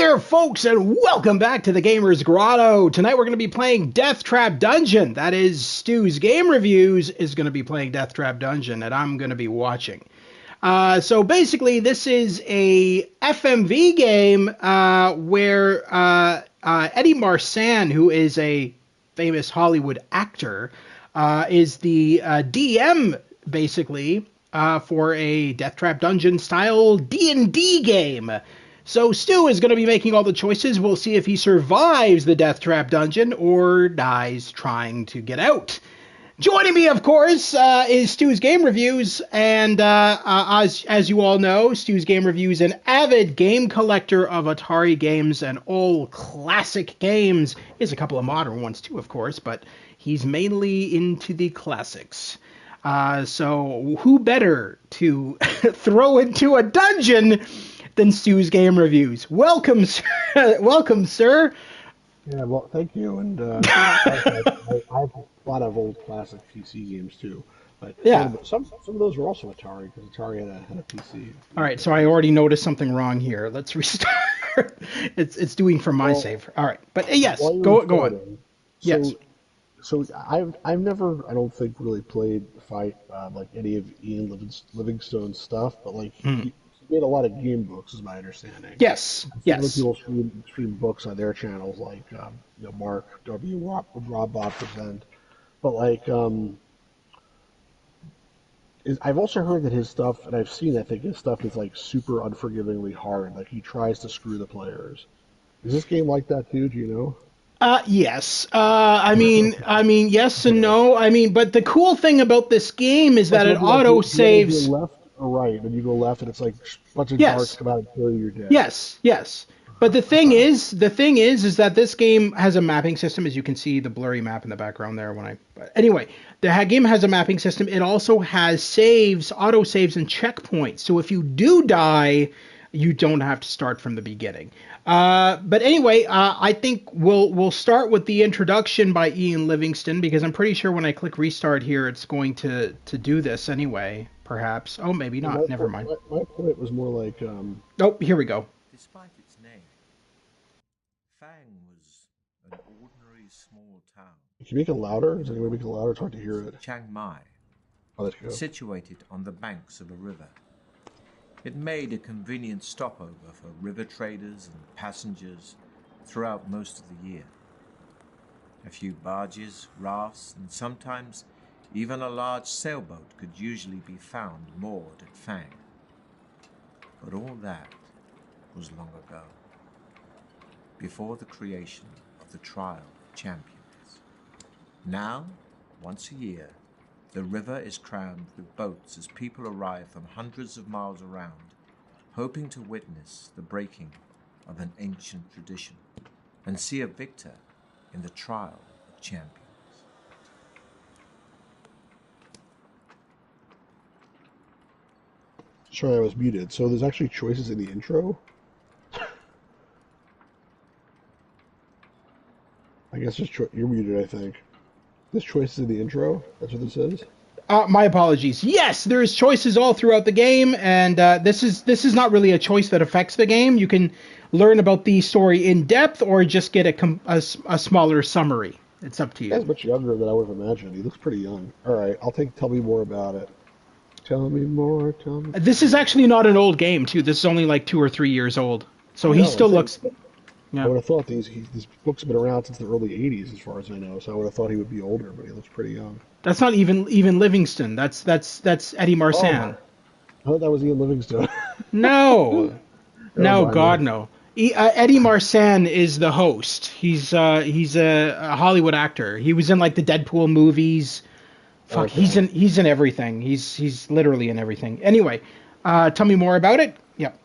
there, folks, and welcome back to the Gamer's Grotto. Tonight we're going to be playing Deathtrap Dungeon. That is, Stu's Game Reviews is going to be playing Deathtrap Dungeon, and I'm going to be watching. So basically, this is a FMV game where Eddie Marsan, who is a famous Hollywood actor, is the DM, basically, for a Deathtrap Dungeon style D&D game. So Stu is going to be making all the choices. We'll see if he survives the Deathtrap Dungeon or dies trying to get out. Joining me, of course, is Stu's Game Reviews, and as you all know, Stu's Game Reviews an avid game collector of Atari games and all classic games. He has a couple of modern ones too, of course, but he's mainly into the classics. So who better to throw into a dungeon than Stu's Game Reviews? Welcome, sir. Welcome, sir. Yeah, well, thank you. And I have a lot of old classic PC games too. But Yeah. some of those were also Atari because Atari had a PC. All right, so I already noticed something wrong here. Let's restart. It's doing from my save. All right, but yes, go on. Yes. So I've never, I don't think, really played like any of Ian Livingstone's stuff, but like he made a lot of game books, is my understanding. Yes. Yes. People stream books on their channels, like Mark W. Rob Bob present. But like, I've also heard that his stuff, and I've seen, I think his stuff is like super unforgivingly hard. Like he tries to screw the players. Is this game like that too? Do you know? Yes. I mean, yes and no. I mean, but the cool thing about this game is that it auto saves. Left or right? When you go left, and it's like a bunch of darts come out and kill you, you're dead. Yes. But the thing is that this game has a mapping system, as you can see the blurry map in the background there. Anyway, the game has a mapping system. It also has saves, auto saves, and checkpoints. So if you do die, you don't have to start from the beginning. But anyway, I think we'll start with the introduction by Ian Livingstone, because I'm pretty sure when I click restart here, it's going to do this anyway. Perhaps. Oh, maybe not. Never mind. My point was more like. Oh, here we go. Despite its name, Fang was an ordinary small town. Can you make it louder? Is there any way to make it louder? It's hard to hear it. Chiang Mai, situated on the banks of a river. It made a convenient stopover for river traders and passengers throughout most of the year. A few barges, rafts, and sometimes even a large sailboat could usually be found moored at Fang. But all that was long ago, before the creation of the Trial of Champions. Now, once a year, the river is crammed with boats as people arrive from hundreds of miles around, hoping to witness the breaking of an ancient tradition and see a victor in the Trial of Champions. Sorry, I was muted. So there's actually choices in the intro? I guess you're muted, I think. There's choices in the intro? That's what this is? My apologies. Yes, there's choices all throughout the game, and this is not really a choice that affects the game. You can learn about the story in depth or just get a smaller summary. It's up to you. He's much younger than I would have imagined. He looks pretty young. All right, tell me more about it. Tell me more. This is actually not an old game, too. This is only like 2 or 3 years old. So he still looks... Yeah. I would have thought these books have been around since the early 80s, as far as I know, so I would have thought he would be older, but he looks pretty young. That's not even Livingstone. That's Eddie Marsan. Oh, I thought that was Ian Livingstone. No. No, God, no. Eddie Marsan is the host. He's a Hollywood actor. He was in like the Deadpool movies. Fuck, okay. He's in everything. He's literally in everything. Anyway, tell me more about it. Yep.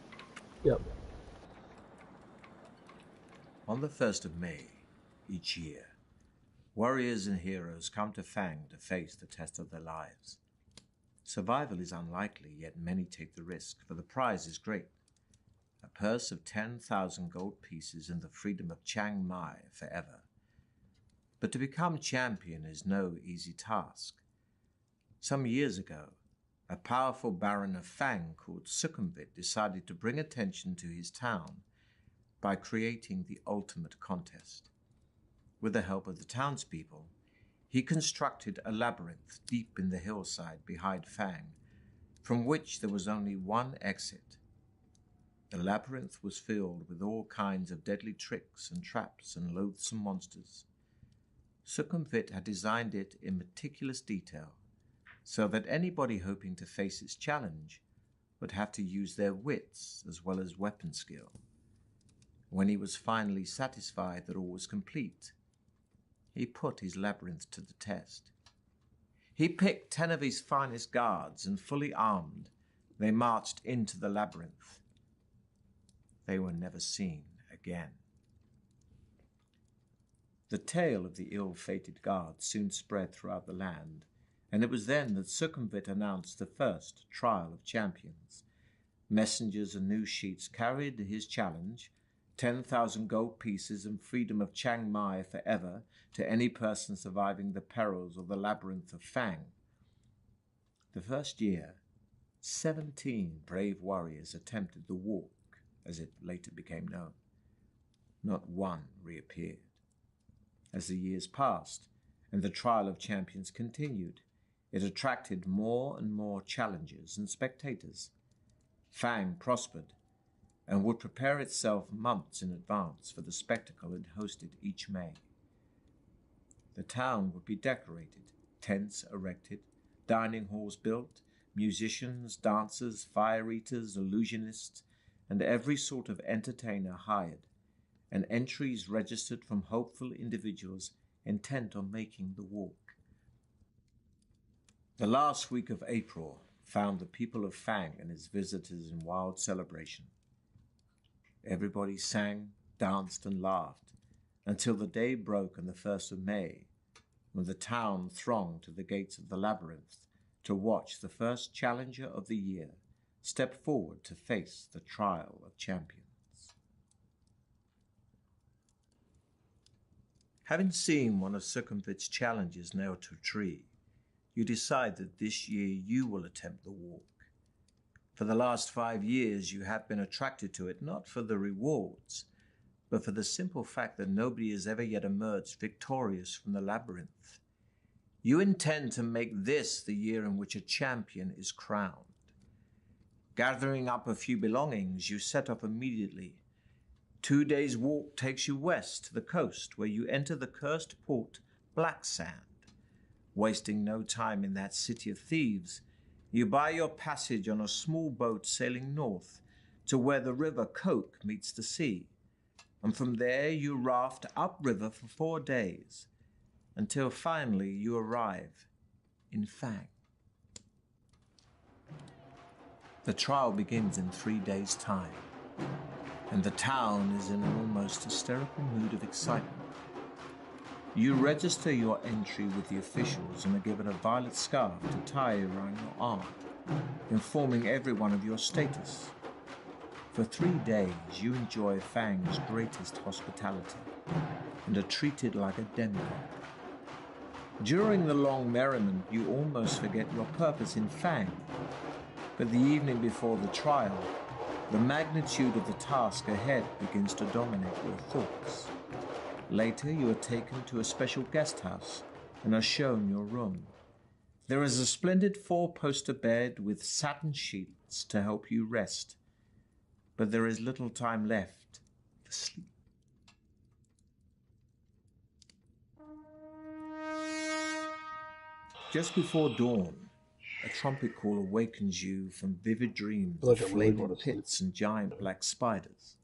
On the 1st of May each year, warriors and heroes come to Fang to face the test of their lives. Survival is unlikely, yet many take the risk, for the prize is great. A purse of 10,000 gold pieces and the freedom of Chiang Mai forever. But to become champion is no easy task. Some years ago, a powerful Baron of Fang called Sukumvit decided to bring attention to his town by creating the ultimate contest. With the help of the townspeople, he constructed a labyrinth deep in the hillside behind Fang, from which there was only one exit. The labyrinth was filled with all kinds of deadly tricks and traps and loathsome monsters. Sukumvit had designed it in meticulous detail, so that anybody hoping to face its challenge would have to use their wits as well as weapon skill. When he was finally satisfied that all was complete, he put his labyrinth to the test. He picked 10 of his finest guards, and fully armed, they marched into the labyrinth. They were never seen again. The tale of the ill-fated guards soon spread throughout the land, and it was then that Sukumvit announced the first trial of champions. Messengers and news sheets carried his challenge, 10,000 gold pieces and freedom of Chiang Mai forever to any person surviving the perils of the labyrinth of Fang. The first year, 17 brave warriors attempted the walk, as it later became known. Not one reappeared. As the years passed and the trial of champions continued, it attracted more and more challengers and spectators. Fang prospered and would prepare itself months in advance for the spectacle it hosted each May. The town would be decorated, tents erected, dining halls built, musicians, dancers, fire-eaters, illusionists, and every sort of entertainer hired, and entries registered from hopeful individuals intent on making the walk. The last week of April found the people of Fang and its visitors in wild celebration. Everybody sang, danced, and laughed until the day broke on the 1st of May, when the town thronged to the gates of the labyrinth to watch the first challenger of the year step forward to face the trial of champions. Having seen one of Sukumvit's challenges nailed to a tree, you decide that this year you will attempt the walk. For the last 5 years you have been attracted to it not for the rewards, but for the simple fact that nobody has ever yet emerged victorious from the labyrinth. You intend to make this the year in which a champion is crowned. Gathering up a few belongings, you set off immediately. 2 days' walk takes you west to the coast, where you enter the cursed port Black Sand. Wasting no time in that city of thieves, you buy your passage on a small boat sailing north to where the river Coke meets the sea, and from there you raft upriver for 4 days, until finally you arrive in Fang. The trial begins in 3 days' time, and the town is in an almost hysterical mood of excitement. You register your entry with the officials and are given a violet scarf to tie around your arm, informing everyone of your status. For 3 days you enjoy Fang's greatest hospitality and are treated like a demigod. During the long merriment you almost forget your purpose in Fang, but the evening before the trial, the magnitude of the task ahead begins to dominate your thoughts. Later, you are taken to a special guest house and are shown your room. There is a splendid 4-poster bed with satin sheets to help you rest, but there is little time left for sleep. Just before dawn, a trumpet call awakens you from vivid dreams of flaming pits and giant black spiders.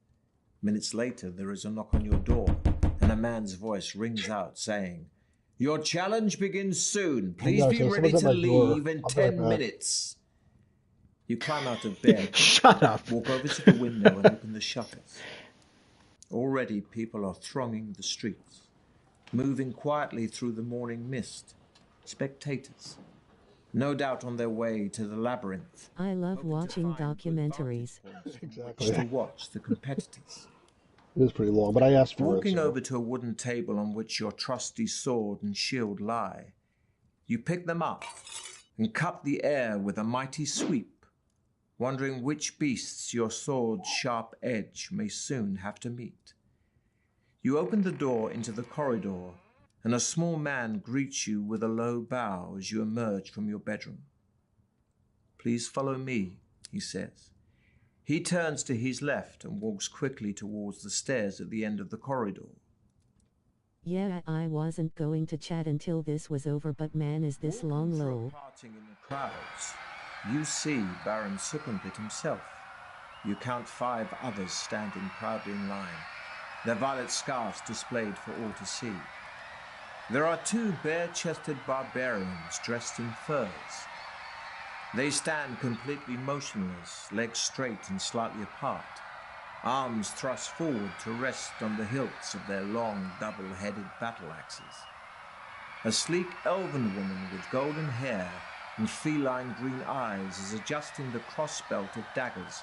Minutes later, there is a knock on your door, and a man's voice rings out saying, "Your challenge begins soon. Please be ready to leave in 10 minutes." You climb out of bed, Shut up. walk over to the window and open the shutters. Already people are thronging the streets, moving quietly through the morning mist. Spectators, no doubt on their way to the labyrinth. I love watching documentaries. Exactly. To watch the competitors. It is pretty long, but I asked for Walking it. So. over to a wooden table on which your trusty sword and shield lie, you pick them up and cut the air with a mighty sweep, wondering which beasts your sword's sharp edge may soon have to meet. You open the door into the corridor, and a small man greets you with a low bow as you emerge from your bedroom. "Please follow me," he says. He turns to his left and walks quickly towards the stairs at the end of the corridor. Yeah, I wasn't going to chat until this was over, but man, is this long low. Parting in the crowds, you see Baron Sukumvit himself. You count 5 others standing proudly in line, their violet scarves displayed for all to see. There are 2 bare-chested barbarians dressed in furs. They stand completely motionless, legs straight and slightly apart, arms thrust forward to rest on the hilts of their long, double-headed battle axes. A sleek elven woman with golden hair and feline green eyes is adjusting the crossbelt of daggers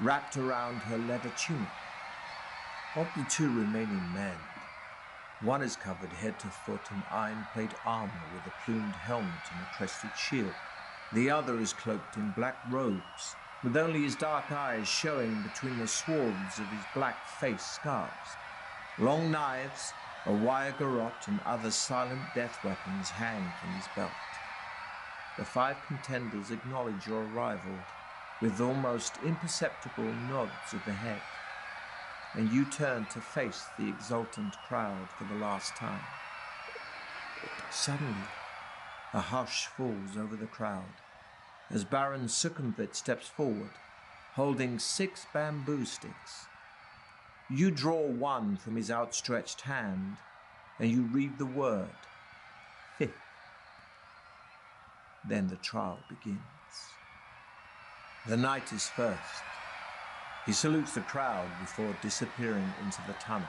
wrapped around her leather tunic. Of the 2 remaining men, one is covered head to foot in iron-plate armor with a plumed helmet and a crested shield. The other is cloaked in black robes, with only his dark eyes showing between the swords of his black face scarves. Long knives, a wire garrote, and other silent death weapons hang from his belt. The 5 contenders acknowledge your arrival with almost imperceptible nods of the head, and you turn to face the exultant crowd for the last time. Suddenly, a hush falls over the crowd as Baron Sukumvit steps forward, holding 6 bamboo sticks. You draw one from his outstretched hand, and you read the word, 5th. Then the trial begins. The knight is first. He salutes the crowd before disappearing into the tunnel,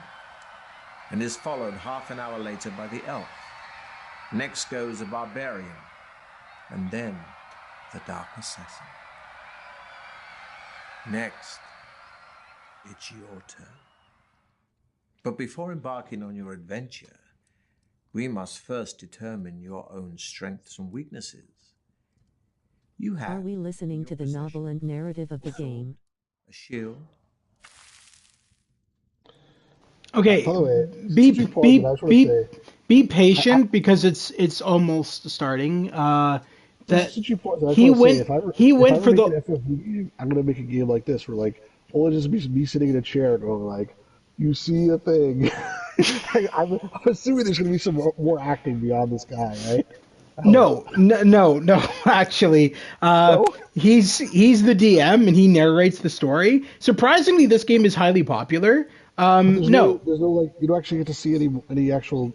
and is followed half an hour later by the elf. Next goes a barbarian, and then the dark assassin. Next, it's your turn. But before embarking on your adventure, we must first determine your own strengths and weaknesses. You have... Are we listening to the novel and narrative of the game? A shield. Okay, By the way, be patient because it's almost starting. Since you paused, He went if I ever for make the... an FFV game, I'm gonna make a game like this where like only just me sitting in a chair going like, "You see a thing." I'm assuming there's gonna be some more acting beyond this guy, right? No. Actually, No? he's the DM and he narrates the story. Surprisingly, this game is highly popular. There's No, like you don't actually get to see any actual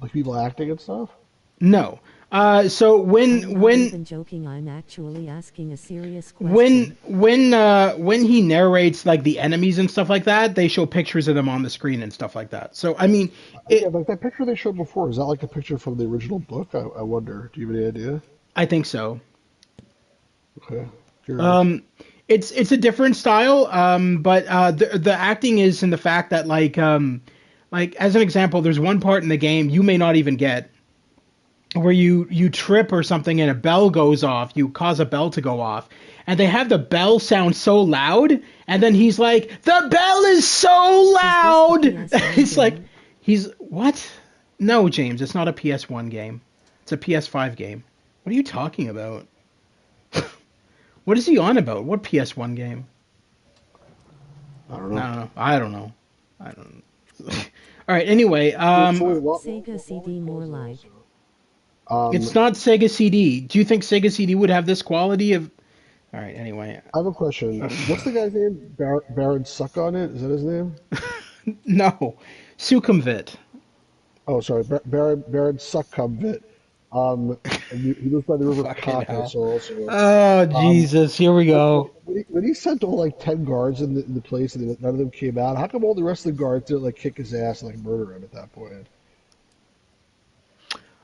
like people acting and stuff. no. So I'm not even joking, I'm actually asking a serious question. when he narrates like the enemies and stuff like that, they show pictures of them on the screen and stuff like that. So I mean, Yeah, like that picture they showed before, is that like a picture from the original book? I wonder. Do you have any idea? I think so. Okay. Curious. It's a different style, but the acting is in the fact that like as an example, there's one part in the game you may not even get where you trip or something and a bell goes off, you cause a bell to go off, and they have the bell sound so loud, and then he's like, "The bell is so loud!" It's like, he's, what? No, James, it's not a PS1 game. It's a PS5 game. What are you talking about? What is he on about? What PS1 game? I don't know. I don't know. All right, anyway, Sega CD more like. it's not Sega CD. Do you think Sega CD would have this quality of... All right, anyway. I have a question. What's the guy's name? Baron Suck on it? Is that his name? No. Sukumvit. Oh, sorry. Baron Sukumvit. He lives by the river Caucasus also. Oh, Jesus. Here we go. When he sent all like 10 guards in the place and none of them came out, how come all the rest of the guards didn't like kick his ass and like murder him at that point?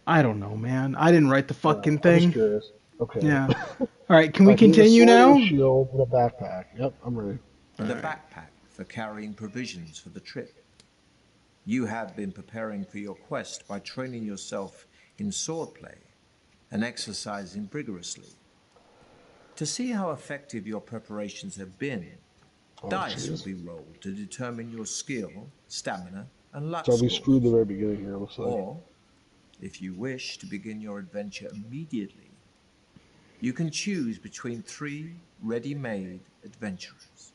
I don't know, man. I didn't write the fucking I'm thing. just curious. Okay. Yeah. All right, can we continue now? A shield and a backpack. Yep, I'm ready. And a backpack for carrying provisions for the trip. You have been preparing for your quest by training yourself in swordplay and exercising rigorously. To see how effective your preparations have been, dice jeez. will be rolled to determine your skill, stamina, and luck So we scores. screwed the very beginning here, looks like. Or, if you wish to begin your adventure immediately, you can choose between 3 ready-made adventurers.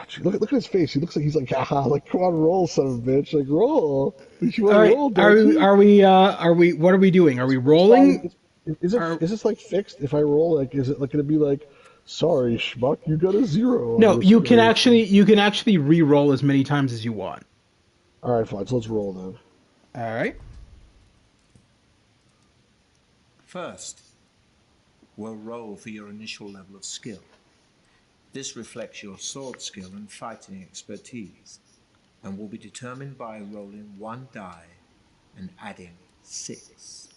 Gee, look at his face. He looks like he's like, haha, like, come on, roll, son of a bitch. Like, roll. You want All to right. roll, don't you? Are we? What are we doing? Are we rolling? Is this like fixed? If I roll, like, is it like going to be like, sorry, schmuck, you got a 0? No, you can actually re-roll as many times as you want. All right, fine. So let's roll then. All right. First, we'll roll for your initial level of skill. This reflects your sword skill and fighting expertise, and will be determined by rolling 1 die and adding 6.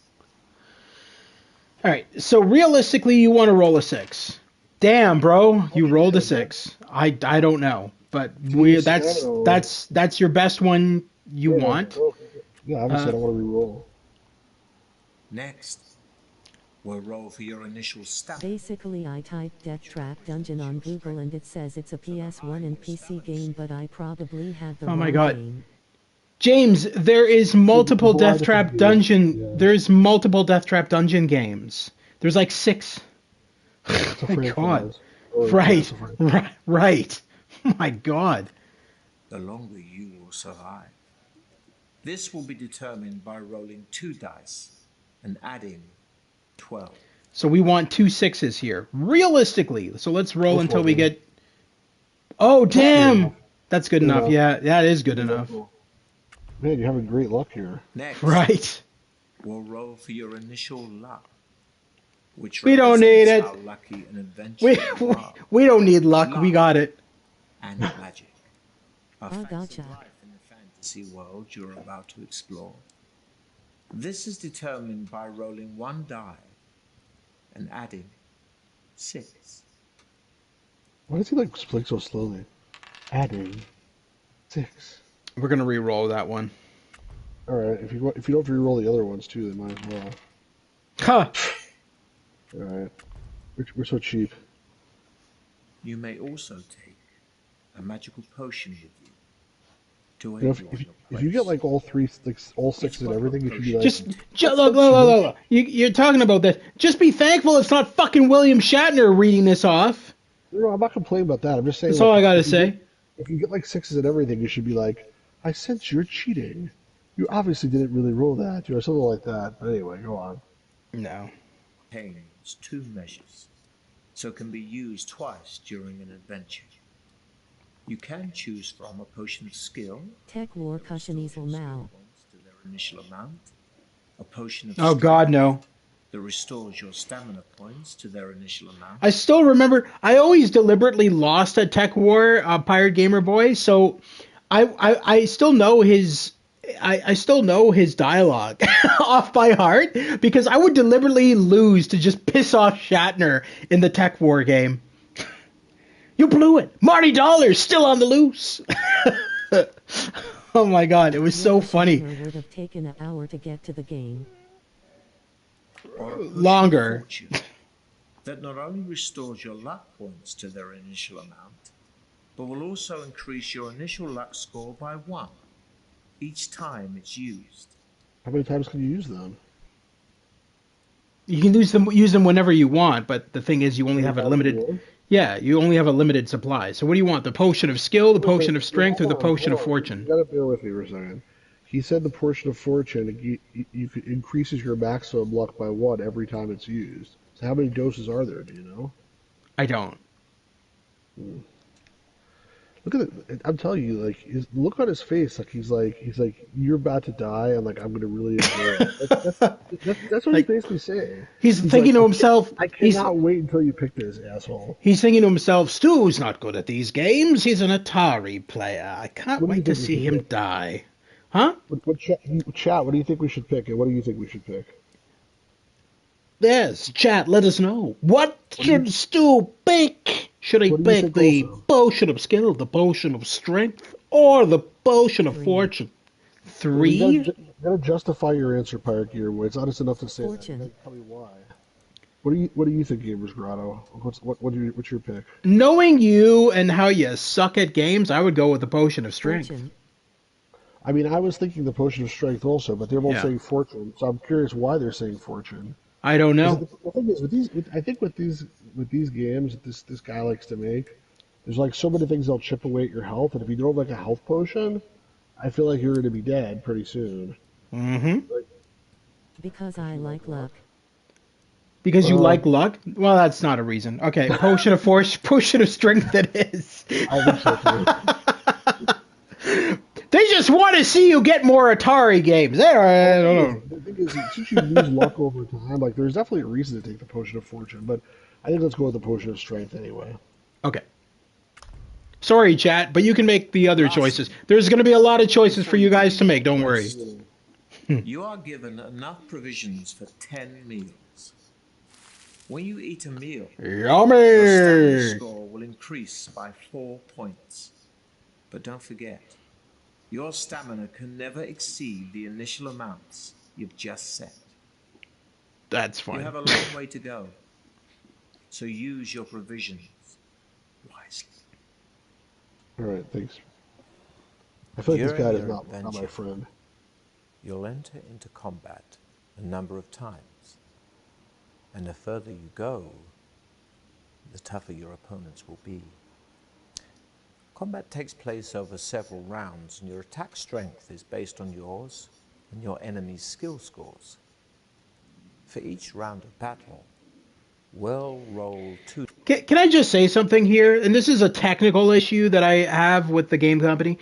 All right. So realistically, you want to roll a 6. Damn, bro, you rolled a 6. I don't know, but that's your best one you want. Yeah, obviously I don't want to re-roll. Next, we'll roll for your initial stamina. Basically, I typed Deathtrap Dungeon on Google and it says it's a PS1 and PC game, but I probably had the Oh my wrong God. game. James, there is multiple There's a lot of Deathtrap Dungeon. games, yeah. There's multiple Deathtrap Dungeon games. There's like 6. It's a My God. franchise. Right. Right. My God. The longer you will survive. This will be determined by rolling 2 dice and adding 12. So we want 2 6s here. Realistically. So let's roll until we get... Oh, damn! That's good enough. Yeah, that is good enough. Man, you're having great luck here. Next, Right. we'll roll for your initial luck, which We don't need represents it. how lucky an adventurer you are, We don't need luck. We got it. and magic. A Oh, fact gotcha. of life in the fantasy world you're about to explore. This is determined by rolling 1 die and adding 6. Why does he like speak so slowly? Adding 6. We're going to re-roll that one. All right, if you don't re-roll the other ones too, then might as well. Huh. All right, we're so cheap. You may also take a magical potion with you to aid You know, you on your if you get like all 3, like all 6 and everything, you should be like, Look. You're talking about this. Just be thankful it's not fucking William Shatner reading this off. No, I'm not complaining about that. I'm just saying. That's all I gotta if you say. if you get like 6s and everything, you should be like, I sense you're cheating. You obviously didn't really roll that, or something like that. But anyway, go on. No. contains 2 measures, so can be used twice during an adventure. You can choose from a potion of skill, Tech War Cushioniesel now. to their initial amount, a potion of Oh strength God, no. that restores your stamina points to their initial amount. I still remember. I always deliberately lost at Tech War, Pirate Gamer Boy. So, I still know his. I still know his dialogue off by heart because I would deliberately lose to just piss off Shatner in the Tech War game. You blew it. Marty Dollar's still on the loose. Oh my God, it was so funny. Shatner would have taken an hour to get to the game. Or a potion of Longer. fortune that not only restores your luck points to their initial amount, but will also increase your initial luck score by 1 each time it's used. How many times can you use them? You can use them whenever you want, but the thing is, you only have a limited. Yeah, you only have a limited supply. So what do you want? The potion of skill, the potion of strength, or the potion of fortune? You gotta bear with me for a second. He said the portion of fortune increases your maximum luck by 1 every time it's used. So how many doses are there? Do you know? I don't. Look at it. I'm telling you, like, his look on his face, like he's like, you're about to die, and like I'm gonna really enjoy it. That's what Like, he's basically saying. He's thinking to himself. I cannot wait until you pick this asshole. He's thinking to himself, Stu's not good at these games. He's an Atari player. I can't What do you wait to think we see should him do? die. Huh? Chat, what do you think we should pick, and what do you think we should pick? Yes, chat, let us know. What should Stu pick? Should he What do you pick think the also? potion of skill, the potion of strength, or the potion of 3. fortune? You 3? gotta justify your answer, Pirate Gear. It's honest enough to say that. Fortune. You gotta tell me why. What do you think, Gamers Grotto? What's your pick? Knowing you and how you suck at games, I would go with the Potion of Strength. Fortune. I mean, I was thinking the Potion of Strength also, but they're both Yeah. saying Fortune, so I'm curious why they're saying Fortune. I don't know. The thing is, I think with these games that this guy likes to make, there's like so many things that'll chip away at your health, and if you don't have like a health potion, I feel like you're going to be dead pretty soon. Mm-hmm. Because I like luck. Because you like luck? Well, that's not a reason. Okay, Potion of Force, Potion of Strength it is. I think so too. They just want to see you get more Atari games. I don't know. The thing is, since you lose luck over time, like there's definitely a reason to take the Potion of Fortune, but I think let's go with the Potion of Strength anyway. Okay. Sorry, chat, but you can make the other choices. There's going to be a lot of choices for you guys to make, don't worry. You are given enough provisions for 10 meals. When you eat a meal, your stamina Yummy! score will increase by 4 points. But don't forget, your stamina can never exceed the initial amounts you've just set. That's You fine. have a long way to go, so use your provisions wisely. All right, thanks. I feel like this During guy is your not my adventure, friend. You'll enter into combat a number of times, and the further you go, the tougher your opponents will be. Combat takes place over several rounds, and your attack strength is based on yours and your enemy's skill scores. For each round of battle, we'll roll 2. Can I just say something here? And this is a technical issue that I have with the game company.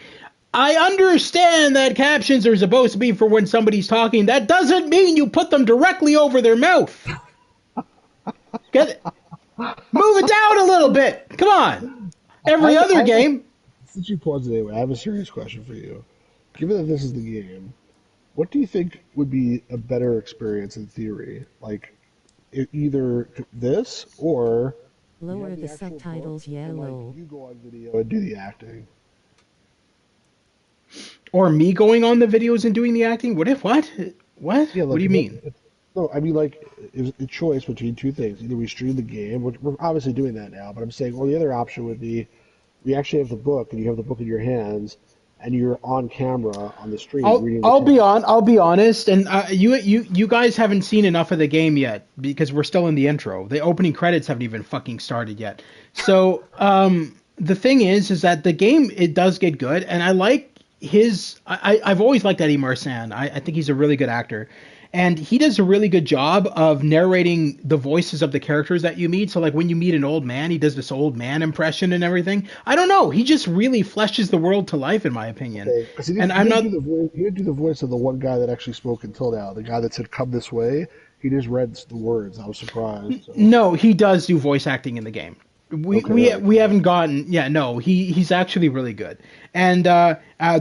I understand that captions are supposed to be for when somebody's talking. That doesn't mean you put them directly over their mouth. Get it? Move it down a little bit. Come on. Every other game. Since you paused it anyway, I have a serious question for you. Given that this is the game, what do you think would be a better experience in theory? Like, either this or you Lower have the actual book subtitles, yeah, and, lol. you go on video and do the acting. Or me going on the videos and doing the acting? What? What? Yeah, What like, do you mean? No, I mean, like, it's a choice between two things. Either we stream the game, which we're obviously doing that now, but I'm saying, well, the other option would be we actually have the book, and you have the book in your hands, and you're on camera on the stream reading the I'll be honest, and you guys haven't seen enough of the game yet because we're still in the intro. The opening credits haven't even fucking started yet. So the thing is that the game, it does get good, and I like I've always liked Eddie Marsan. I think he's a really good actor. And he does a really good job of narrating the voices of the characters that you meet. So, like, when you meet an old man, he does this old man impression and everything. I don't know. He just really fleshes the world to life, in my opinion. Okay. And I'm not... He didn't do the voice of the one guy that actually spoke until now. The guy that said, "Come this way." He just read the words. I was surprised. So. No, he does do voice acting in the game. We haven't gotten he's actually really good. And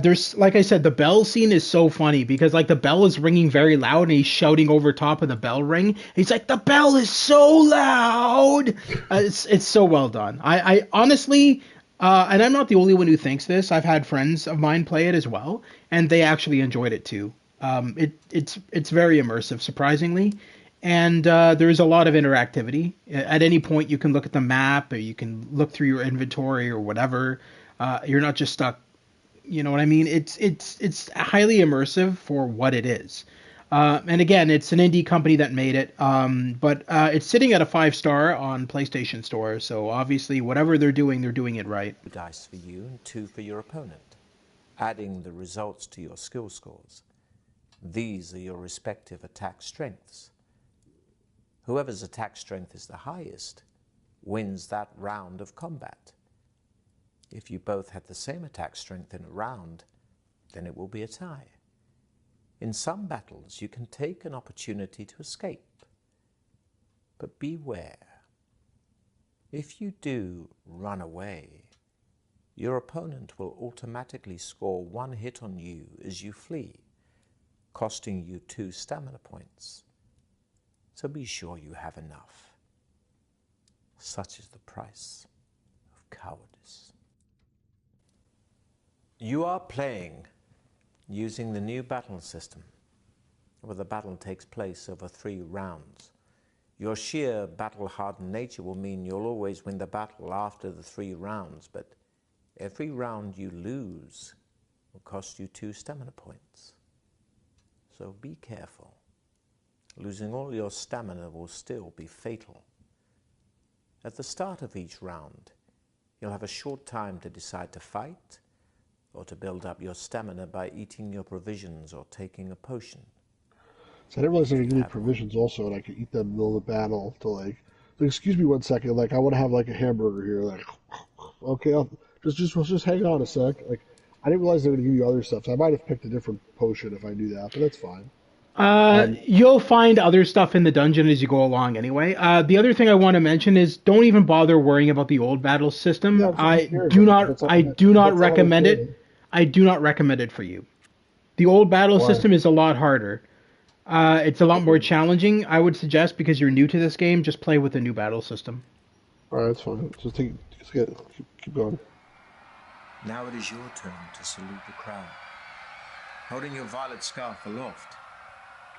there's, like I said, the bell scene is so funny because, like, the bell is ringing very loud and he's shouting over top of the bell ring. He's like, the bell is so loud. It's so well done. I honestly, and I'm not the only one who thinks this. I've had friends of mine play it as well, and they actually enjoyed it too. It's very immersive, surprisingly. And there's a lot of interactivity. At any point, you can look at the map, or you can look through your inventory, or whatever. You're not just stuck. You know what I mean? It's highly immersive for what it is. And again, it's an indie company that made it. But it's sitting at a 5-star on PlayStation Store. So obviously, whatever they're doing it right. Dice for you and 2 for your opponent, adding the results to your skill scores. These are your respective attack strengths. Whoever's attack strength is the highest wins that round of combat. If you both had the same attack strength in a round, then it will be a tie. In some battles, you can take an opportunity to escape. But beware. If you do run away, your opponent will automatically score 1 hit on you as you flee, costing you 2 stamina points. So be sure you have enough. Such is the price of cowardice. You are playing using the new battle system, where the battle takes place over 3 rounds. Your sheer battle-hardened nature will mean you'll always win the battle after the 3 rounds, but every round you lose will cost you 2 stamina points. So be careful. Losing all your stamina will still be fatal. At the start of each round, you'll have a short time to decide to fight or to build up your stamina by eating your provisions or taking a potion. So I didn't realize they could give me provisions also, and I could eat them in the middle of the battle to like excuse me one second, like I want to have like a hamburger here, like okay, just hang on a sec. Like I didn't realize they were going to give you other stuff, so I might have picked a different potion if I knew that, but that's fine. You'll find other stuff in the dungeon as you go along anyway. The other thing I want to mention is don't even bother worrying about the old battle system. Yeah, I do not recommend it. I do not recommend it for you. The old battle system is a lot harder. It's a lot more challenging. I would suggest, because you're new to this game, just play with the new battle system. Alright, that's fine. Keep going. Now it is your turn to salute the crowd. Holding your violet scarf aloft,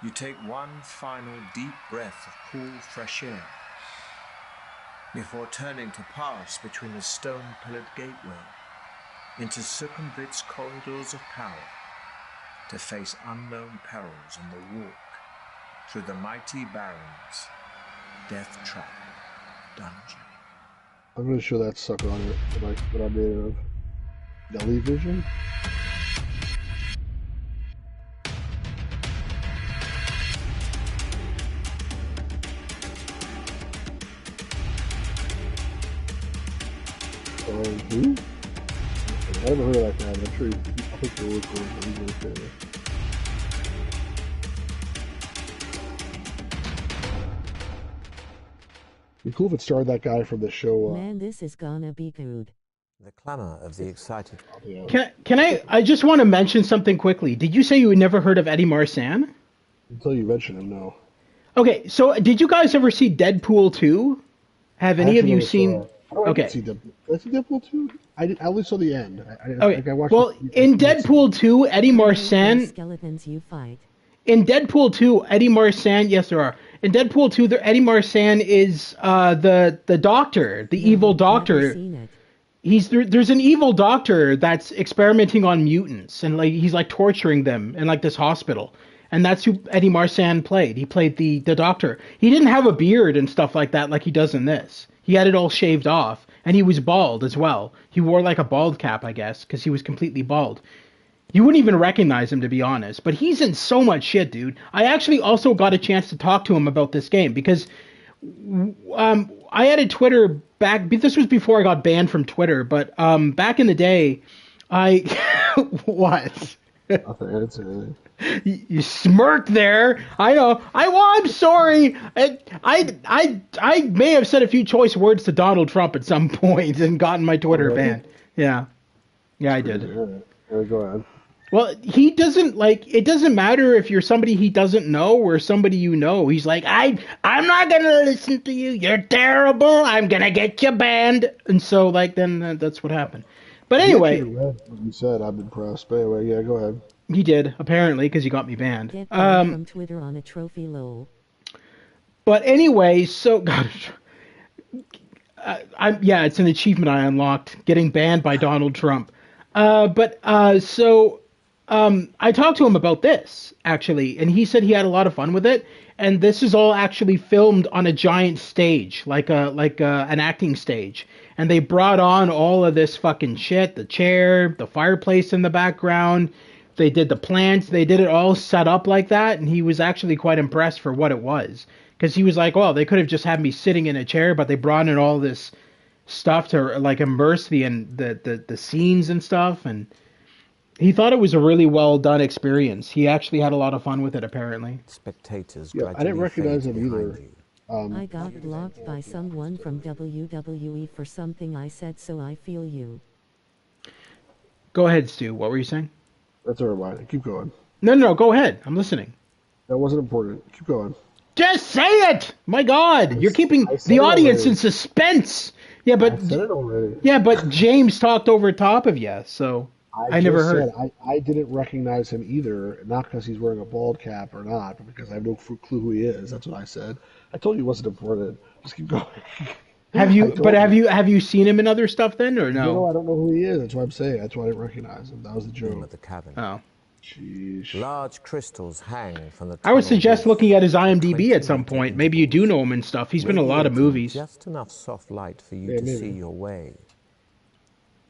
you take one final deep breath of cool, fresh air before turning to pass between the stone-pillared gateway into Sukumvit's corridors of power to face unknown perils on the walk through the mighty Baron's Deathtrap Dungeon. I'm going to show that sucker on it what I made of. Nelly Vision? Who? I never heard of that guy. I'm sure I think you're really cool, but he's really famous. It'd be cool if it starred that guy from the show. Man, this is gonna be good. The clamor of the excited... Can I just want to mention something quickly. Did you say you had never heard of Eddie Marsan? Until you mention him, no. Okay, so did you guys ever see Deadpool 2? Have any of you seen... Okay. Did I see Deadpool 2? I only saw the end. Okay. Well, in Deadpool 2, Eddie Marsan... Skeletons you fight. In Deadpool 2, Eddie Marsan... Yes, there are. In Deadpool 2, Eddie Marsan is the doctor, the evil doctor. There's an evil doctor that's experimenting on mutants, and like he's like torturing them in like this hospital. And that's who Eddie Marsan played. He played the doctor. He didn't have a beard and stuff like that like he does in this. He had it all shaved off, and he was bald as well. He wore like a bald cap, I guess, because he was completely bald. You wouldn't even recognize him, to be honest. But he's in so much shit, dude. I actually also got a chance to talk to him about this game, because I added Twitter back. This was before I got banned from Twitter, but back in the day, what? Nothing. You smirked there. I know. I'm sorry. I may have said a few choice words to Donald Trump at some point and gotten my Twitter banned. Yeah, I did. Go ahead. Well, he doesn't it doesn't matter if you're somebody he doesn't know or somebody you know. He's like, I'm not going to listen to you. You're terrible. I'm going to get you banned. And so then that's what happened. But anyway. What you said, I'm impressed. But anyway, yeah, go ahead. He did, apparently, because he got me banned. Get banned from Twitter on a trophy lol. But anyway, so... God, it's an achievement I unlocked, getting banned by Donald Trump. I talked to him about this, actually, and he said he had a lot of fun with it, and this is all actually filmed on a giant stage, like an acting stage, and they brought on all of this fucking shit, the chair, the fireplace in the background, they did the plants, they did it all set up like that, and he was actually quite impressed for what it was, because he was like, well, they could have just had me sitting in a chair, but they brought in all this stuff to like immerse the scenes and stuff, and he thought it was a really well done experience. He actually had a lot of fun with it, apparently. Spectators. Yeah, I didn't recognize him either. I got blocked by someone from WWE for something I said, so I feel you. Go ahead, Stu. What were you saying? That's all right. Keep going. No, go ahead. I'm listening. That wasn't important. Keep going. Just say it! My God, you're keeping the audience in suspense. Yeah, but I said it already. Yeah, but James talked over top of you, so I never heard. I didn't recognize him either, not because he's wearing a bald cap or not, but because I have no clue who he is. That's what I said. I told you it wasn't important. Just keep going. Have you? But have you seen him in other stuff then, or No, no? I don't know who he is. That's what I'm saying. That's why I didn't recognize him. That was the Room joke. of the cabin. Oh. Jeez. Large crystals hang from the I would tunnel suggest roof, looking at his IMDb at 20 some meter point. Maybe you do intervals, know him and stuff. He's been in a lot of radiating movies. Just enough soft light for you Yeah, to maybe. see your way.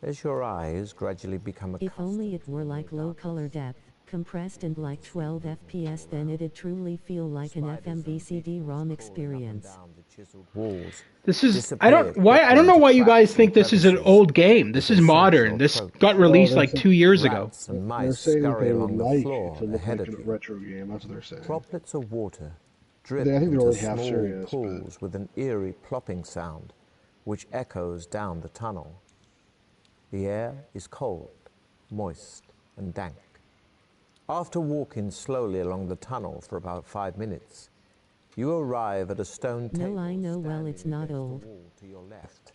As your eyes gradually become If accustomed only it were like low color depth, compressed and like 12 FPS, then it'd truly feel like an FMVCD-ROM experience. down the chiseled walls, This is I don't know why you guys think this is an old game. This is modern. This got released like 2 years ago. Rats and They're mice saying that scurry they would along the like floor to look ahead like of a you. retro game. That's what they're saying. Droplets of water drip I think they're into only half small serious, but- pools with an eerie plopping sound, which echoes down the tunnel. The air is cold, moist, and dank. After walking slowly along the tunnel for about 5 minutes, you arrive at a stone table. No, I know well standing it's not against the old. wall to your left.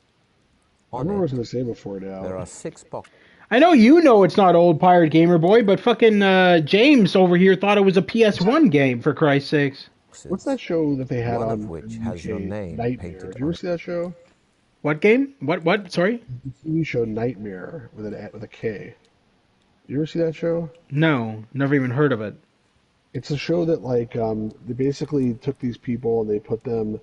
I On remember what I was it, going to say before now. there are 6 boxes. I know you know it's not old, Pirate Gamer Boy, but fucking James over here thought it was a PS1 game, for Christ's sakes. What's that show that they had One on of which in has UK? your name Nightmare. painted Did you ever on see that show? What game? What? Sorry? The TV show Nightmare with a K. You ever see that show? No, never even heard of it. It's a show that they basically took these people and they put them.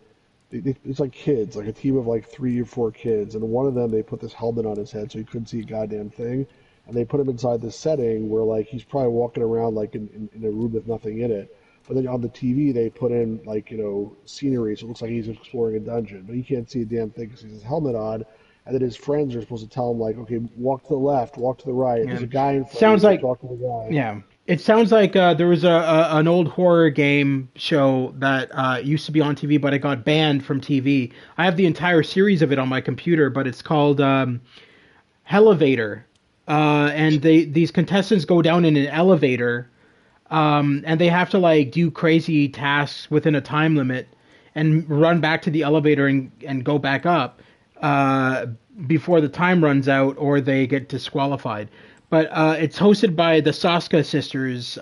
It's like kids, like a team of like 3 or 4 kids, and one of them they put this helmet on his head so he couldn't see a goddamn thing, and they put him inside this setting where like he's probably walking around like in a room with nothing in it. But then on the TV they put in like scenery, so it looks like he's exploring a dungeon, but he can't see a damn thing because he has his helmet on. And then his friends are supposed to tell him like, okay, walk to the left, walk to the right. There's a guy in front Sounds of you, like- talk to the guy. Yeah. It sounds like there was an old horror game show that used to be on TV, but it got banned from TV. I have the entire series of it on my computer, but it's called Elevator. And these contestants go down in an elevator, and they have to like do crazy tasks within a time limit and run back to the elevator and go back up before the time runs out or they get disqualified. But it's hosted by the Saska sisters,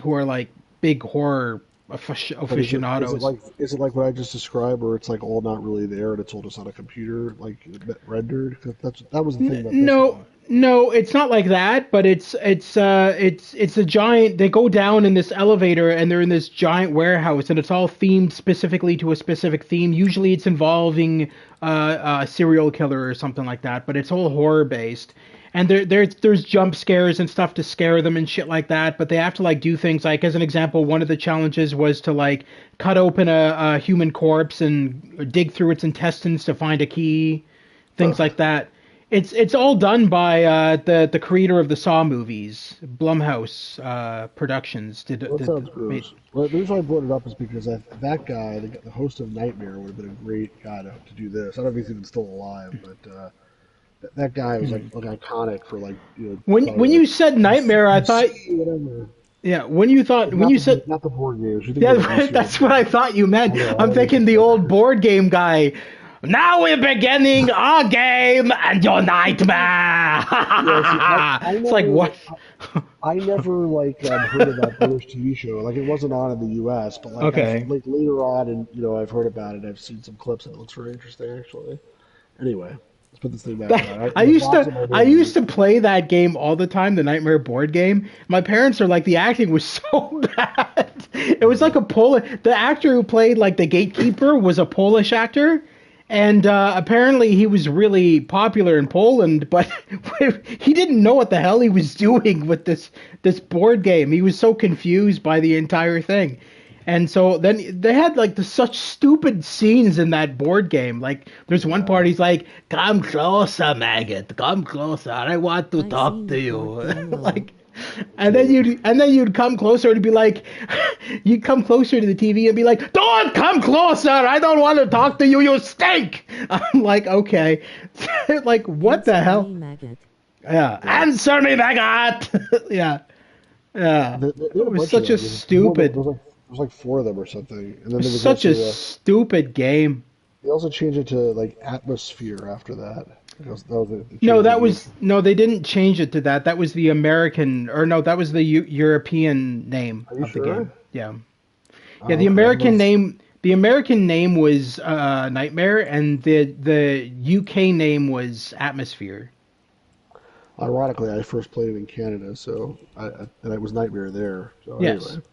who are like big horror aficionados. Is it like what I just described, where it's like all not really there and it's all just on a computer, like rendered? 'Cause that was the thing about this one. No, it's not like that. But it's a giant. They go down in this elevator and they're in this giant warehouse, and it's all themed specifically to a specific theme. Usually, it's involving a serial killer or something like that. But it's all horror based. And there's jump scares and stuff to scare them and shit like that, but they have to like do things like, as an example, one of the challenges was to like cut open a human corpse and dig through its intestines to find a key, things like that. It's all done by the creator of the Saw movies, Blumhouse Productions. That sounds gross. Well, the reason I brought it up is because that guy, the host of Nightmare, would have been a great guy to do this. I don't know if he's even still alive, but that guy was like iconic for like When you said Nightmare, I thought whatever. Yeah, when you said not the board games. yeah, that's what I thought you meant. I'm thinking the old board game guy. Now we're beginning our game and your nightmare. It's like what? I never heard of that British TV show. Like it wasn't on in the U.S., but Okay. Later on, and I've heard about it. I've seen some clips, and it looks very interesting actually. Anyway. Let's put this thing back. I used to play that game all the time, the Nightmare board game. My parents are like, the acting was so bad. It was like the actor who played like the gatekeeper was a Polish actor, and apparently he was really popular in Poland, but he didn't know what the hell he was doing with this board game. He was so confused by the entire thing. And so then they had like such stupid scenes in that board game. Like there's one part he's like, "Come closer, maggot. Come closer. I want to talk to you." Like, and then you'd come closer and be like, you'd come closer to the TV and be like, "Don't come closer. I don't want to talk to you. You stink." I'm like, okay, like what the hell? Yeah, answer me, maggot. Yeah. It was such a stupid. There was like 4 of them or something, and then there was such also, a stupid game. They also changed it to like Atmosphere after that. They didn't change it to that. That was the American, or no, that was the European name of the game. Yeah, the American name. The American name was Nightmare, and the UK name was Atmosphere. Ironically, I first played it in Canada, so and it was Nightmare there. So Yes, anyway.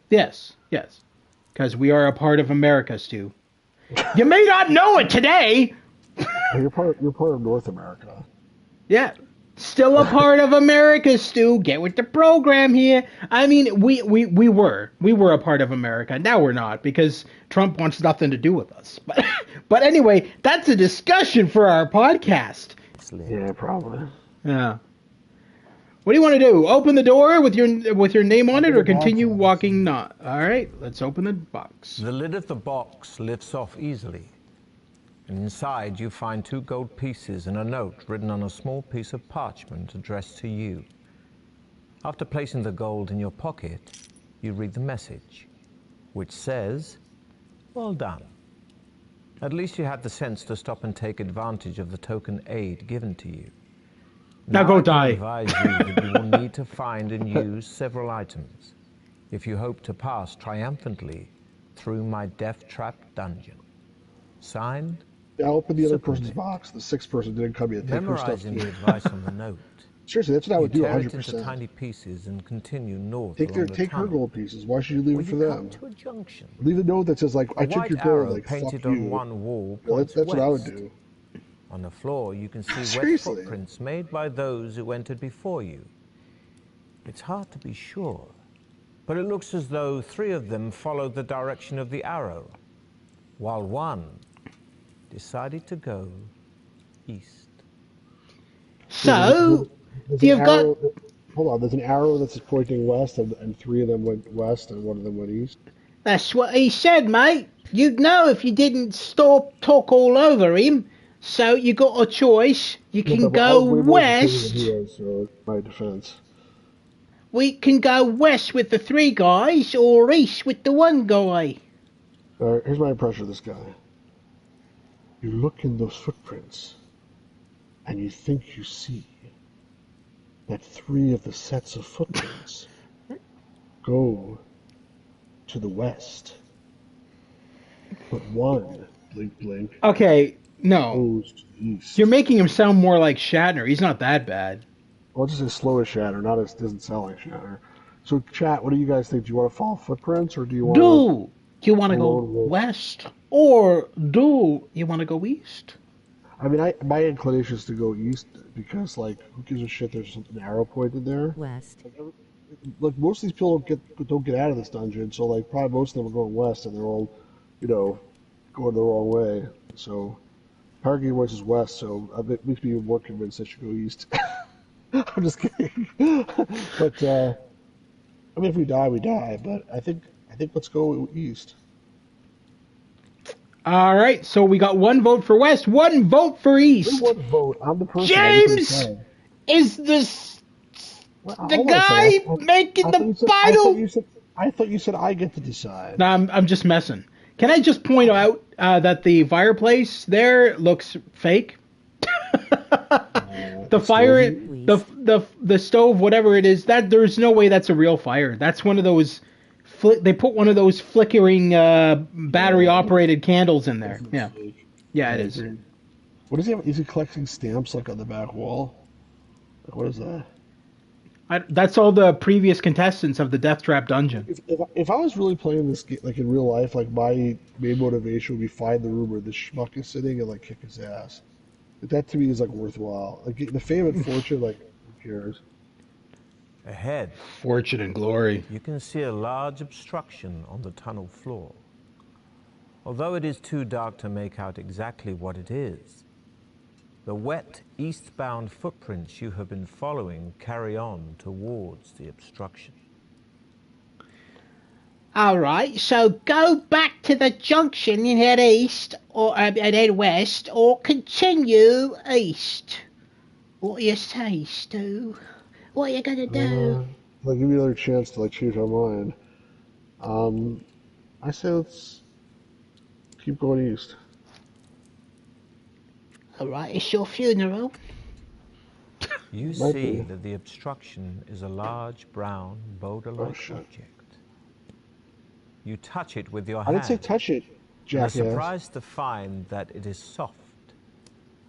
yes. Because we are a part of America, Stu. You may not know it today. You're part of North America. Yeah. Still a part of America, Stu. Get with the program here. I mean, we were a part of America. Now we're not because Trump wants nothing to do with us. But anyway, that's a discussion for our podcast. Yeah, probably. Yeah. What do you want to do? Open the door with your name on it, or continue walking? Not. All right. Let's open the box. The lid of the box lifts off easily. And inside you find 2 gold pieces and a note written on a small piece of parchment addressed to you. After placing the gold in your pocket, you read the message, which says, "Well done. At least you had the sense to stop and take advantage of the token aid given to you. Now go I die." advise you that you will need to find and use several items if you hope to pass triumphantly through my Deathtrap Dungeon. Signed, Yeah, I'll open the other Sukumvit. person's box. The 6th person didn't come yet. Take her stuff Memorizing the too. advice on the note, Seriously, that's what I would you do. tear it into 100%. tiny pieces and continue north Take along the her tunnel. gold pieces. Why should you leave Where it for you come them? to a junction. Leave a note that says like, "I A took white your arrow gold." Like, painted fuck on you. one wall Well, points that's what I would west. do. On the floor, you can see wet Seriously? footprints made by those who entered before you. It's hard to be sure, but it looks as though 3 of them followed the direction of the arrow, while 1 decided to go east. So There's you've an got. arrow, hold on. There's an arrow that's pointing west, and 3 of them went west, and 1 of them went east. That's what he said, mate. You'd know if you didn't talk all over him. So you got a choice. You No, can but I go was way more educated than west. he was, so my defense. We can go west with the 3 guys, or east with the 1 guy. All right, here's my impression of this guy. You look in those footprints, and you think you see that 3 of the sets of footprints go to the west, but 1, blink, blink, Okay, no. goes to the east. You're making him sound more like Shatner. He's not that bad. Well, just as slow as Shatter, not as doesn't sound like Shatter. So, chat, what do you guys think? Do you want to follow footprints, or do you want Do you want to go Lord Wolf. west, or do you want to go east? I mean, my inclination is to go east because, like, who gives a shit? There's an arrow pointed there. West. Like, most of these people don't get out of this dungeon, so like probably most of them are going west, and they're all, going the wrong way. So, Parky voice is west, so it makes me even more convinced I should go east. I'm just kidding. But I mean, if we die, we die. But I think let's go east. All right, so we got 1 vote for west, 1 vote for east. One vote. I'm the person. James is the Hold on a guy second. making the final. I thought you said I get to decide. No, I'm just messing. Can I just point out that the fireplace there looks fake? The fire, the stove, whatever it is, that there's no way that's a real fire. That's one of those. They put one of those flickering battery operated candles in there. Yeah, yeah, it is. What does he have? Is he collecting stamps like on the back wall? Like, what is that? That's all the previous contestants of the Deathtrap Dungeon. If I was really playing this game, like in real life, like my main motivation would be find the room where this schmuck is sitting and like kick his ass. But that to me is like worthwhile. Like the fame and fortune, like who cares? Ahead, Fortune and glory. you can see a large obstruction on the tunnel floor. Although it is too dark to make out exactly what it is, the wet eastbound footprints you have been following carry on towards the obstruction. All right, so go back to the junction and head east, or head west, or continue east. What do you say, Stu? What are you gonna do? Like give me another chance to like change my mind. I say let's keep going east. All right, it's your funeral. You Might see be. that the obstruction is a large brown boulder-like shit. object. You touch it with your I hand. didn't say touch it. and are Jackass. surprised to find that it is soft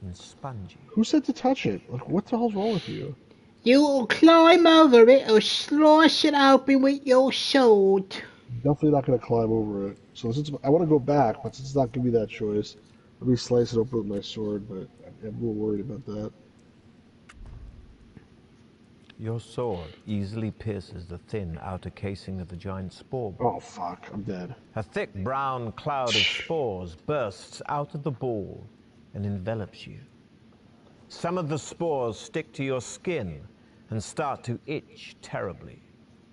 and spongy. Who said to touch it? Like, what the hell's wrong with you? You'll climb over it or slice it open with your sword. Definitely not going to climb over it. So since I want to go back, but since it's not giving me that choice, let me slice it open with my sword, but I'm a little worried about that. Your sword easily pierces the thin outer casing of the giant spore. Oh, fuck. I'm dead. A thick brown cloud of spores bursts out of the ball and envelops you. Some of the spores stick to your skin and start to itch terribly.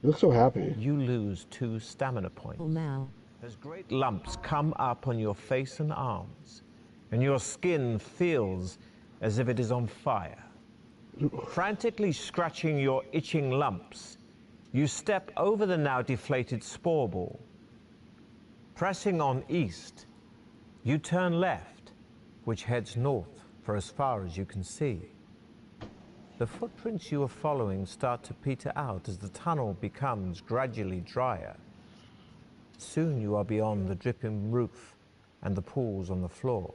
You look so happy. You lose 2 stamina points. Oh, now. As great lumps come up on your face and arms, and your skin feels as if it is on fire. Frantically scratching your itching lumps, you step over the now deflated spore ball. Pressing on east, you turn left, which heads north for as far as you can see. The footprints you are following start to peter out as the tunnel becomes gradually drier. Soon you are beyond the dripping roof and the pools on the floor.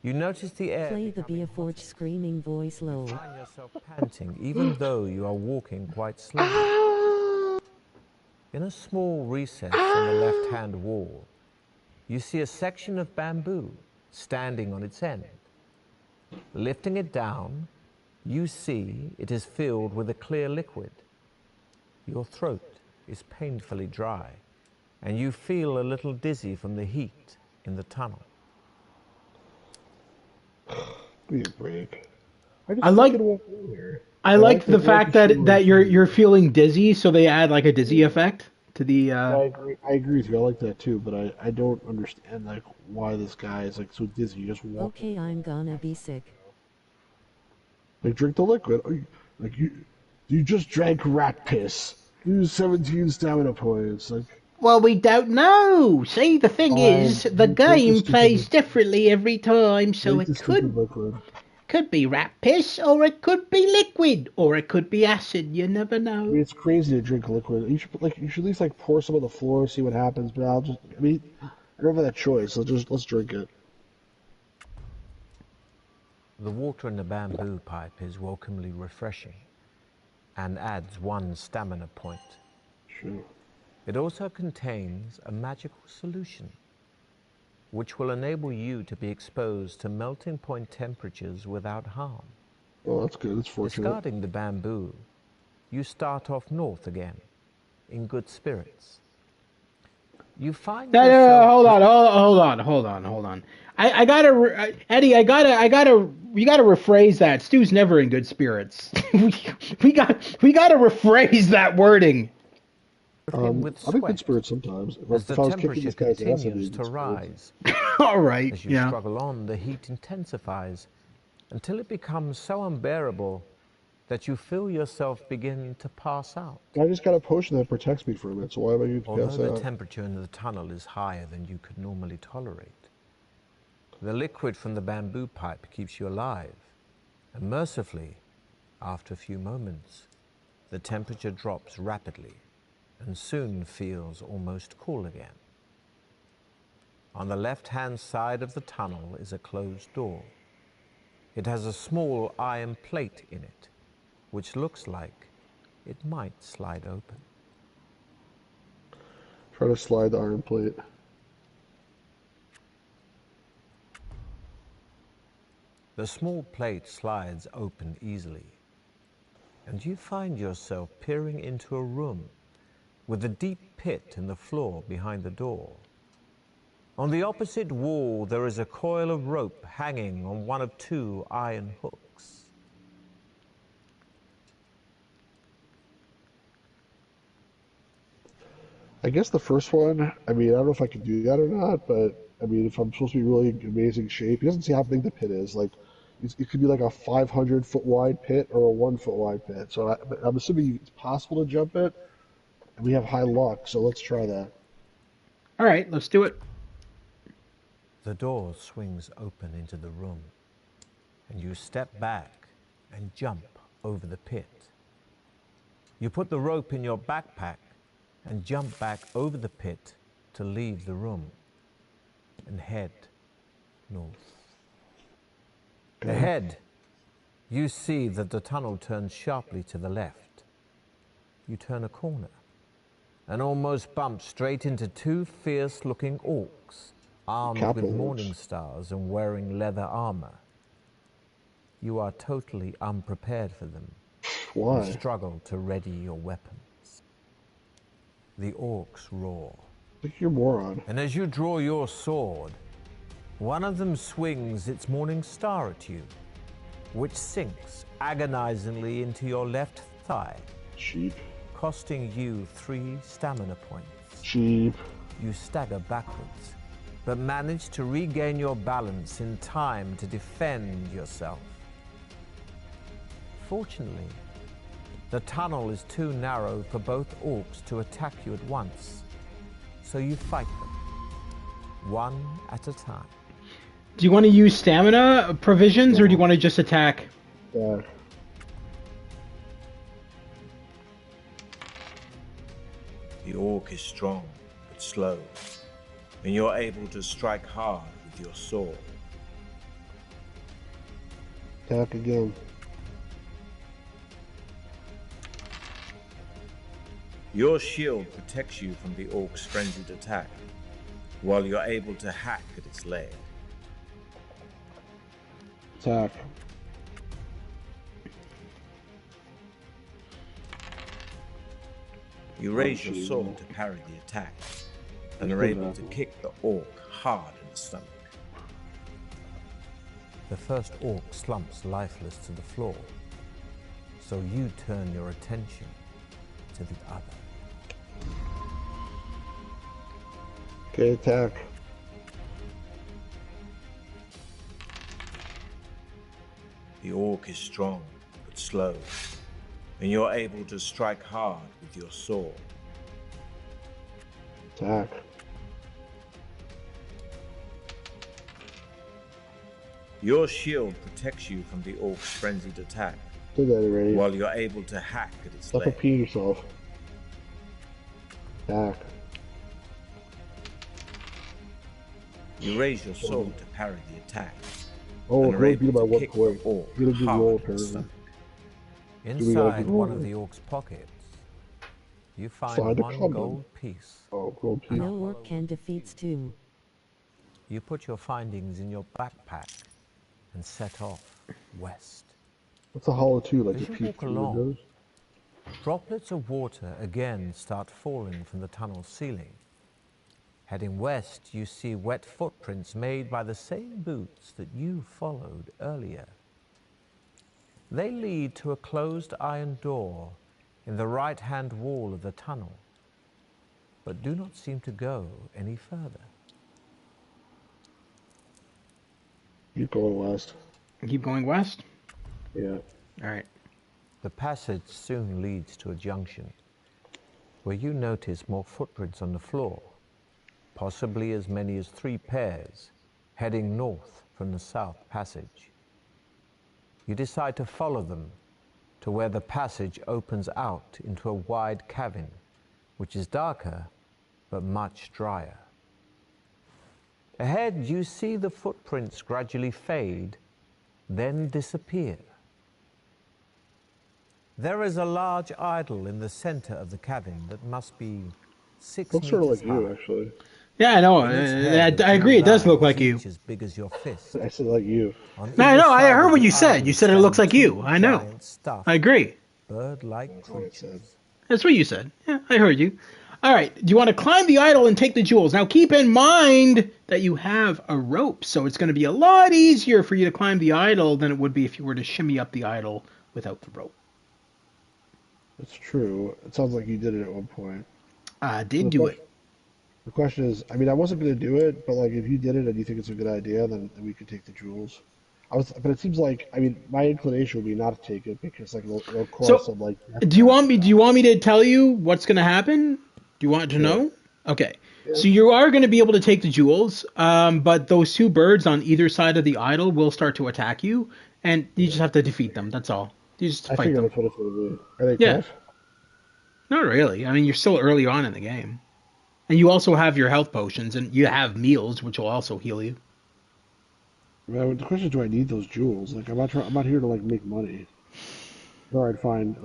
You notice the air. Play the Beerforge screaming voice low. You find yourself panting, even though you are walking quite slowly. In a small recess in the left-hand wall, you see a section of bamboo standing on its end. Lifting it down, you see it is filled with a clear liquid. Your throat is painfully dry, and you feel a little dizzy from the heat in the tunnel. Give me a break. I like the fact that that you're feeling dizzy, so they add like a dizzy effect to the. I agree with you. I like that too, but I don't understand like why this guy is like so dizzy. You just walk. Okay, I'm gonna be sick. Like drink the liquid. You just drank rat piss. Use 17 stamina points. Like. Well, we don't know. See, the thing is, the game plays differently every time, so it could be rat piss, or it could be liquid, or it could be acid. You never know. I mean, it's crazy to drink liquid. You should at least like pour some on the floor, see what happens. But I don't have that choice. So let's drink it. The water in the bamboo pipe is welcomely refreshing and adds 1 stamina point. Sure. It also contains a magical solution, which will enable you to be exposed to melting point temperatures without harm. Oh, that's good. That's fortunate. Discarding the bamboo, you start off north again, in good spirits. You find yourself... Hold on. I gotta, Eddie. You gotta rephrase that. Stu's never in good spirits. we gotta rephrase that wording. I'm in good spirits sometimes. As the temperature continues to rise. All right. As you struggle on, the heat intensifies until it becomes so unbearable that you feel yourself begin to pass out. I just got a potion that protects me from it, so why am I going to pass out? Although the temperature in the tunnel is higher than you could normally tolerate, the liquid from the bamboo pipe keeps you alive, and mercifully, after a few moments, the temperature drops rapidly and soon feels almost cool again. On the left-hand side of the tunnel is a closed door. It has a small iron plate in it, which looks like it might slide open. Try to slide the iron plate. The small plate slides open easily, and you find yourself peering into a room with a deep pit in the floor behind the door. On the opposite wall, there is a coil of rope hanging on one of 2 iron hooks. I guess the first one, I don't know if I can do that or not, but if I'm supposed to be really in amazing shape, he doesn't see how big the pit is. Like, it could be like a 500-foot wide pit or a 1-foot wide pit. So I'm assuming it's possible to jump it. And we have high luck, so let's try that. All right, let's do it. The door swings open into the room, and you step back and jump over the pit. You put the rope in your backpack and jump back over the pit to leave the room. and head north. Ahead, you see that the tunnel turns sharply to the left. You turn a corner and almost bump straight into two fierce-looking orcs, armed with morning stars and wearing leather armor. You are totally unprepared for them. Why? You struggle to ready your weapons. The orcs roar. I think you're a moron. And as you draw your sword, one of them swings its morning star at you, which sinks agonizingly into your left thigh. Cheap. Costing you 3 stamina points. Cheap. You stagger backwards, but manage to regain your balance in time to defend yourself. Fortunately, the tunnel is too narrow for both orcs to attack you at once, so you fight them, one at a time. Do you want to use stamina provisions, or do you want to just attack? Yeah. The orc is strong, but slow, and you're able to strike hard with your sword. Attack again. Your shield protects you from the orc's frenzied attack, while you're able to hack at its leg. Attack. You raise your sword to parry the attack, and are able to kick the orc hard in the stomach. The first orc slumps lifeless to the floor, so you turn your attention to the other. Okay, attack. The orc is strong, but slow, and you're able to strike hard with your sword. Attack. Your shield protects you from the orc's frenzied attack, Did that already. while you're able to hack at its Stop leg. repeating yourself. Attack. You raise your sword to parry the attack, Oh, and are really beat able by to one kick point. the orc Get a good hard roll, in the apparently. stomach. Inside one of the orc's pockets, you find Find a one condom. gold piece. Oh, gold piece. No orc can defeat Stu. You put your findings in your backpack and set off west. What's a hollow two? Like As a you peek walk through along, windows? droplets of water again start falling from the tunnel ceiling. Heading west, you see wet footprints made by the same boots that you followed earlier. They lead to a closed iron door in the right-hand wall of the tunnel, but do not seem to go any further. Keep going west. Keep going west? Yeah. All right. The passage soon leads to a junction where you notice more footprints on the floor, possibly as many as 3 pairs, heading north from the south passage. You decide to follow them to where the passage opens out into a wide cavern, which is darker but much drier. Ahead, you see the footprints gradually fade, then disappear. There is a large idol in the center of the cavern that must be 6 Looks sort of meters like you, high. actually. Yeah, I know. In its head, I agree. It does look like you. each as big as your fist. I said like you. On No, I either know. I side heard of what the you said. idol You said it looks stand like you. 2 I know. giant stuffed I agree. bird-like That's what I creatures. said. That's what you said. Yeah, I heard you. All right. Do you want to climb the idol and take the jewels? Now, keep in mind that you have a rope, so it's going to be a lot easier for you to climb the idol than it would be if you were to shimmy up the idol without the rope. That's true. It sounds like you did it at one point. I did do it. The question is, I mean, I wasn't going to do it, but like, if you did it and you think it's a good idea, then we could take the jewels. But it seems like, I mean, my inclination would be not to take it because like it'll cause some like. Do you want me to tell you what's going to happen? Do you want to know? Okay. Yeah. So you are going to be able to take the jewels, but those 2 birds on either side of the idol will start to attack you, and you just have to defeat them. That's all. You just I fight figure them. that's what it's going to be. Are they Yeah. tough? Not really. I mean, you're still early on in the game. And you also have your health potions, and you have meals, which will also heal you. The question is, do I need those jewels? Like, I'm not here to like make money. All right, fine.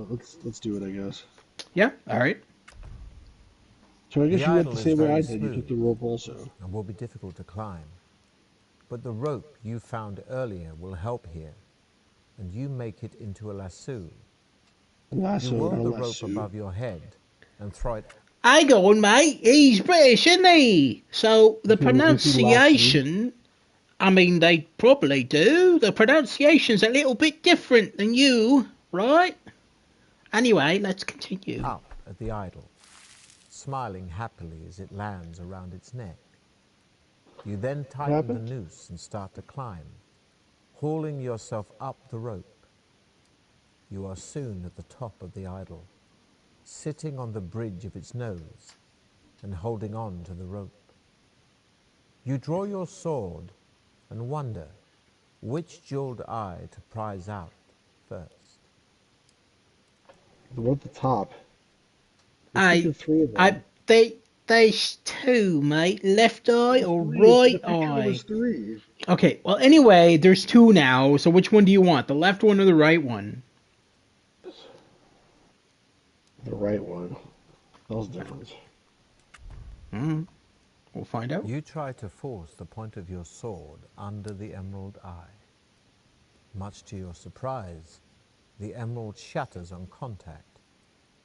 Let's do it, I guess. Yeah. All right. So I guess The you went idol the is same way very I did. You smooth took the rope also. and will be difficult to climb. But the rope you found earlier will help here, and you make it into a lasso. Lasso, You whirl not a the lasso. rope above your head and throw it. Hang on, mate. He's British, isn't he? So the pronunciation, I mean, they probably do. The pronunciation's a little bit different than you, right? Anyway, let's continue. Up at the idol, smiling happily as it lands around its neck. You then tighten the noose and start to climb, hauling yourself up the rope. You are soon at the top of the idol, sitting on the bridge of its nose and holding on to the rope. You draw your sword and wonder which jeweled eye to prize out first. The one at the top. There's There's two, mate. Left eye or three. right The picture eye? was 3. Okay, well, anyway, there's two now, so which one do you want? The left one or the right one? The right one. Those difference. We'll find out. You try to force the point of your sword under the emerald eye. Much to your surprise, the emerald shatters on contact,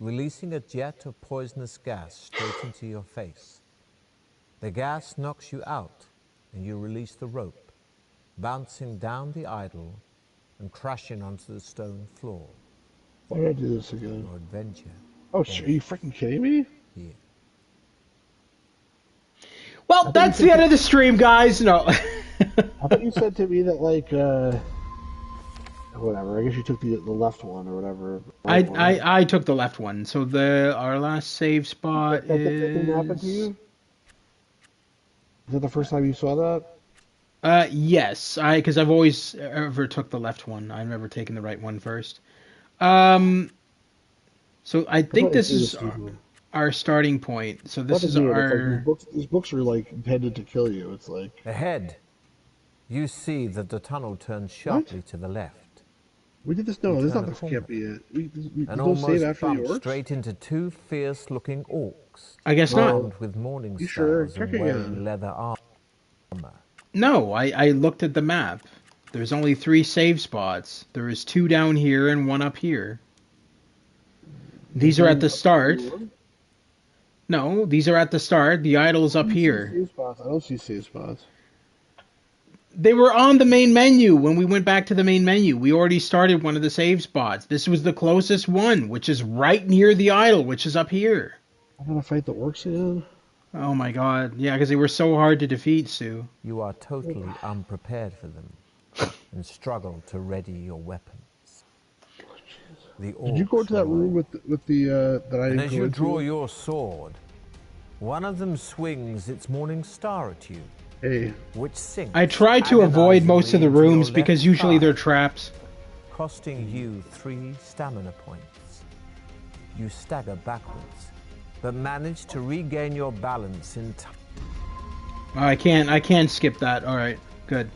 releasing a jet of poisonous gas straight into your face. The gas knocks you out, and you release the rope, bouncing down the idol and crashing onto the stone floor. Why did I do this again? Your adventure. Oh, are you freaking kidding me? Here. Well, that's the end of the stream, guys. No. I thought you said to me that, like, whatever. I guess you took the left one or whatever. I took the left one. So our last save spot that didn't happen to you? Is that the first time you saw that? Yes, because I've always ever took the left one. I've never taken the right one first. So I think this is our starting point. So this is our... Like these books are, like, intended to kill you. It's like... Ahead, you see that the tunnel turns sharply to the left. We did this? No, this is not the can't be it. We and don't save almost after the bump orcs? straight into two fierce-looking orcs. I guess not. Armed with morning You sure? stars and Check wearing again. leather armor. No, I looked at the map. There's only 3 save spots. There is 2 down here and 1 up here. These are at the start. No, these are at the start. The idol's up here. Save spots. I don't see save spots. They were on the main menu when we went back to the main menu. We already started one of the save spots. This was the closest one, which is right near the idol, which is up here. I'm gonna fight the orcs again? Oh my god. Yeah, because they were so hard to defeat, Stu. You are totally unprepared for them and struggle to ready your weapons. Did you go into that room with the that I didn't and as go you into? draw your sword, one of them swings its morning star at you, Hey, which sinks. I try to avoid most of the agonizingly into rooms your because left usually they're thigh, traps. costing you 3 stamina points. You stagger backwards, but manage to regain your balance in time. Oh, I can't skip that. All right, good.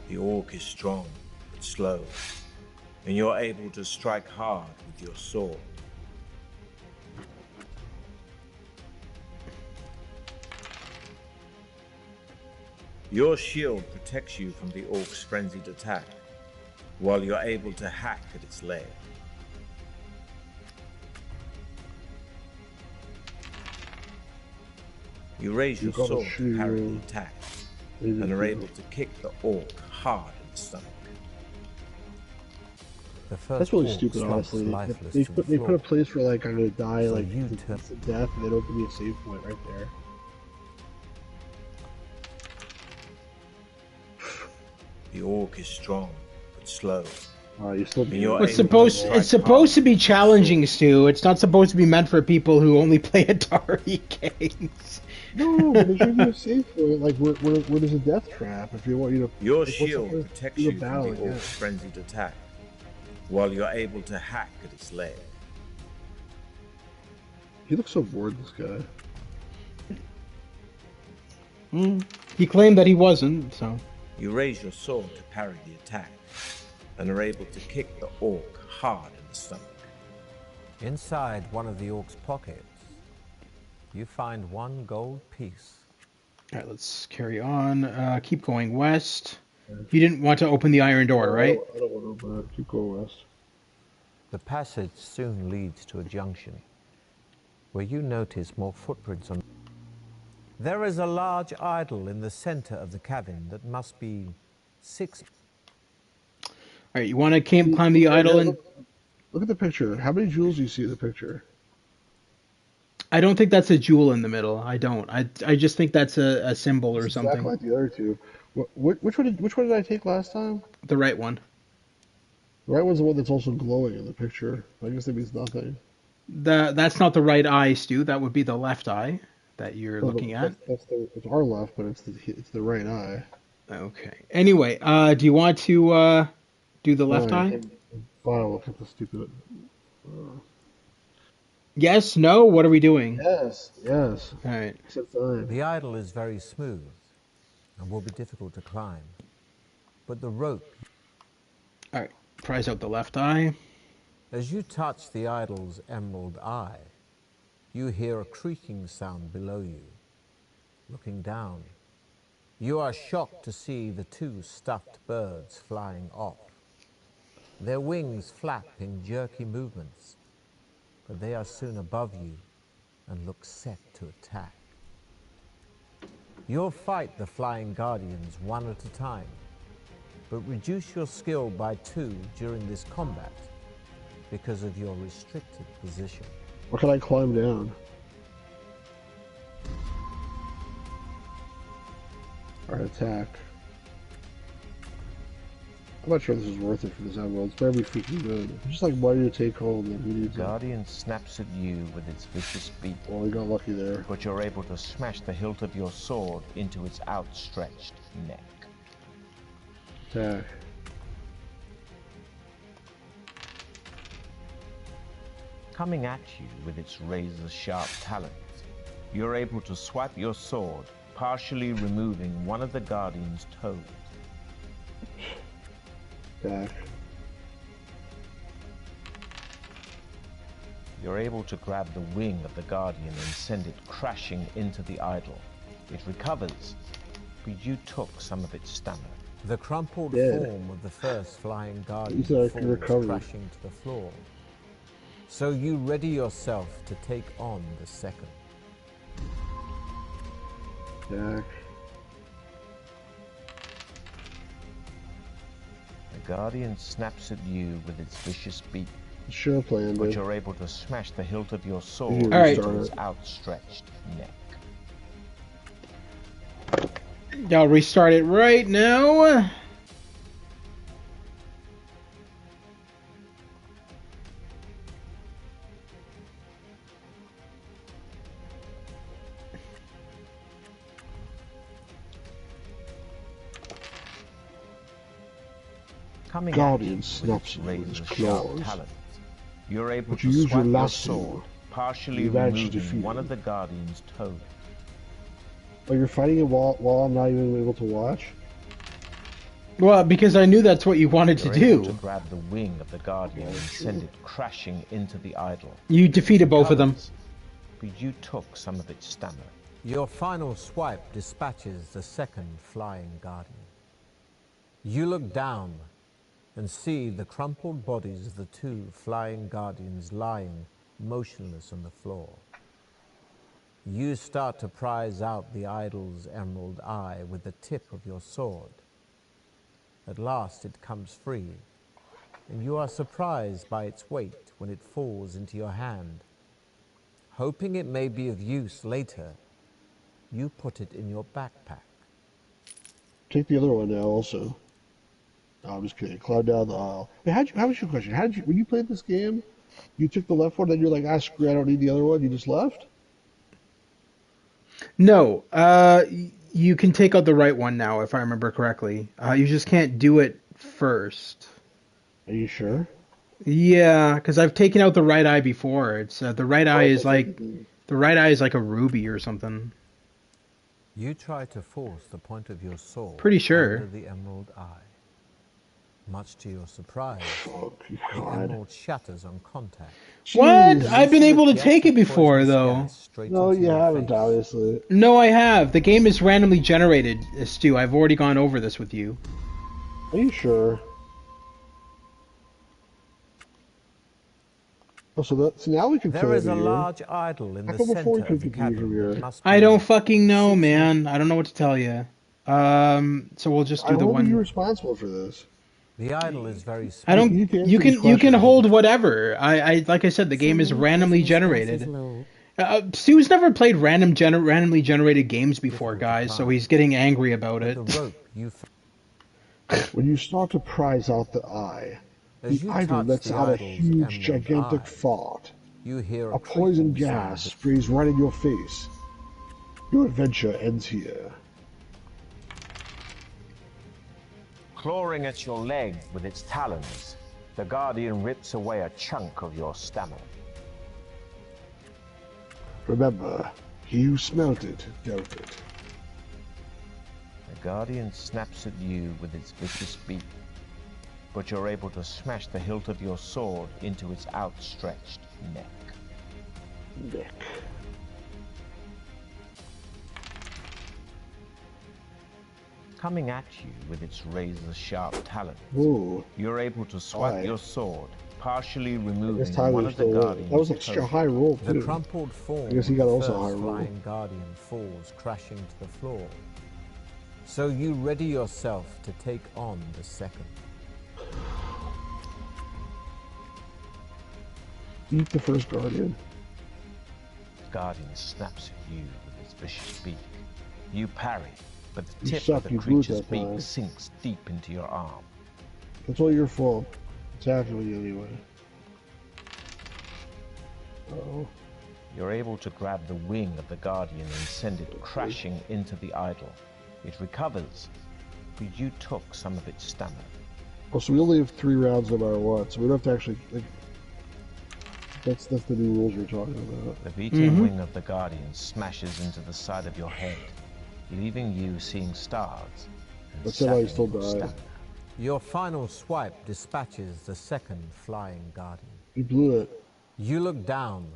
The orc is strong but slow, and you're able to strike hard with your sword. Your shield protects you from the orc's frenzied attack, while you're able to hack at its lair. You raise your sword to parry the attack, and are able to kick the orc hard in the stomach. The first that's really orc stupid, slumps honestly. lifeless They to the put a floor. place where, like, I'm gonna die, So like, you instant death, and they don't give me a save point right there. The orc is strong but slow. You still And you're It's able to supposed strike to be hard. challenging, Stu. It's not supposed to be meant for people who only play Atari games. No, but they give you a save point, like, where there's a death trap, if you want you to... Your like, what's the shield point of protects doing a you from battle the again? orc's frenzied attack, while you're able to hack at its leg. He looks so bored, this guy. He claimed that he wasn't, so... You raise your sword to parry the attack, and are able to kick the orc hard in the stomach. Inside one of the orc's pockets, you find 1 gold piece. All right, let's carry on. Keep going west. You didn't want to open the iron door, right? I don't want to open it. Keep going west. The passage soon leads to a junction, where you notice more footprints on... There is a large idol in the center of the cabin that must be 6... All right, you want to climb the idol and... Look at the picture. How many jewels do you see in the picture? I don't think that's a jewel in the middle. I don't. I just think that's a symbol or something. Exactly like the other two. Which one did I take last time? The right one. The right one's the one that's also glowing in the picture. I guess that means nothing. That's not the right eye, Stu. That would be the left eye that you're looking at. It's our left, but it's the right eye. Okay. Anyway, do you want to do the left eye? Fine, look at the stupid... Yes, no, what are we doing? Yes. All right. Except fine. The idol is very smooth and will be difficult to climb, but the rope... All right, prise out the left eye. As you touch the idol's emerald eye, you hear a creaking sound below you. Looking down, you are shocked to see the 2 stuffed birds flying off. Their wings flap in jerky movements, but they are soon above you and look set to attack. You'll fight the flying guardians one at a time, but reduce your skill by 2 during this combat because of your restricted position. Or can I climb down? Alright, attack. I'm not sure this is worth it for this emerald. It's very freaking good. It's just like money to take home. That we need to... Guardian snaps at you with its vicious beak. Oh, we got lucky there. But you're able to smash the hilt of your sword into its outstretched neck. Attack. Coming at you with its razor-sharp talons, you're able to swipe your sword, partially removing one of the Guardian's toes. Attack. You're able to grab the wing of the Guardian and send it crashing into the idol. It recovers, but you took some of its stamina. The crumpled form of the first flying guardian falls crashing to the floor. So you ready yourself to take on the second. Attack. The Guardian snaps at you with its vicious beak. Sure plan, but dude. you're able to smash the hilt of your sword into its outstretched neck. I'll restart it right now. Coming Guardian snaps with his claws. You're able but to you use swipe your your lasso. sword, partially removing one of the Guardian's toes. Oh, you're fighting it while I'm not even able to watch? Well, because I knew that's what you wanted to do. To grab the wing of the Guardian and send it crashing into the idol. You defeated both of them. But you took some of its stamina. Your final swipe dispatches the second flying Guardian. You look down and see the crumpled bodies of the 2 flying Guardians lying motionless on the floor. You start to prise out the idol's emerald eye with the tip of your sword. At last it comes free, and you are surprised by its weight when it falls into your hand. Hoping it may be of use later, you put it in your backpack. Take the other one now also. No, I'm just kidding. Climb down the aisle. Hey, how was your question? When you played this game, you took the left one, then you're like, ah, screw it, I don't need the other one, you just left? No, you can take out the right one now, if I remember correctly. You just can't do it first. Are you sure? Yeah, because I've taken out the right eye before. It's the right eye is that's like everything. the right eye is like a ruby or something. You try to force the point of your sword Pretty under sure. the emerald eye. Much to your surprise, Oh, the God. emerald shatters on contact. What? Jeez. I've been Releasing a able to jet take it of before poisonous though. gas straight No, into you your haven't, face. obviously. No, I have. The game is randomly generated, Stu. I've already gone over this with you. Are you sure? Oh, so now we can There play is over a here. large idol in How the come before we center of couldn't the continue from cavern that here? must I be don't fucking know, 6 in- man. I don't know what to tell you. So we'll just do I'm the holding you one. responsible for this. The idol is very I You small. don't. need to You answer these can questions. hold whatever. I like I said, the So game is many randomly poisonous gases, generated. lol. Stu's never played randomly generated games before, Difficult to guys, so climb, he's getting angry about but it. the rope you When you start to prise out the eye, the as you idol touch lets the out a idol's huge, emerald gigantic eye, fart. you hear a A poison creaking gas sound that sprays right in your face. Your adventure ends here. Clawing at your leg with its talons, the Guardian rips away a chunk of your stamina. Remember, he who smelt it, dealt it. The Guardian snaps at you with its vicious beak, but you're able to smash the hilt of your sword into its outstretched neck. Nick. Coming at you with its razor-sharp talons, Ooh, you're able to swipe Aye. your sword, partially I guess removing Tyler one was of the still in. Guardian's That was like such a toes. high roll, the too. crumpled form I guess he of got the also a high first roll. flying guardian falls crashing to the floor. So you ready yourself to take on the second. Eat the first Guardian. The Guardian snaps at you with its vicious beak. You parry, but the You tip suck, of the you blew it creature's that beak time. sinks deep into your arm. It's all your fault. It's happening with you anyway. Uh-oh. You're able to grab the wing of the Guardian and send it crashing into the idol. It recovers, but you took some of its stamina. Oh, so we only have 3 rounds no matter what, so we don't have to actually... Like, that's the new rules we're talking about. The beating wing of the Guardian smashes into the side of your head, leaving you seeing stars and That's why you sapping still your die. stamina. Your final swipe dispatches the second flying guardian. You blew it. You look down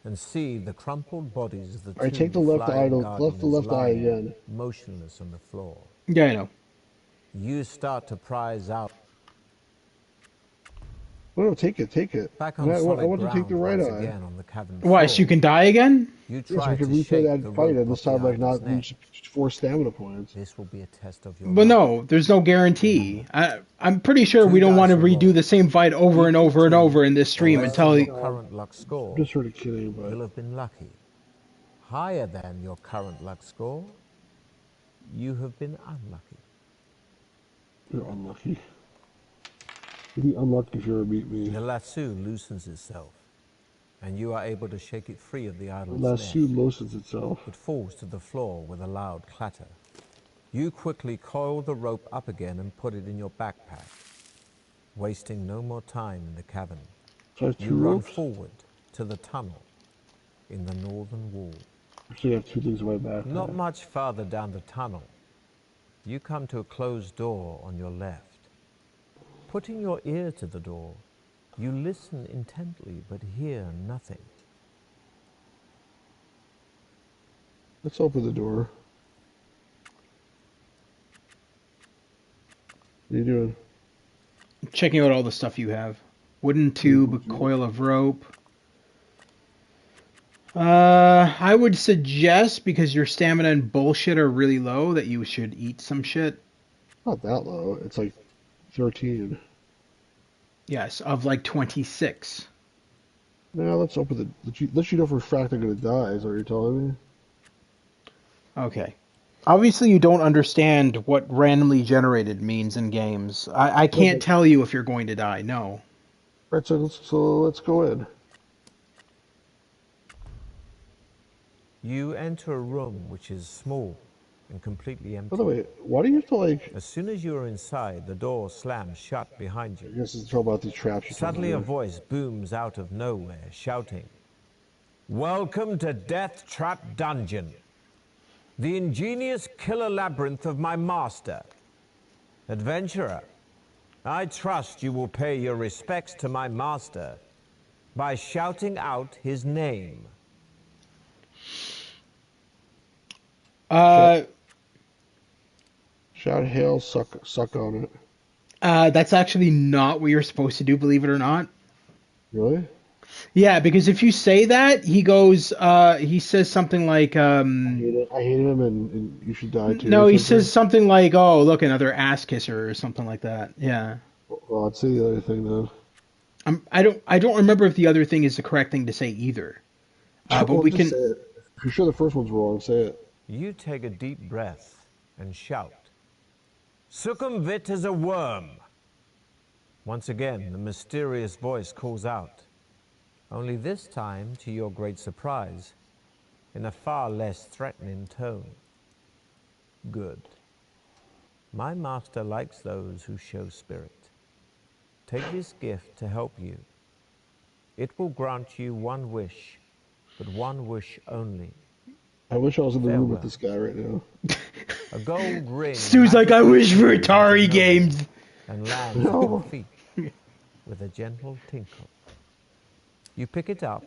and see the crumpled bodies of the Alright, two take the left flying idol, guardians the left eye lying again. motionless on the floor. Yeah, I know. You start to prise out No, take it. back I on solid want to take ground the right once eye. again on the cavern Why? floor. So you can die again? You Yes, try we can to replay shake that the fight, rope and this off the time, like, idol's not neck. use 4 stamina points. This will be a test of your But luck. no, there's no guarantee. I'm pretty sure we Two don't want to dice are redo rolled. the same fight over and Equal over and to over in this or stream less until than he, your current luck score. I'm just sort of kidding, You'll but have been lucky. Higher than your current luck score, you have been unlucky. you're unlucky. You'd be unlucky if you ever beat me. The lasso loosens itself, and you are able to shake it free of the The idol's lasso neck. loosens itself. It falls to the floor with a loud clatter. You quickly coil the rope up again and put it in your backpack, wasting no more time in the cavern. So I have You 2 run ropes? forward to the tunnel in the northern wall. Actually, I have 2 things in my backpack. Not much farther down the tunnel, you come to a closed door on your left. Putting your ear to the door, you listen intently but hear nothing. Let's open the door. What are you doing? checking out all the stuff you have. Wooden tube, coil of rope. I would suggest, because your stamina and bullshit are really low, that you should eat some shit. Not that low. It's like 13. Yes, of like 26. Now let's open the. Let you know for a fact I'm gonna die. Is that what you're telling me? Okay. Obviously, you don't understand what randomly generated means in games. I can't tell you if you're going to die. No. Right. So let's go in. You enter a room which is small and completely empty. By the way, why do you have to like? As soon as you are inside, the door slams shut behind you. I guess it's all about these traps. Suddenly a voice booms out of nowhere, shouting, "Welcome to Deathtrap Dungeon, the ingenious killer labyrinth of my master. Adventurer, I trust you will pay your respects to my master by shouting out his name." Shout hail, suck on it. That's actually not what you're supposed to do, believe it or not. Really? Yeah, because if you say that, he goes, he says something like, I hate him, and you should die too. No, he says something like, "Oh, look, another ass kisser," or something like that. Yeah. Well, I'd say the other thing then. I don't remember if the other thing is the correct thing to say either. But Well, we just can. say it. If you're sure the first one's wrong, say it. You take a deep breath and shout, "Sukumvit is a worm." Once again, the mysterious voice calls out, only this time, to your great surprise, in a far less threatening tone. Good. My master likes those who show spirit. Take this gift to help you. It will grant you one wish, but one wish only. I wish I was in the room Farewell. with this guy right now. A gold ring. Stu's like, "I wish for Atari games." And lands at your feet with a gentle tinkle. You pick it up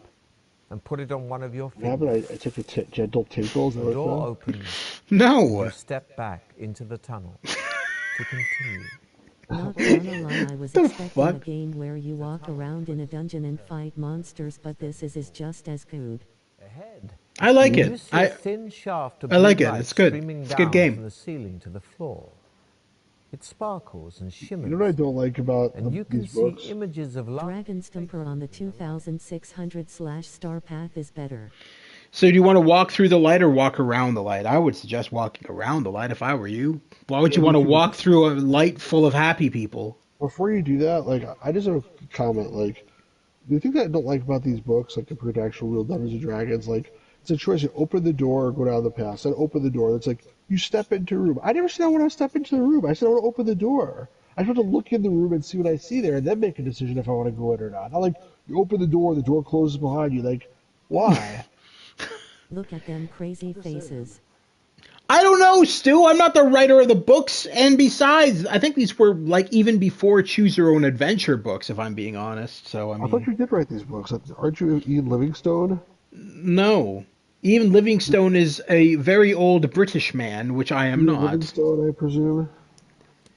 and put it on one of your Yeah, fingers. but I took a gentle tinkle. The door opens. No. You step back into the tunnel to continue. Not gonna lie, I was The expecting a fuck? game where you walk around in a dungeon and fight monsters, but this is just as good. Ahead, I like you it. see a thin shaft of I like blue it. light It's good. streaming It's a good down game. from the ceiling to the floor. It sparkles and shimmers. You know what I don't like about and you can these see books? images of light. Dragon Stumper on the 2600/star path is better. So do you want to walk through the light or walk around the light? I would suggest walking around the light if I were you. Why would you want to walk through a light full of happy people? Before you do that, like, I just have a comment. Like, the thing that I don't like about these books, like compared to actual real Dungeons and Dragons, like, it's a choice: you open the door or go down the path. Then open the door. It's like you step into a room. I never said I want to step into the room. I said I want to open the door. I just want to look in the room and see what I see there, and then make a decision if I want to go in or not. Not like you open the door closes behind you. Like, why? Look at them crazy faces. I don't know, Stu. I'm not the writer of the books, and besides, I think these were like even before Choose Your Own Adventure books, if I'm being honest. So I I thought mean, you did write these books. Aren't you Ian Livingstone? no. Ian Livingstone is a very old British man, which I am Ian not. Livingstone, I presume.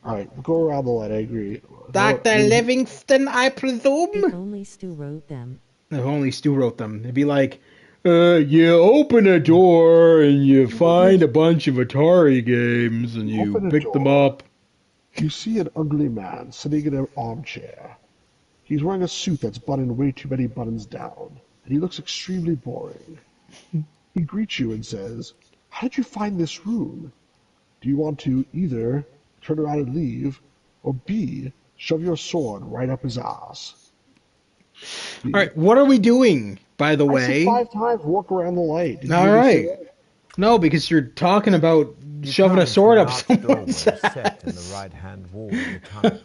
All right, go around the light. I agree. Dr. Livingstone, I presume. If only Stu wrote them. If only Stu wrote them. It'd be like, you open a door and you find a bunch of Atari games and you Open a pick them door. up. You see an ugly man sitting in an armchair. He's wearing a suit that's buttoned way too many buttons down, and he looks extremely boring. He greets you and says, "How did you find this room? Do you want to either turn around and leave, or B, shove your sword right up his ass?" All right, what are we doing, by the I way? said 5 times, walk around the light. Did you All really say right. that? No, because you're talking about You shoving come a into sword an up arched doorway someone's set in ass. the right-hand wall of the tunnel.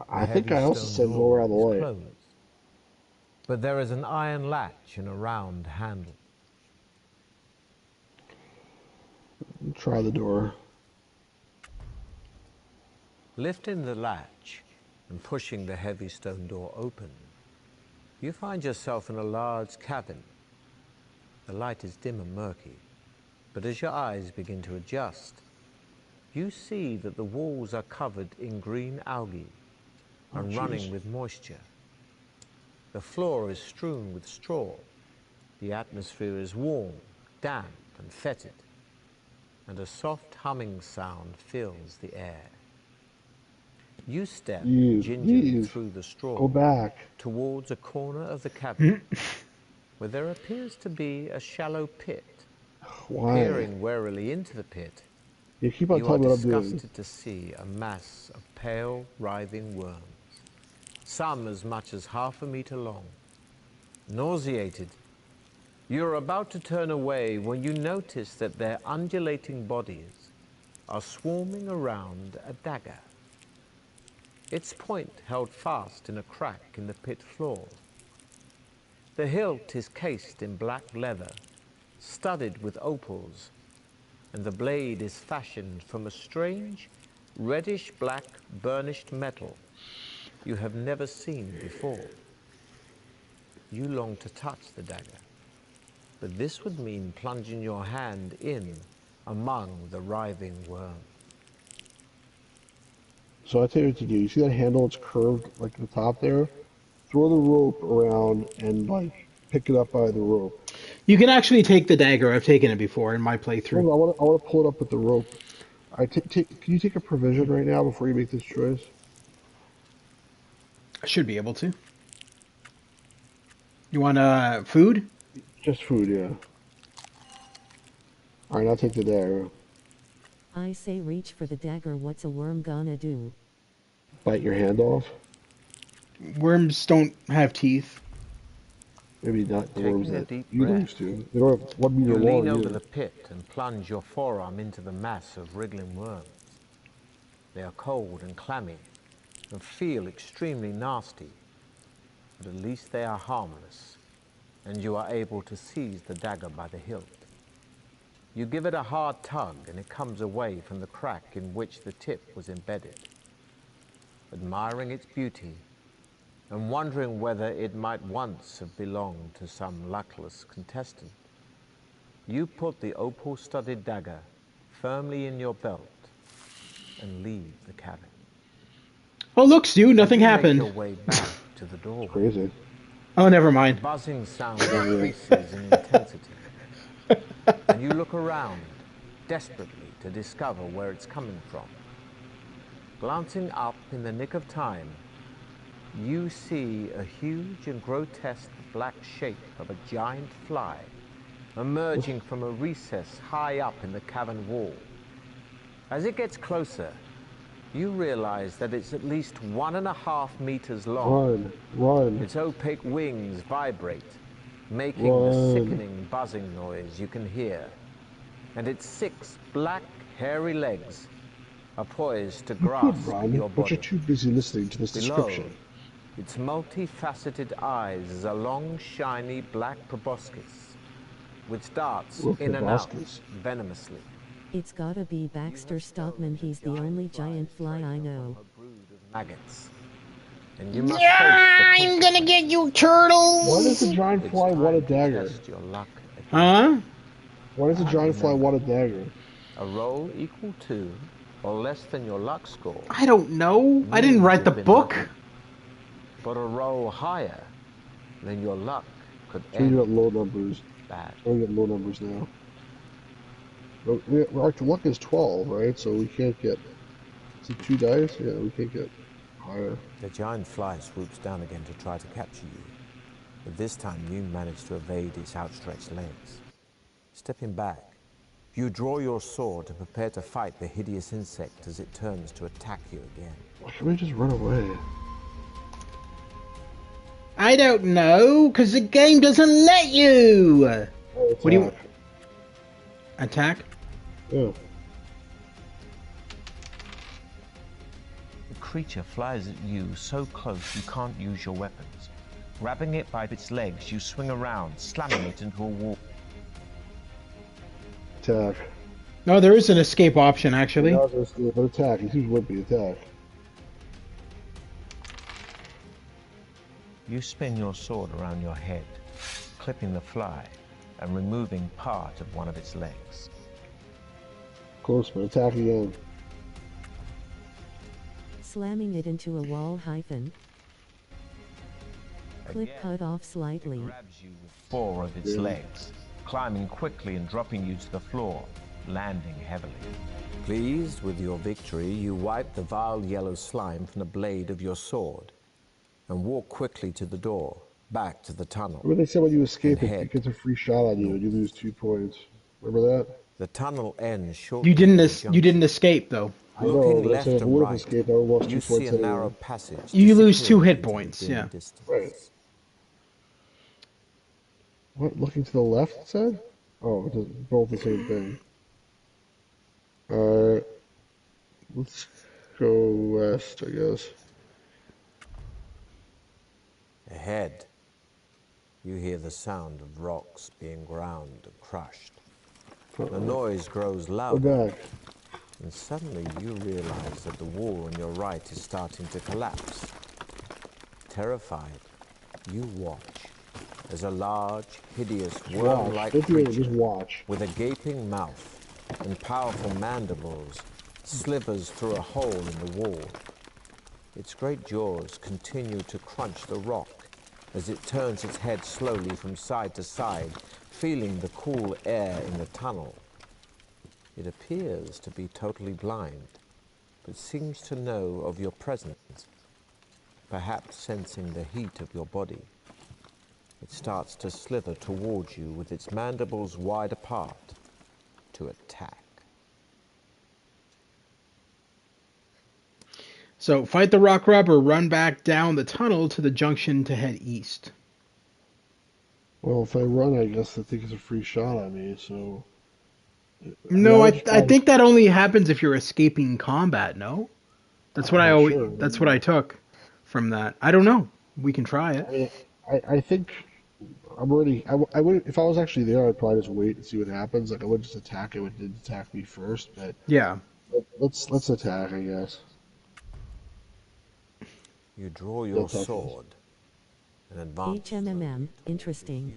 I The think heavy I also stone said go door around the is light. closed, but there is an iron latch and a round handle. Try the door. Lifting the latch and pushing the heavy stone door open, you find yourself in a large cabin. The light is dim and murky, but as your eyes begin to adjust, you see that the walls are covered in green algae and running with moisture. The floor is strewn with straw. The atmosphere is warm, damp, and fetid, and a soft humming sound fills the air. You step gingerly through the straw Go back. towards a corner of the cabin where there appears to be a shallow pit. Why? Peering warily into the pit, You keep on you are telling me what I'm doing. disgusted to see a mass of pale, writhing worms, some as much as 1/2 meter long. Nauseated, You're about to turn away when you notice that their undulating bodies are swarming around a dagger. Its point held fast in a crack in the pit floor. The hilt is cased in black leather, studded with opals, and the blade is fashioned from a strange, reddish-black burnished metal you have never seen before. You long to touch the dagger, but this would mean plunging your hand in among the writhing worm. So I tell you what to do. You see that handle? It's curved like the top there. Throw the rope around and like pick it up by the rope. You can actually take the dagger. I've taken it before in my playthrough. I want to pull it up with the rope. All right, can you take a provision right now before you make this choice? I should be able to. You want food? Just food, yeah. All right, I'll take the dagger. I say reach for the dagger. What's a worm gonna do? Bite your hand off? Worms don't have teeth. Maybe not the worms that deep you breath, used to. They don't have 1 meter You long. lean over either. the pit and plunge your forearm into the mass of wriggling worms. They are cold and clammy and feel extremely nasty, but at least they are harmless, and you are able to seize the dagger by the hilt. You give it a hard tug and it comes away from the crack in which the tip was embedded. Admiring its beauty and wondering whether it might once have belonged to some luckless contestant, you put the opal-studded dagger firmly in your belt and leave the cabin. Oh, look, Stu, nothing happened. Make your way back to the doorway. Crazy. Oh, never mind. The buzzing sound increases in intensity, and you look around desperately to discover where it's coming from. Glancing up in the nick of time, you see a huge and grotesque black shape of a giant fly emerging from a recess high up in the cavern wall. As it gets closer, you realize that it's at least 1.5 meters long. Run. Its opaque wings vibrate, making Run. the sickening buzzing noise you can hear. And its 6 black, hairy legs are poised to grasp Run, your but body. you're too busy listening to this Below, description. its multifaceted eyes is a long, shiny black proboscis, which darts in and out Proboscis. venomously. It's gotta be Baxter Stockman. He's the only giant fly I know. A brood of maggots. And you must I'm gonna get you, turtles! Why does a giant fly want a dagger? test your luck again. Huh? Why does a giant fly want a dagger? A roll equal to or less than your luck score, I don't know. I didn't write the book. but a roll higher than your luck could So you got end low numbers. bad. We got low numbers now. Our luck is 12, right? So we can't get... Is it 2 dice? Yeah, we can't get higher. The giant fly swoops down again to try to capture you, but this time you manage to evade its outstretched legs. Stepping back, you draw your sword to prepare to fight the hideous insect as it turns to attack you again. Why can't we just run away? I don't know, because the game doesn't let you. Oh, What do you... Attack? Yeah. The creature flies at you so close you can't use your weapons. Grabbing it by its legs, you swing around, slamming it into a wall. Attack. No, there is an escape option, actually. No, it's but attack. He seems wimpy. Attack. You spin your sword around your head, clipping the fly and removing part of one of its legs. Close, but attack again. Slamming it into a wall hyphen. Clip Again, cut off slightly. grabs you with 4 of its legs, climbing quickly and dropping you to the floor, landing heavily. Pleased with your victory, you wipe the vile yellow slime from the blade of your sword and walk quickly to the door, back to the tunnel. Remember they said when you escape, And it head. gets a free shot on you and you lose 2 points. Remember that? The tunnel ends shortly. You didn't at the you didn't junction. escape, though. I know, Looking but I left said if I and would have right, escaped, I would have lost 2 you points see a anyway. narrow passage. You lose 2 hit disappearing into the points, dim yeah. distance. Right. What? Looking to the left, it said? Oh, it's both the same thing. Let's go west, I guess. Ahead, you hear the sound of rocks being ground and crushed. The noise grows Go louder, back. and suddenly you realize that the wall on your right is starting to collapse. Terrified, you watch as a large, hideous, worm-like Just creature watch. with a gaping mouth and powerful mandibles slithers through a hole in the wall. Its great jaws continue to crunch the rock as it turns its head slowly from side to side, feeling the cool air in the tunnel. It appears to be totally blind, but seems to know of your presence, perhaps sensing the heat of your body. It starts to slither towards you with its mandibles wide apart to attack. So fight the rock rub or run back down the tunnel to the junction to head east. Well, if I run, I guess I think it's a free shot at me, so... No, I think that only happens if you're escaping combat, no? That's what that's what I took from that. I don't know. We can try it. I mean, I think I'm already... I would, if I was actually there, I'd probably just wait and see what happens. Like, I wouldn't just attack it when it did attack me first, but... Yeah. Let's attack, I guess. You draw your sword and advance. HMMM, interesting.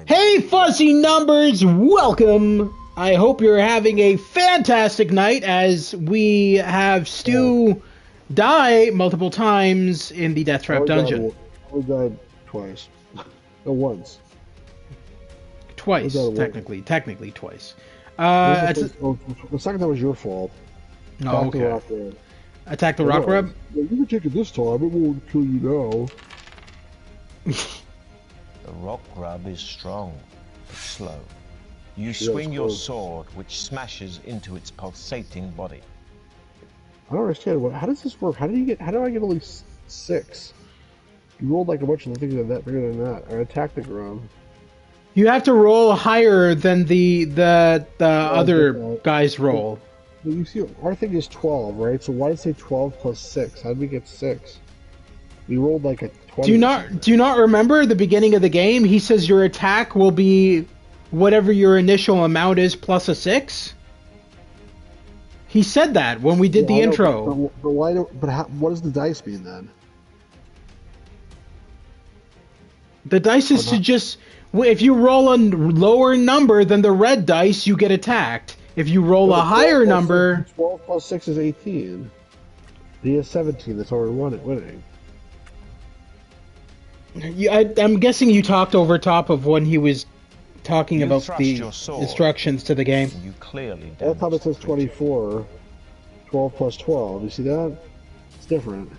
Hey, fuzzy numbers, welcome. I hope you're having a fantastic night as we have Stu die multiple times in the Deathtrap Dungeon. I died twice. No, once. Twice, technically twice. The second time was your fault. No, okay. Attack the rock rub? You can take it this time, it won't kill you now. The rock grub is strong, but slow. You swing your sword, which smashes into its pulsating body. I don't understand. How does this work? How do I get only 6? You rolled like a bunch of things that bigger than that. I attacked the ground. You have to roll higher than the other guy's roll. But you see, our thing is 12, right? So why did it say 12 plus 6? How did we get 6? We rolled like a 20. Do you not remember at the beginning of the game? He says your attack will be whatever your initial amount is plus a 6. He said that when we did the intro. But why don't? But what does the dice mean then? The dice is to just if you roll a lower number than the red dice, you get attacked. If you roll a higher number... 12 plus 6 is 18. He has 17, that's already winning. I'm guessing you talked over top of when he was talking about the instructions to the game. You clearly That's how it says 24. 12 plus 12. You see that? It's different.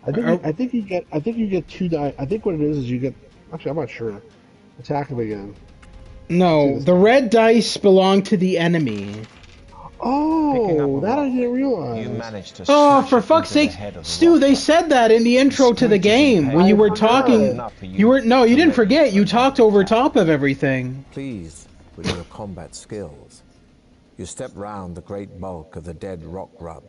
I think you get 2 die. I think what it is you get... Actually, I'm not sure. Attack him again. No, the red dice belong to the enemy. Oh, that I didn't realize. You managed to for fuck's sake, Stu, they said that in the intro to the game when you were talking. You didn't forget. You talked over top of everything. Pleased with your combat skills, you step round the great bulk of the dead rock grub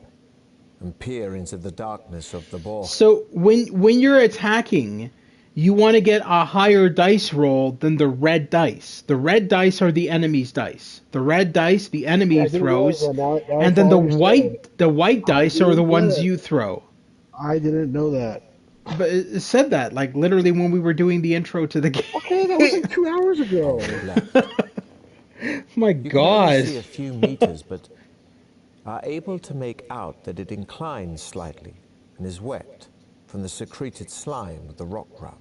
and peer into the darkness of the borehole. So when you're attacking, you want to get a higher dice roll than the red dice. The red dice are the enemy's dice. The red dice the enemy throws, and then the white dice are the ones you throw. I didn't know that. But it said that, like, literally when we were doing the intro to the game. Okay, that was like 2 hours ago. My God. You can only see a few meters, but are able to make out that it inclines slightly and is wet from the secreted slime of the rock grub.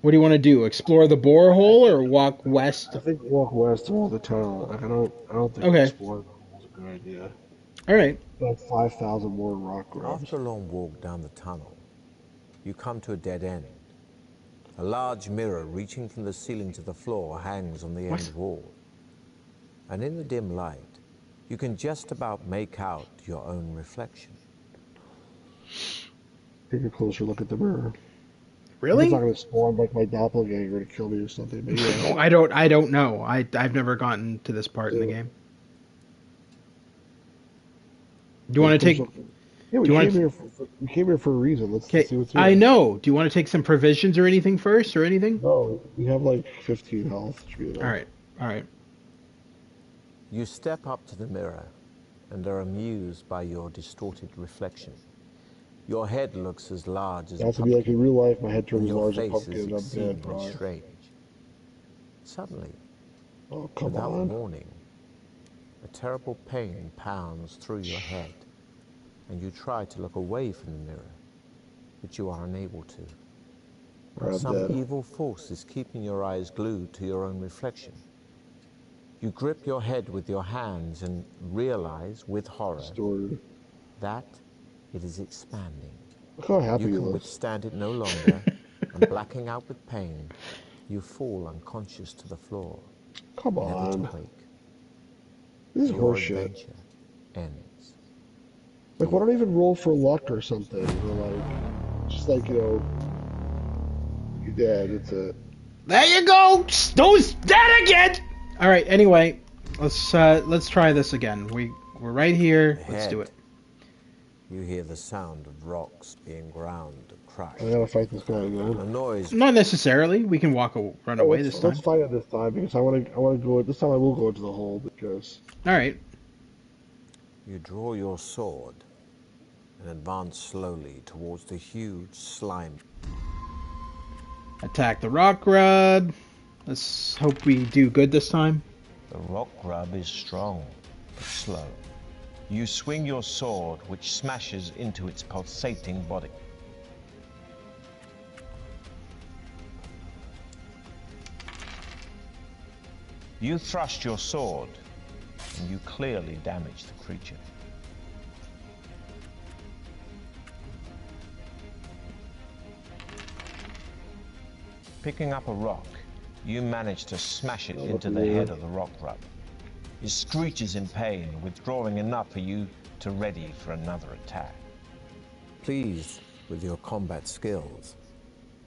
What do you want to do? Explore the borehole or walk west? I think walk west all the tunnel. Like I don't think explore is a good idea. All right. Like 5,000 more rock grubs. After a long walk down the tunnel, you come to a dead end. A large mirror reaching from the ceiling to the floor hangs on the end wall. And in the dim light, you can just about make out your own reflection. take a closer look at the mirror. Really? It's not going to spawn like my doppelganger to kill me or something. But yeah. I don't know. I've never gotten to this part in the game. Do you want to take? Yeah, we came here. We came here for a reason. Let's see what's here. I know. Do you want to take some provisions or anything first, or anything? No, we have like 15 health. Should be enough. All right. You step up to the mirror and are amused by your distorted reflection. Your head looks as large as a That's to be like in real life. My head turns as large as a face pumpkin, is and I'm dead. exceedingly strange. Suddenly, Oh, come without on. warning, a terrible pain pounds through your head, and you try to look away from the mirror, but you are unable to. I'm Some dead. evil force is keeping your eyes glued to your own reflection. You grip your head with your hands and realize, with horror, Distorted. that it is expanding. Look how happy You he can looks. withstand it no longer, and blacking out with pain, you fall unconscious to the floor, Come never to on. wake. This is Your horseshit. adventure ends. Like, why don't I even roll for luck or something? Or like, just like, you know, you're dead. It's it. There you go. Stu's dead again. All right. Anyway, let's try this again. We're right here. Let's do it. You hear the sound of rocks being ground and crushed. I gotta fight this guy again. A noise. Not necessarily. We can run away this time. Let's fight it this time because I want to go. This time I will go into the hole because. All right. You draw your sword and advance slowly towards the huge slime. Attack the rock grub. Let's hope we do good this time. The rock grub is strong, but slow. You swing your sword, which smashes into its pulsating body. You thrust your sword, and you clearly damage the creature. Picking up a rock, you manage to smash it into the head of the rock grub. It screeches in pain, withdrawing enough for you to ready for another attack. Pleased with your combat skills,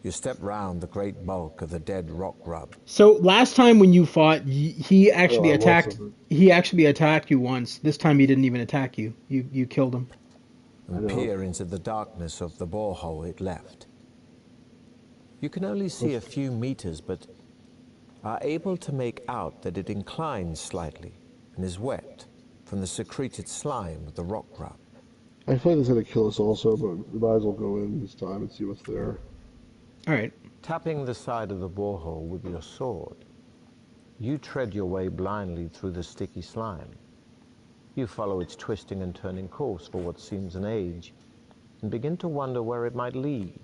you step round the great bulk of the dead rock grub. So last time when you fought, he actually attacked. He actually attacked you once. This time he didn't even attack you. You killed him. And peer into the darkness of the borehole it left. You can only see a few meters, but are able to make out that it inclines slightly and is wet from the secreted slime of the rock grub. I feel like it's gonna kill us also, but we might as well go in this time and see what's there. All right. Tapping the side of the borehole with your sword, you tread your way blindly through the sticky slime. You follow its twisting and turning course for what seems an age, and begin to wonder where it might lead.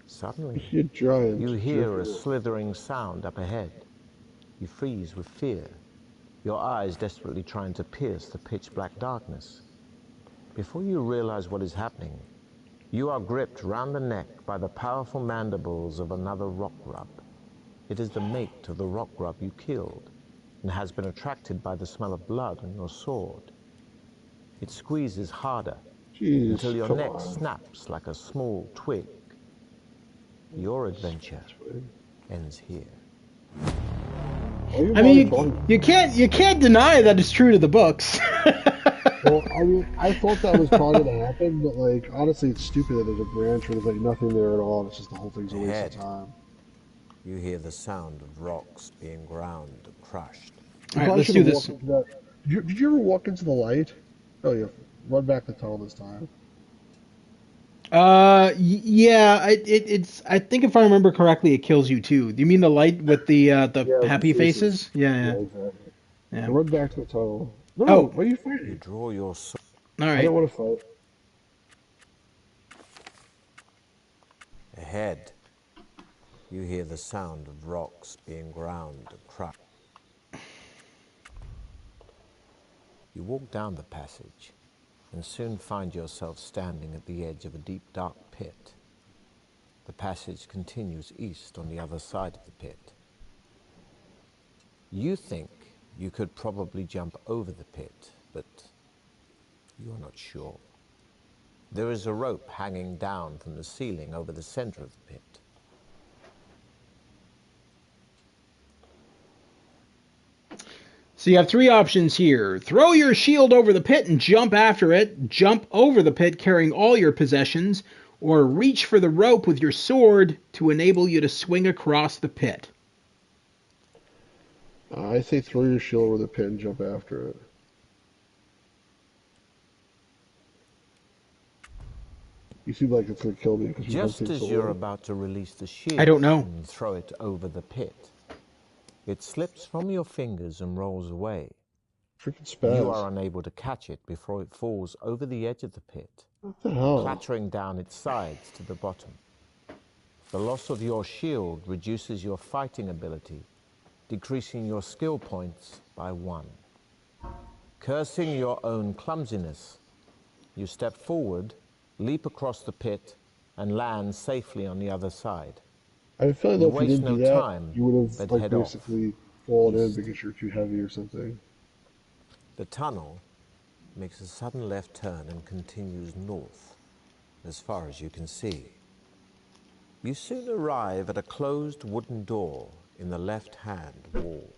Suddenly, you hear a slithering sound up ahead. You freeze with fear, your eyes desperately trying to pierce the pitch-black darkness. Before you realize what is happening, you are gripped round the neck by the powerful mandibles of another rock grub. It is the mate of the rock grub you killed, and has been attracted by the smell of blood on your sword. It squeezes harder, until your neck snaps like a small twig. Your adventure ends here. I mean, you can't deny that it's true to the books. Well, I mean, I thought that was probably gonna happen, but like, honestly, it's stupid that there's a branch where there's like nothing there at all. It's just the whole thing's a waste of time. You hear the sound of rocks being ground and crushed. All right, let's do this. Did you ever walk into the light? Oh yeah, run back the tunnel this time. Yeah, it's. I think if I remember correctly, it kills you too. Do you mean the light with the happy faces? Yeah, exactly. Yeah. Run back to the tunnel. No, what are you fighting? You draw your sword. All right. I don't want to fight. Ahead, you hear the sound of rocks being ground and crushed. You walk down the passage and soon find yourself standing at the edge of a deep, dark pit. The passage continues east on the other side of the pit. You think you could probably jump over the pit, but you are not sure. There is a rope hanging down from the ceiling over the center of the pit. So you have three options here. Throw your shield over the pit and jump after it. Jump over the pit carrying all your possessions. Or reach for the rope with your sword to enable you to swing across the pit. I say throw your shield over the pit and jump after it. You seem like it's going to kill me. Because Just as you're about to release the shield I don't know. and throw it over the pit, it slips from your fingers and rolls away. Freaking spaz. You are unable to catch it before it falls over the edge of the pit, What the hell? clattering down its sides to the bottom. The loss of your shield reduces your fighting ability, decreasing your skill points by 1. Cursing your own clumsiness, you step forward, leap across the pit, and land safely on the other side. I feel like You if you waste didn't no do that, time, you would have but like head off. basically fallen in because you're too heavy or something. The tunnel makes a sudden left turn and continues north, as far as you can see. You soon arrive at a closed wooden door in the left-hand wall.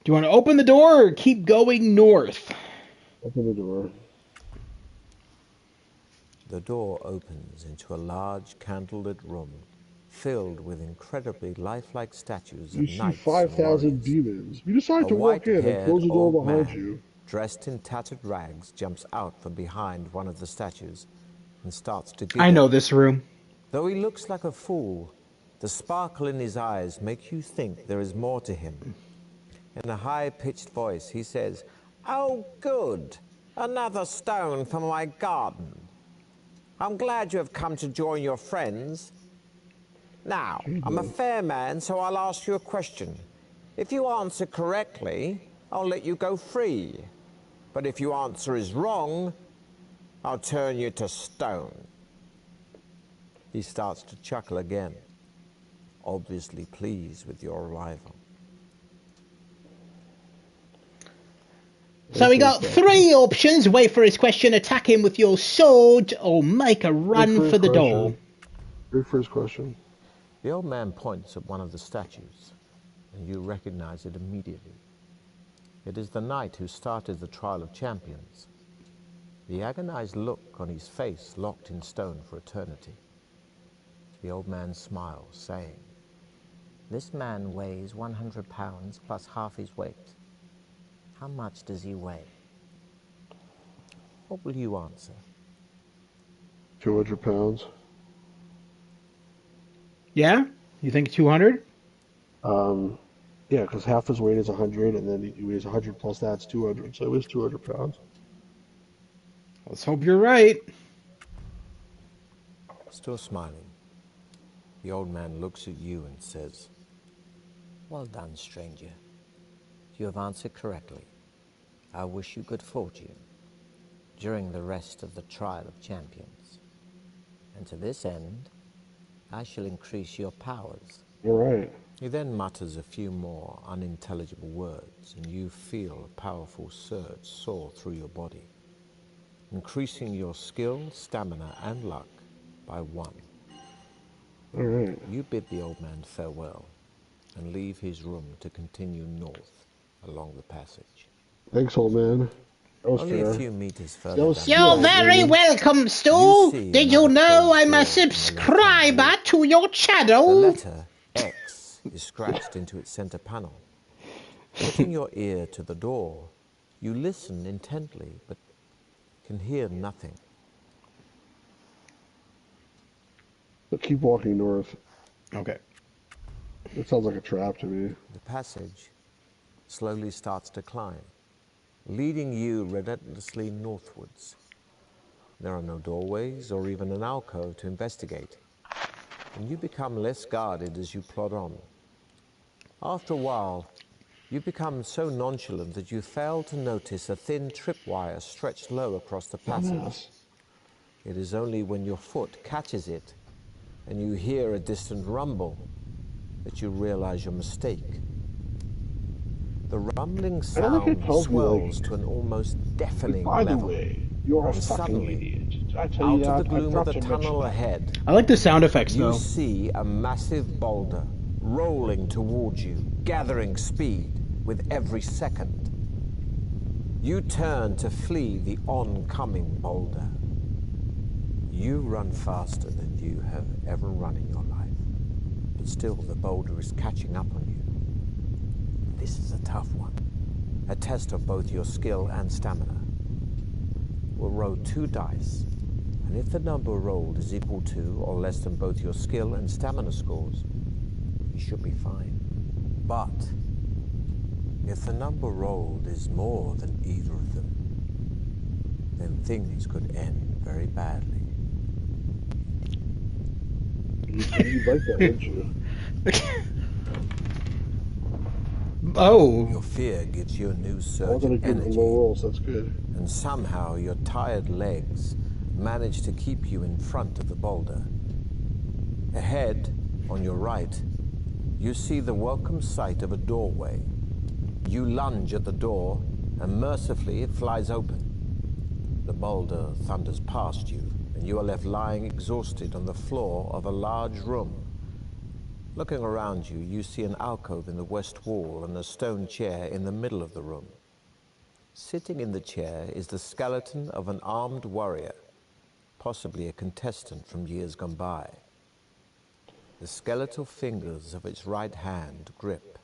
Do you want to open the door or keep going north? Open the door. The door opens into a large candlelit room filled with incredibly lifelike statues You of see knights 5,000 and warriors. demons. You decide A to walk in and white-haired close the door old behind man, you. dressed in tattered rags, jumps out from behind one of the statues and starts to giggle. I know this room. Though he looks like a fool, the sparkle in his eyes makes you think there is more to him. In a high-pitched voice, he says, "Oh, good! Another stone for my garden. I'm glad you have come to join your friends. Now, I'm a fair man, so I'll ask you a question. If you answer correctly, I'll let you go free. But if your answer is wrong, I'll turn you to stone." He starts to chuckle again, obviously pleased with your arrival. So we got three options. Wait for his question, attack him with your sword, or make a run for the door. Your first question. The old man points at one of the statues, and you recognize it immediately. It is the knight who started the trial of champions. The agonized look on his face locked in stone for eternity. The old man smiles, saying, "This man weighs 100 pounds plus half his weight. How much does he weigh?" "What will you answer?" 200 pounds. Yeah? You think 200? Yeah, because half his weight is 100, and then he weighs 100 plus that's 200, so it was 200 pounds. Let's hope you're right. Still smiling, the old man looks at you and says, "Well done, stranger. You have answered correctly. I wish you good fortune during the rest of the trial of champions. And to this end, I shall increase your powers." All right. He then mutters a few more unintelligible words, and you feel a powerful surge soar through your body, increasing your skill, stamina, and luck by 1. All right. You bid the old man farewell and leave his room to continue north along the passage. Thanks, old man. That was Only fair. a few meters further That was down. skill, You're very baby. welcome, Stu. You see Did you another know closed I'm a door on the subscriber left-hand to your The channel? letter X is scratched into its center panel. Putting your ear to the door, you listen intently, but can hear nothing. But keep walking north. Okay. It sounds like a trap to me. The passage slowly starts to climb, leading you relentlessly northwards. There are no doorways or even an alcove to investigate, and you become less guarded as you plod on. After a while, you become so nonchalant that you fail to notice a thin tripwire stretched low across the passage. Dumbass. It is only when your foot catches it and you hear a distant rumble that you realize your mistake. The rumbling I don't think it sound tells me, swells like, to an almost deafening by the level. way, you're a And fucking suddenly, idiot. Did I tell you out that? of the I gloom of forgot the to mention tunnel that. ahead, I like the sound effects, you though. see a massive boulder rolling towards you, gathering speed with every second. You turn to flee the oncoming boulder. You run faster than you have ever run in your life, but still the boulder is catching up on you. This is a tough one, a test of both your skill and stamina. We'll roll 2 dice, and if the number rolled is equal to or less than both your skill and stamina scores, you should be fine. But if the number rolled is more than either of them, then things could end very badly. You'd like that, wouldn't you? Oh. Your fear gives you a new I surge wasn't a of good energy, low roll, so that's good. and somehow your tired legs manage to keep you in front of the boulder. Ahead, on your right, you see the welcome sight of a doorway. You lunge at the door, and mercifully it flies open. The boulder thunders past you, and you are left lying exhausted on the floor of a large room. Looking around you, you see an alcove in the west wall and a stone chair in the middle of the room. Sitting in the chair is the skeleton of an armed warrior, possibly a contestant from years gone by. The skeletal fingers of its right hand grip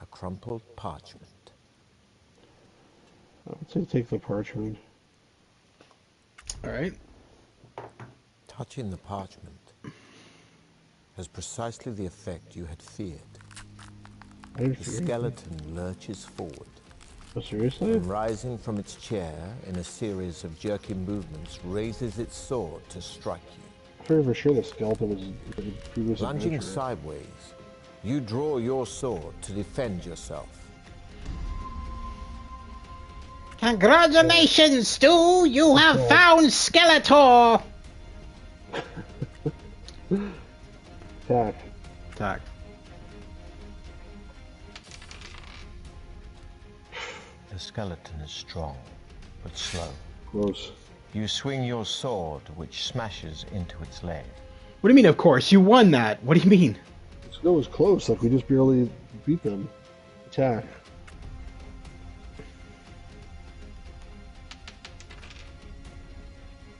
a crumpled parchment. I would say take the parchment. All right. Touching the parchment has precisely the effect you had feared. I didn't The fear skeleton lurches forward, anything. Oh, seriously? and rising from its chair in a series of jerky movements, raises its sword to strike you. I figured for sure the skeleton was a previous Lunging adventurer. sideways, you draw your sword to defend yourself. Congratulations, Stu! You have found Skeletor! Attack. Attack. The skeleton is strong, but slow. Close. You swing your sword, which smashes into its leg. What do you mean, of course? You won that. What do you mean? It was close, like we just barely beat them. Attack.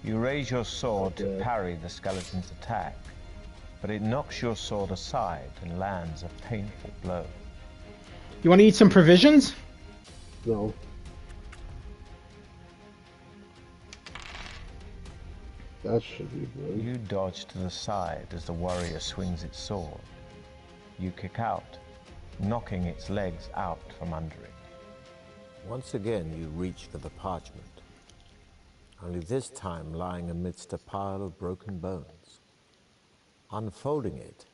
You raise your sword to Okay. parry the skeleton's attack, but it knocks your sword aside and lands a painful blow. You want to eat some provisions? No. That should be good. You dodge to the side as the warrior swings its sword. You kick out, knocking its legs out from under it. Once again, you reach for the parchment, only this time lying amidst a pile of broken bones. Unfolding it,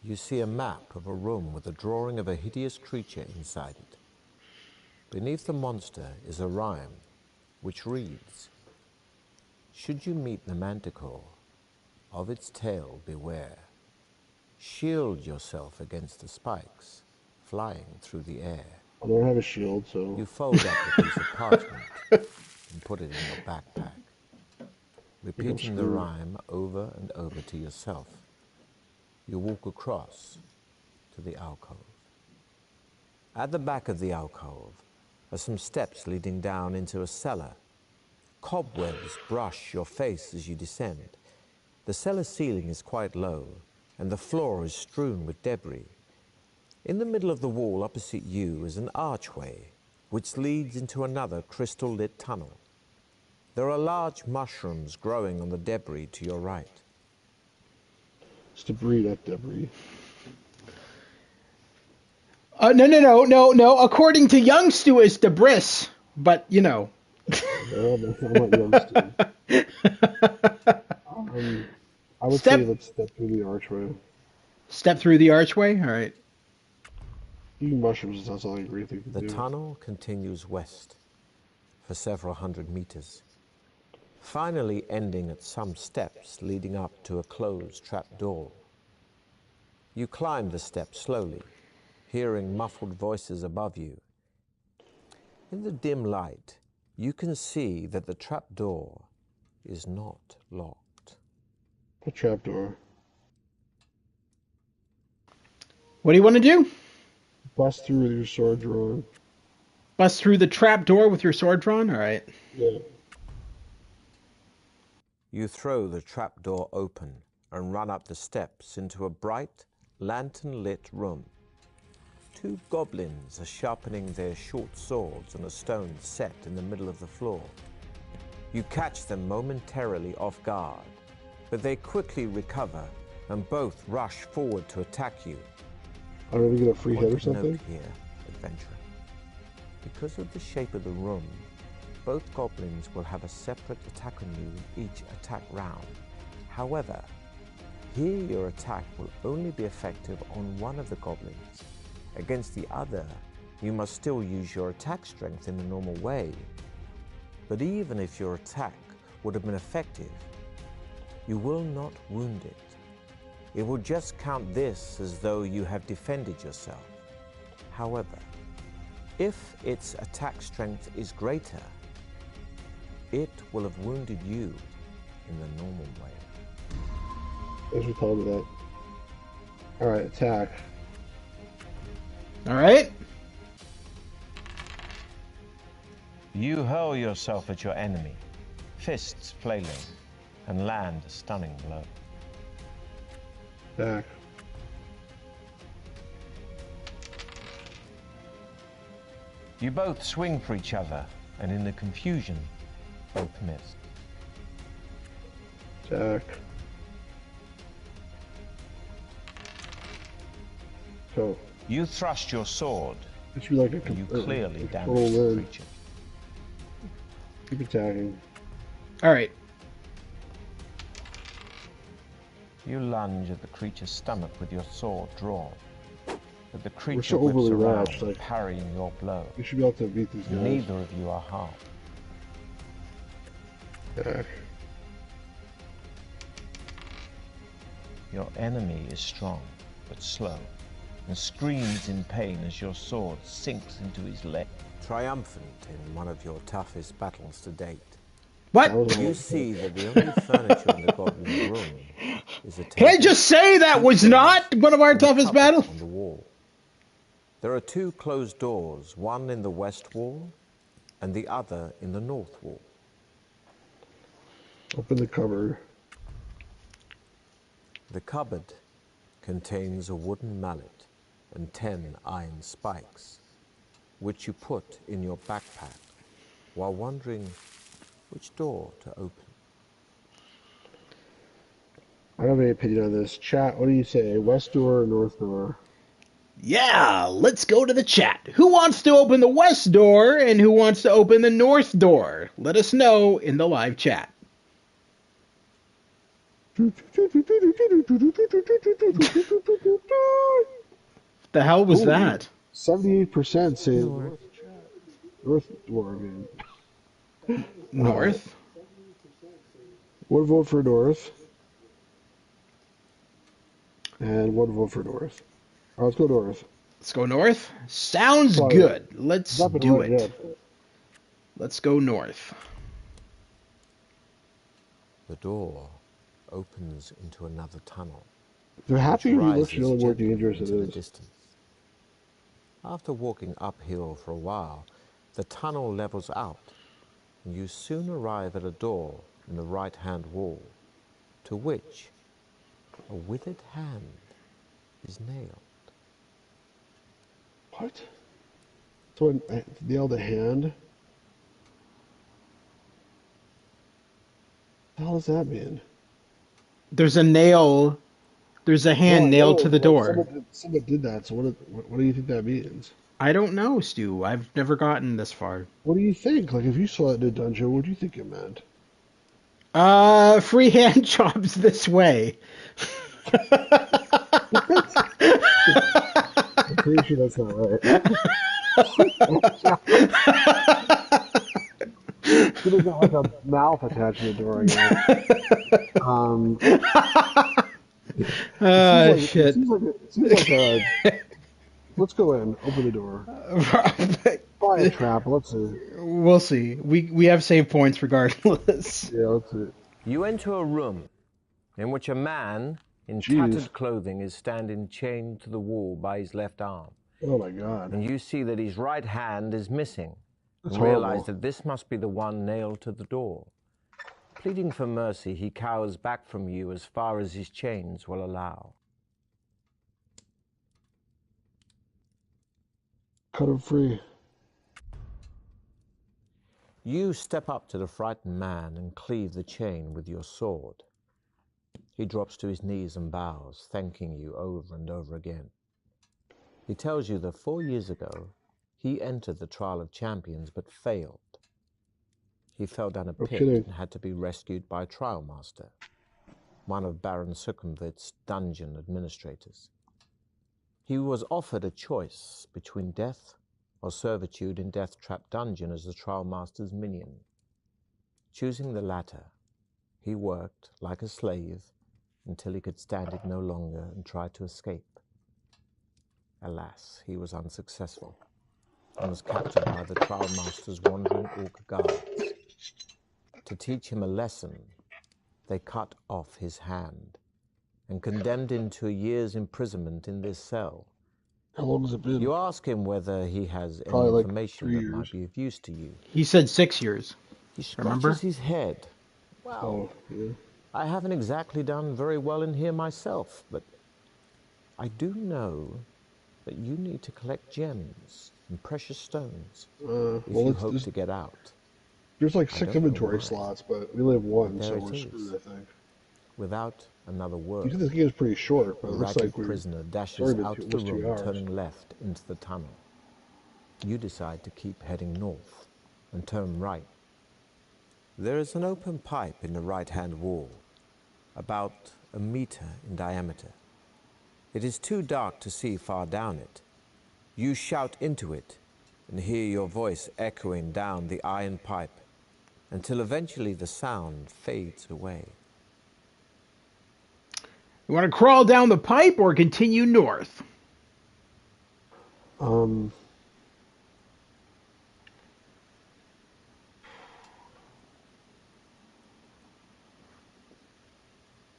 you see a map of a room with a drawing of a hideous creature inside it. Beneath the monster is a rhyme, which reads, "Should you meet the manticore, of its tail beware. Shield yourself against the spikes, flying through the air." I don't have a shield, so You fold up the piece of parchment and put it in your backpack, repeating the screwed. rhyme over and over to yourself. You walk across to the alcove. At the back of the alcove are some steps leading down into a cellar. Cobwebs brush your face as you descend. The cellar ceiling is quite low, and the floor is strewn with debris. In the middle of the wall opposite you is an archway, which leads into another crystal-lit tunnel. There are large mushrooms growing on the debris to your right. it's debris, not debris. No. According to young Stu, it's debris. But, you know. I'm not young, Steve. I would say let's step through the archway. Step through the archway? All right. Eating mushrooms is not something I really think to The do. tunnel continues west for several hundred meters, finally ending at some steps leading up to a closed trapdoor. You climb the steps slowly, hearing muffled voices above you In the dim light, you can see that the trapdoor is not locked. A trapdoor. What do you want to do? Bust through with your sword drawn. Bust through the trapdoor with your sword drawn? All right. Yeah. You throw the trapdoor open and run up the steps into a bright, lantern-lit room. 2 goblins are sharpening their short swords on a stone set in the middle of the floor. You catch them momentarily off guard, but they quickly recover and both rush forward to attack you. I don't know if you get a free hit or Note something. here, adventurer. Because of the shape of the room, both goblins will have a separate attack on you in each attack round. However, here your attack will only be effective on one of the goblins. Against the other, you must still use your attack strength in the normal way. But even if your attack would have been effective, you will not wound it. It will just count this as though you have defended yourself. However, if its attack strength is greater, it will have wounded you in the normal way. Thanks for telling me that. Alright, attack. All right. You hurl yourself at your enemy, fists flailing, and land a stunning blow. Attack. You both swing for each other, and in the confusion, both miss. Attack. So, You thrust your sword, it should be like a and you clearly control damage the word. creature. Keep attacking. All right. You lunge at the creature's stomach with your sword drawn, but the We're creature so whips overly around, rash, like, parrying your blow. we should be able to beat these guys. Neither of you are harmed. Attack. Your enemy is strong, but slow, and screams in pain as your sword sinks into his leg. Triumphant in one of your toughest battles to date, What? you see that the only furniture in the goblin room is a table. Can I just say that was not one of our and a toughest cupboard battles? on the wall. There are 2 closed doors, one in the west wall and the other in the north wall. Open the cupboard. The cupboard contains a wooden mallet and 10 iron spikes, which you put in your backpack while wondering which door to open. I don't have any opinion on this. Chat, what do you say? West door or north door? Yeah, let's go to the chat. Who wants to open the west door and who wants to open the north door? Let us know in the live chat. The hell was that? 78% say North. north door again. North? One vote for north. And one vote for north. All right, let's go north. Let's go north. Sounds Sorry. good. Let's It's not been do right it. yet. Let's go north. The door opens into another tunnel. They're happy which when you look, rises you know the more gently dangerous it into the is. distance. After walking uphill for a while, the tunnel levels out, and you soon arrive at a door in the right-hand wall, to which a withered hand is nailed. What? Someone nailed a hand? What the hell does that mean? There's a nail. There's a hand No, I nailed know, to the like, door. Someone did that, so what do you think that means? I don't know, Stu. I've never gotten this far. What do you think? Like, if you saw it in a dungeon, what do you think it meant? Free hand jobs this way. I'm pretty sure that's not right. Should have got like a mouth attached to the door again. Shit. It seems like let's go in. Open the door. probably a trap. Let's see. We'll see. We have save points regardless. Yeah, let's see. You enter a room in which a man in Jeez. tattered clothing is standing chained to the wall by his left arm. Oh my God. And you see that his right hand is missing. That's And realize horrible. that this must be the one nailed to the door. Pleading for mercy, he cowers back from you as far as his chains will allow. Cut him free. You step up to the frightened man and cleave the chain with your sword. He drops to his knees and bows, thanking you over and over again. He tells you that 4 years ago, he entered the Trial of Champions but failed. He fell down a pit and had to be rescued by a trial master, one of Baron Sukumvit's dungeon administrators. He was offered a choice between death or servitude in Deathtrap Dungeon as the trial master's minion. Choosing the latter, he worked like a slave until he could stand it no longer and tried to escape. Alas, he was unsuccessful and was captured by the trial master's wandering orc guards. To teach him a lesson, they cut off his hand and condemned him to a year's imprisonment in this cell. How long has it been? You ask him whether he has any Probably like information 3 that years. might be of use to you. He said 6 years. He Remember? scratches his head. Well, yeah. I haven't exactly done very well in here myself, but I do know that you need to collect gems and precious stones if you hope to get out. There's like I 6 don't know inventory why. slots, but we only have 1, There so it we're is. screwed, I think. Without another You word, think this game is pretty short, but the it looks ragged like we're prisoner dashes already been out of the almost 2 room, hours. turning left into the tunnel. You decide to keep heading north and turn right. There is an open pipe in the right-hand wall, about 1 meter in diameter. It is too dark to see far down it. You shout into it and hear your voice echoing down the iron pipe until eventually the sound fades away. You want to crawl down the pipe or continue north? I don't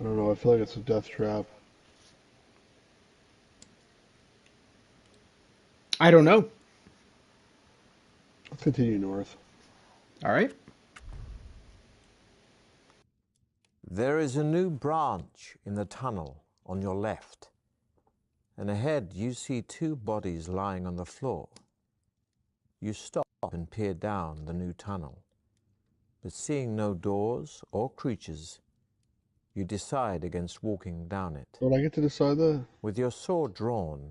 know, I feel like it's a death trap. I don't know. Let's continue north. All right. There is a new branch in the tunnel on your left, and ahead you see 2 bodies lying on the floor. You stop and peer down the new tunnel, but seeing no doors or creatures, you decide against walking down it. Don't I get to decide that? With your sword drawn,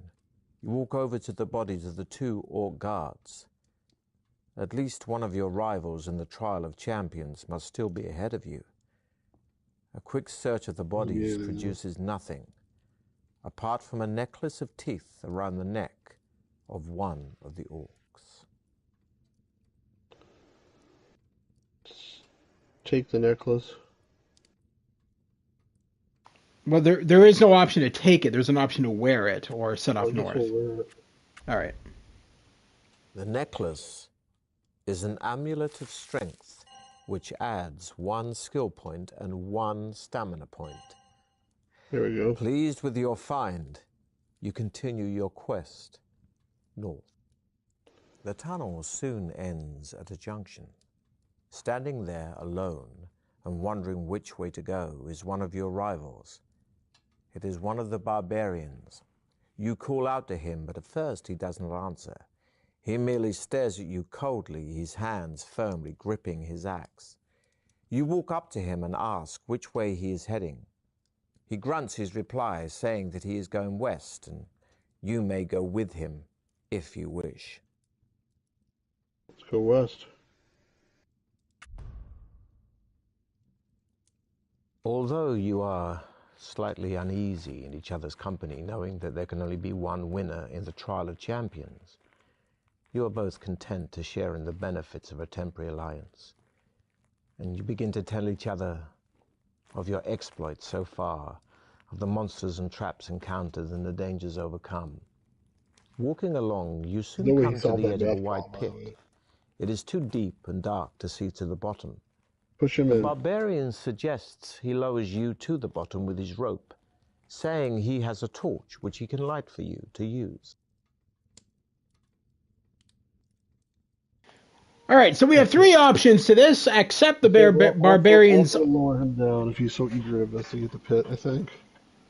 you walk over to the bodies of the 2 orc guards. At least one of your rivals in the Trial of Champions must still be ahead of you. A quick search of the bodies produces nothing, apart from a necklace of teeth around the neck of one of the orcs. Take the necklace. Well, there is no option to take it. There's an option to wear it or set off north. All right. The necklace is an amulet of strength, which adds 1 skill point and 1 stamina point. There we go. Pleased with your find, you continue your quest north. The tunnel soon ends at a junction. Standing there alone and wondering which way to go is one of your rivals. It is one of the barbarians. You call out to him, but at first he does not answer. He merely stares at you coldly, his hands firmly gripping his axe. You walk up to him and ask which way he is heading. He grunts his reply, saying that he is going west, and you may go with him if you wish. Let's go west. Although you are slightly uneasy in each other's company, knowing that there can only be one winner in the Trial of Champions, you are both content to share in the benefits of a temporary alliance. And you begin to tell each other of your exploits so far, of the monsters and traps encountered and the dangers overcome. Walking along, you soon No way come he to solved the that edge of a math wide problem, by the pit. way. It is too deep and dark to see to the bottom. Push him The in. barbarian suggests he lowers you to the bottom with his rope, saying he has a torch which he can light for you to use. All right, so we have three options to this. Accept the barbarian's. Also lower him down if he's so eager to investigate the pit, I think.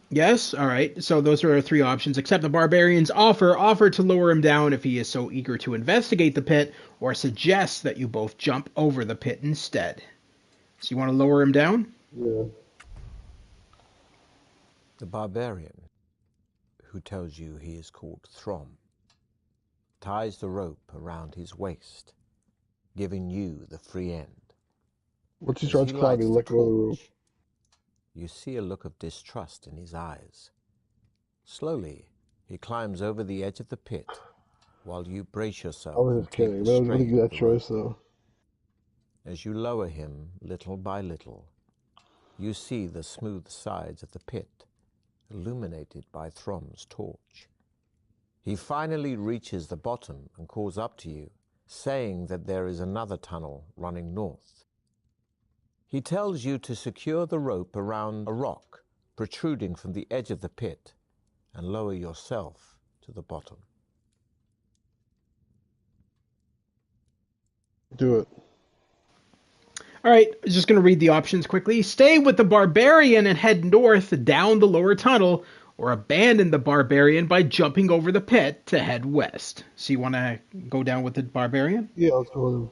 Yes, all right. So those are our three options. Accept the barbarian's offer to lower him down if he is so eager to investigate the pit, or suggest that you both jump over the pit instead. So you want to lower him down? Yeah. The barbarian, who tells you he is called Throm, ties the rope around his waist, giving you the free end. Once he As starts he climbing, lights let the go of the rope. torch, you see a look of distrust in his eyes. Slowly, he climbs over the edge of the pit, while you brace I yourself was and just take kidding, the but I was going to strain give of that the rope. choice, though. As you lower him little by little, you see the smooth sides of the pit, illuminated by Throm's torch. He finally reaches the bottom and calls up to you, saying that there is another tunnel running north. He tells you to secure the rope around a rock protruding from the edge of the pit and lower yourself to the bottom. Do it. All right, I'm just going to read the options quickly. Stay with the barbarian and head north down the lower tunnel, or abandon the barbarian by jumping over the pit to head west. So you want to go down with the barbarian? Yeah, let's go with him.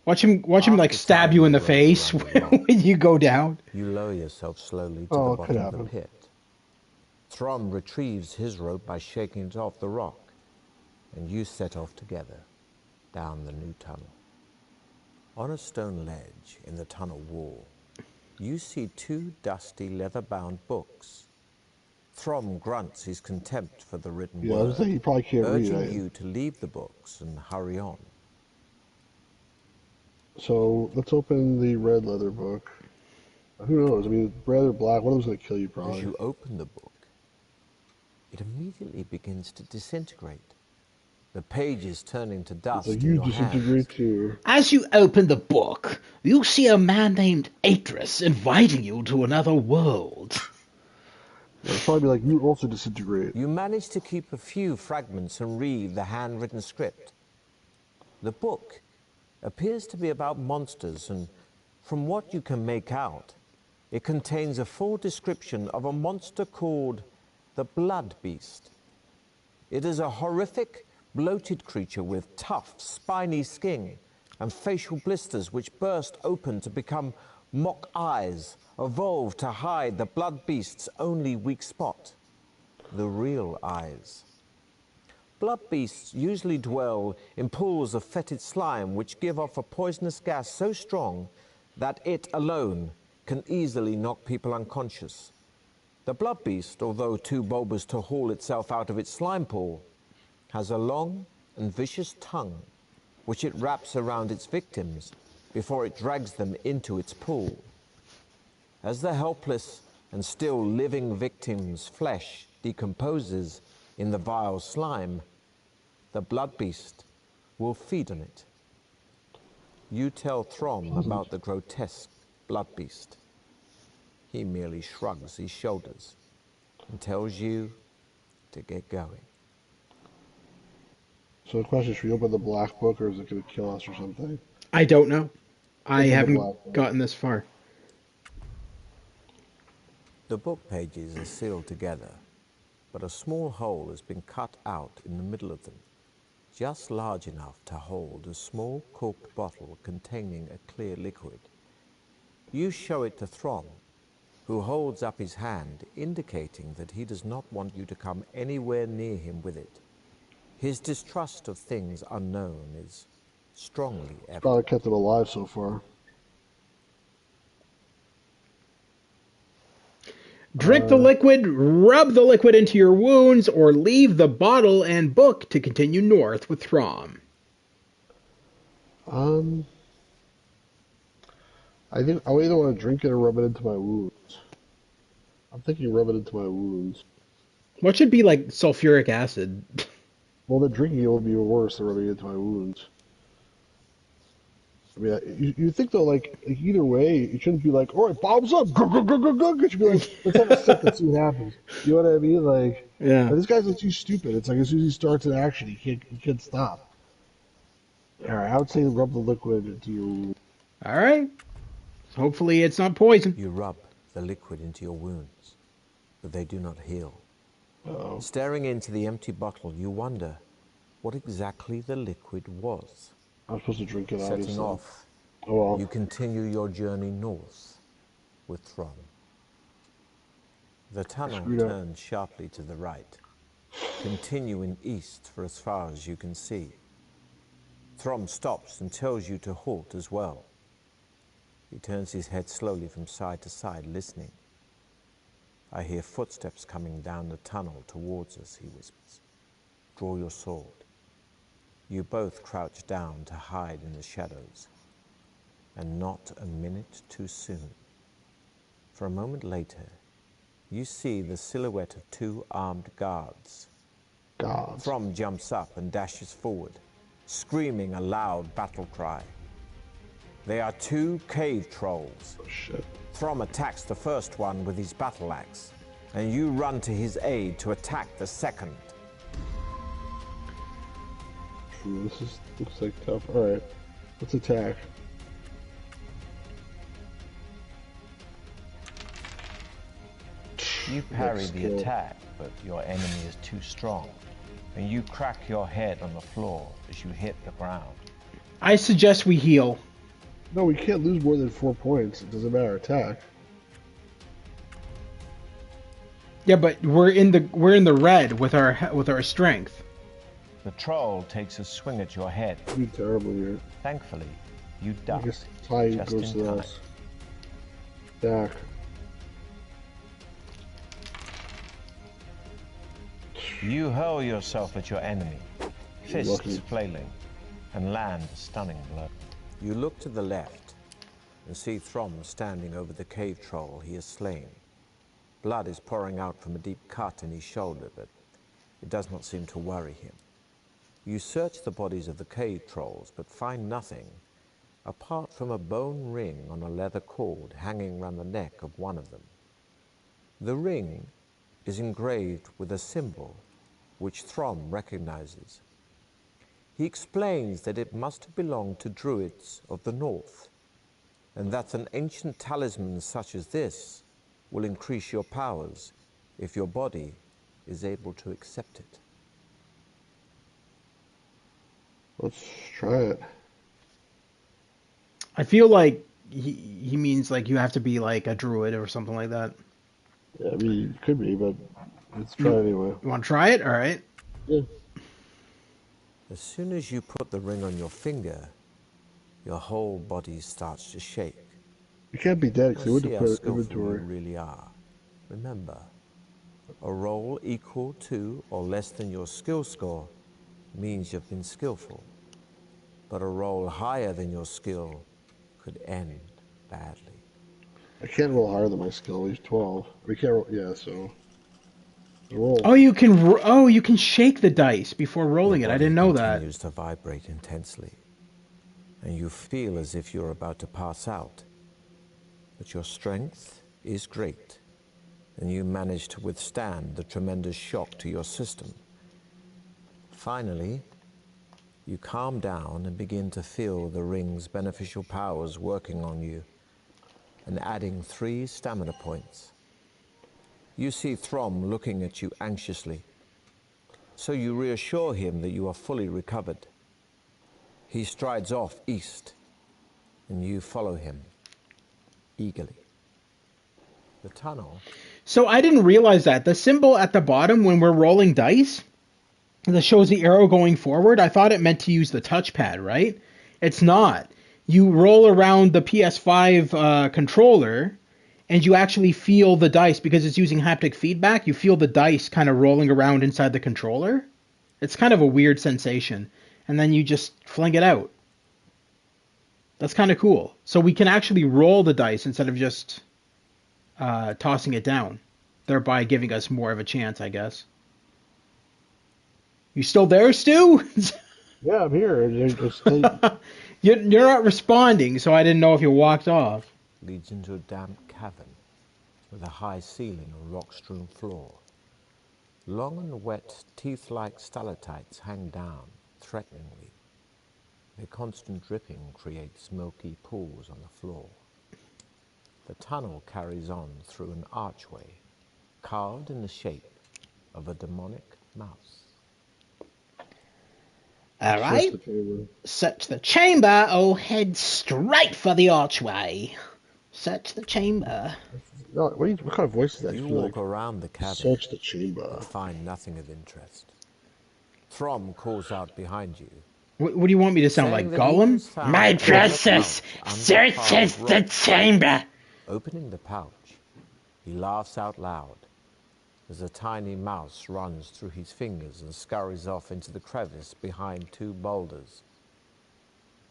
Watch him like After stab you tying in the rope face around the rock, when you go down. you lower yourself slowly to Oh, the it could bottom of the happen. pit. Throm retrieves his rope by shaking it off the rock, and you set off together down the new tunnel. On a stone ledge in the tunnel wall, you see two dusty leather-bound books. Throm grunts his contempt for the written Yeah, I was word, going to say, you probably can't read, urging right? you to leave the books and hurry on. So, let's open the red leather book. Who knows? I mean, red or black, one of them's going to kill you, As probably. you open the book, it immediately begins to disintegrate, the pages turning to It's dust like, in you your hands. disintegrate too. As you open the book, you see a man named Atris inviting you to another world. It'll probably be like, you also disintegrate. You manage to keep a few fragments and read the handwritten script. The book appears to be about monsters, and from what you can make out, it contains a full description of a monster called the Blood Beast. It is a horrific, bloated creature with tough, spiny skin and facial blisters which burst open to become mock eyes, evolved to hide the Blood Beast's only weak spot, the real eyes. Blood beasts usually dwell in pools of fetid slime which give off a poisonous gas so strong that it alone can easily knock people unconscious. The blood beast, although too bulbous to haul itself out of its slime pool, has a long and vicious tongue which it wraps around its victims before it drags them into its pool. As the helpless and still living victim's flesh decomposes in the vile slime, the blood beast will feed on it. You tell Throm about the grotesque blood beast. He merely shrugs his shoulders and tells you to get going. So the question is, should we open the black book, or is it going to kill us or something? I don't know. I Open the haven't black book. gotten this far. The book pages are sealed together, but a small hole has been cut out in the middle of them, just large enough to hold a small corked bottle containing a clear liquid. You show it to Throm, who holds up his hand, indicating that he does not want you to come anywhere near him with it. His distrust of things unknown is strongly It's probably evident. kept him alive so far. Drink the liquid, rub the liquid into your wounds, or leave the bottle and book to continue north with Throm. I think I either want to drink it or rub it into my wounds. I'm thinking rub it into my wounds. What should be like sulfuric acid? Well, the drinking it will be worse than rubbing it into my wounds. I mean, you think though, like either way, it shouldn't be like, all right, bombs up, go, go, go, go, go. It should be like, let's have a sip and see what happens. You know what I mean? Like, Yeah. but this guy's like too stupid. It's like as soon as he starts an action, he can't stop. All right, I would say rub the liquid into your wound. All right. Hopefully it's not poison. You rub the liquid into your wounds, but they do not heal. Uh-oh. Staring into the empty bottle, you wonder what exactly the liquid was. I'm supposed to drink it, obviously. Setting off, Oh well. you continue your journey north with Throm. The tunnel turns sharply to the right, continuing east for as far as you can see. Throm stops and tells you to halt as well. He turns his head slowly from side to side, listening. I hear footsteps coming down the tunnel towards us, he whispers. Draw your sword. You both crouch down to hide in the shadows. And not a minute too soon. For a moment later, you see the silhouette of two armed guards. God. Throm jumps up and dashes forward, screaming a loud battle cry. They are two cave trolls. Oh, shit. Throm attacks the first one with his battle axe, and you run to his aid to attack the second. Ooh, looks like tough. All right, let's attack. You parry the attack, but your enemy is too strong, and you crack your head on the floor as you hit the ground. I suggest we heal. No, we can't lose more than 4 points. It doesn't matter attack. Yeah, but we're in the red with our strength. The troll takes a swing at your head. You do terribly here. Thankfully, you I duck guess Ty just goes in to time. us. Attack. You hurl yourself at your enemy, fists Lucky. flailing, and land a stunning blow. You look to the left and see Throm standing over the cave troll he has slain. Blood is pouring out from a deep cut in his shoulder, but it does not seem to worry him. You search the bodies of the cave trolls, but find nothing apart from a bone ring on a leather cord hanging round the neck of one of them. The ring is engraved with a symbol which Throm recognizes. He explains that it must have belonged to druids of the north, and that an ancient talisman such as this will increase your powers if your body is able to accept it. Let's try it. I feel like he means like you have to be like a druid or something like that. Yeah, I mean, it could be, but let's try it anyway. You want to try it? All right. Yeah. As soon as you put the ring on your finger, your whole body starts to shake. You can't be dead because they Let's would see have how put skillful inventory. you really are. Remember, a roll equal to or less than your skill score means you've been skillful, but a roll higher than your skill could end badly. I can't roll higher than my skill. He's 12. We can't roll. Yeah, so roll. Oh, you can shake the dice before rolling it. I didn't know It that. continues to vibrate intensely, and you feel as if you're about to pass out. But your strength is great, and you manage to withstand the tremendous shock to your system. Finally, you calm down and begin to feel the ring's beneficial powers working on you and adding 3 stamina points. You see Throm looking at you anxiously, so you reassure him that you are fully recovered. He strides off east, and you follow him eagerly. The tunnel. So I didn't realize that the symbol at the bottom when we're rolling dice that shows the arrow going forward, I thought it meant to use the touchpad, right? It's not. You roll around the PS5 controller, and you actually feel the dice because it's using haptic feedback. You feel the dice kind of rolling around inside the controller. It's kind of a weird sensation. And then you just fling it out. That's kind of cool. So we can actually roll the dice instead of just tossing it down. thereby giving us more of a chance, I guess. You still there, Stu? Yeah, I'm here. You're not responding, so I didn't know if you walked off. Leads into a damp cavern with a high ceiling and rock-strewn floor. Long and wet, teeth-like stalactites hang down, threateningly. Their constant dripping creates smoky pools on the floor. The tunnel carries on through an archway, carved in the shape of a demonic mouse. All right. Search the chamber or head straight for the archway. Search the chamber. No, what kind of voice is that? You walk around the cavern. Search the chamber. And find nothing of interest. Throm calls out behind you. What do you want me to sound like, Gollum? My process searches the chamber. Opening the pouch, he laughs out loud as a tiny mouse runs through his fingers and scurries off into the crevice behind two boulders.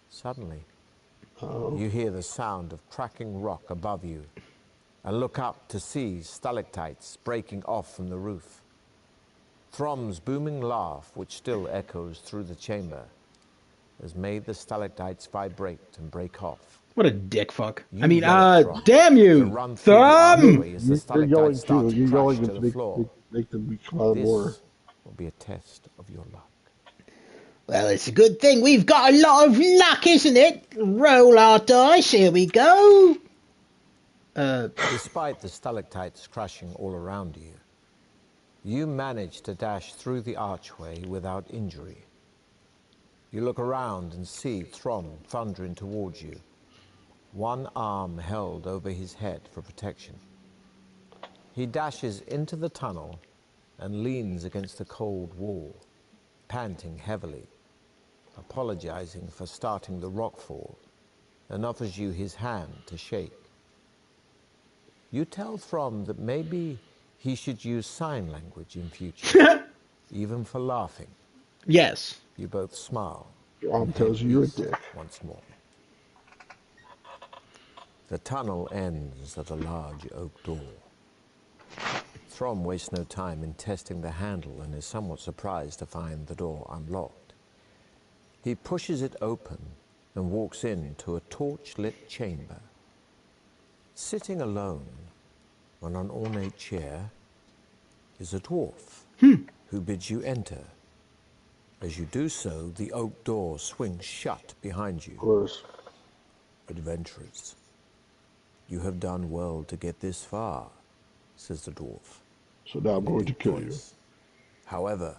Suddenly, you hear the sound of cracking rock above you and look up to see stalactites breaking off from the roof. Throm's booming laugh, which still echoes through the chamber, has made the stalactites vibrate and break off. What a dick fuck. I mean, damn you, Throm! You're yelling too. You're yelling to make them come out more. This will be a test of your luck. Well, it's a good thing we've got a lot of luck, isn't it? Roll our dice, here we go. Despite the stalactites crashing all around you, you manage to dash through the archway without injury. You look around and see Throm thundering towards you, one arm held over his head for protection. He dashes into the tunnel and leans against the cold wall, panting heavily, apologizing for starting the rockfall, and offers you his hand to shake. You tell Throm that maybe he should use sign language in future, even for laughing. Yes. You both smile. Your arm tells you you're a dick. Once more. The tunnel ends at a large oak door. Throm wastes no time in testing the handle and is somewhat surprised to find the door unlocked. He pushes it open and walks into a torch-lit chamber. Sitting alone on an ornate chair is a dwarf who bids you enter. As you do so, the oak door swings shut behind you. Of course. Adventurers, you have done well to get this far, says the dwarf. So now I'm going to kill you. However,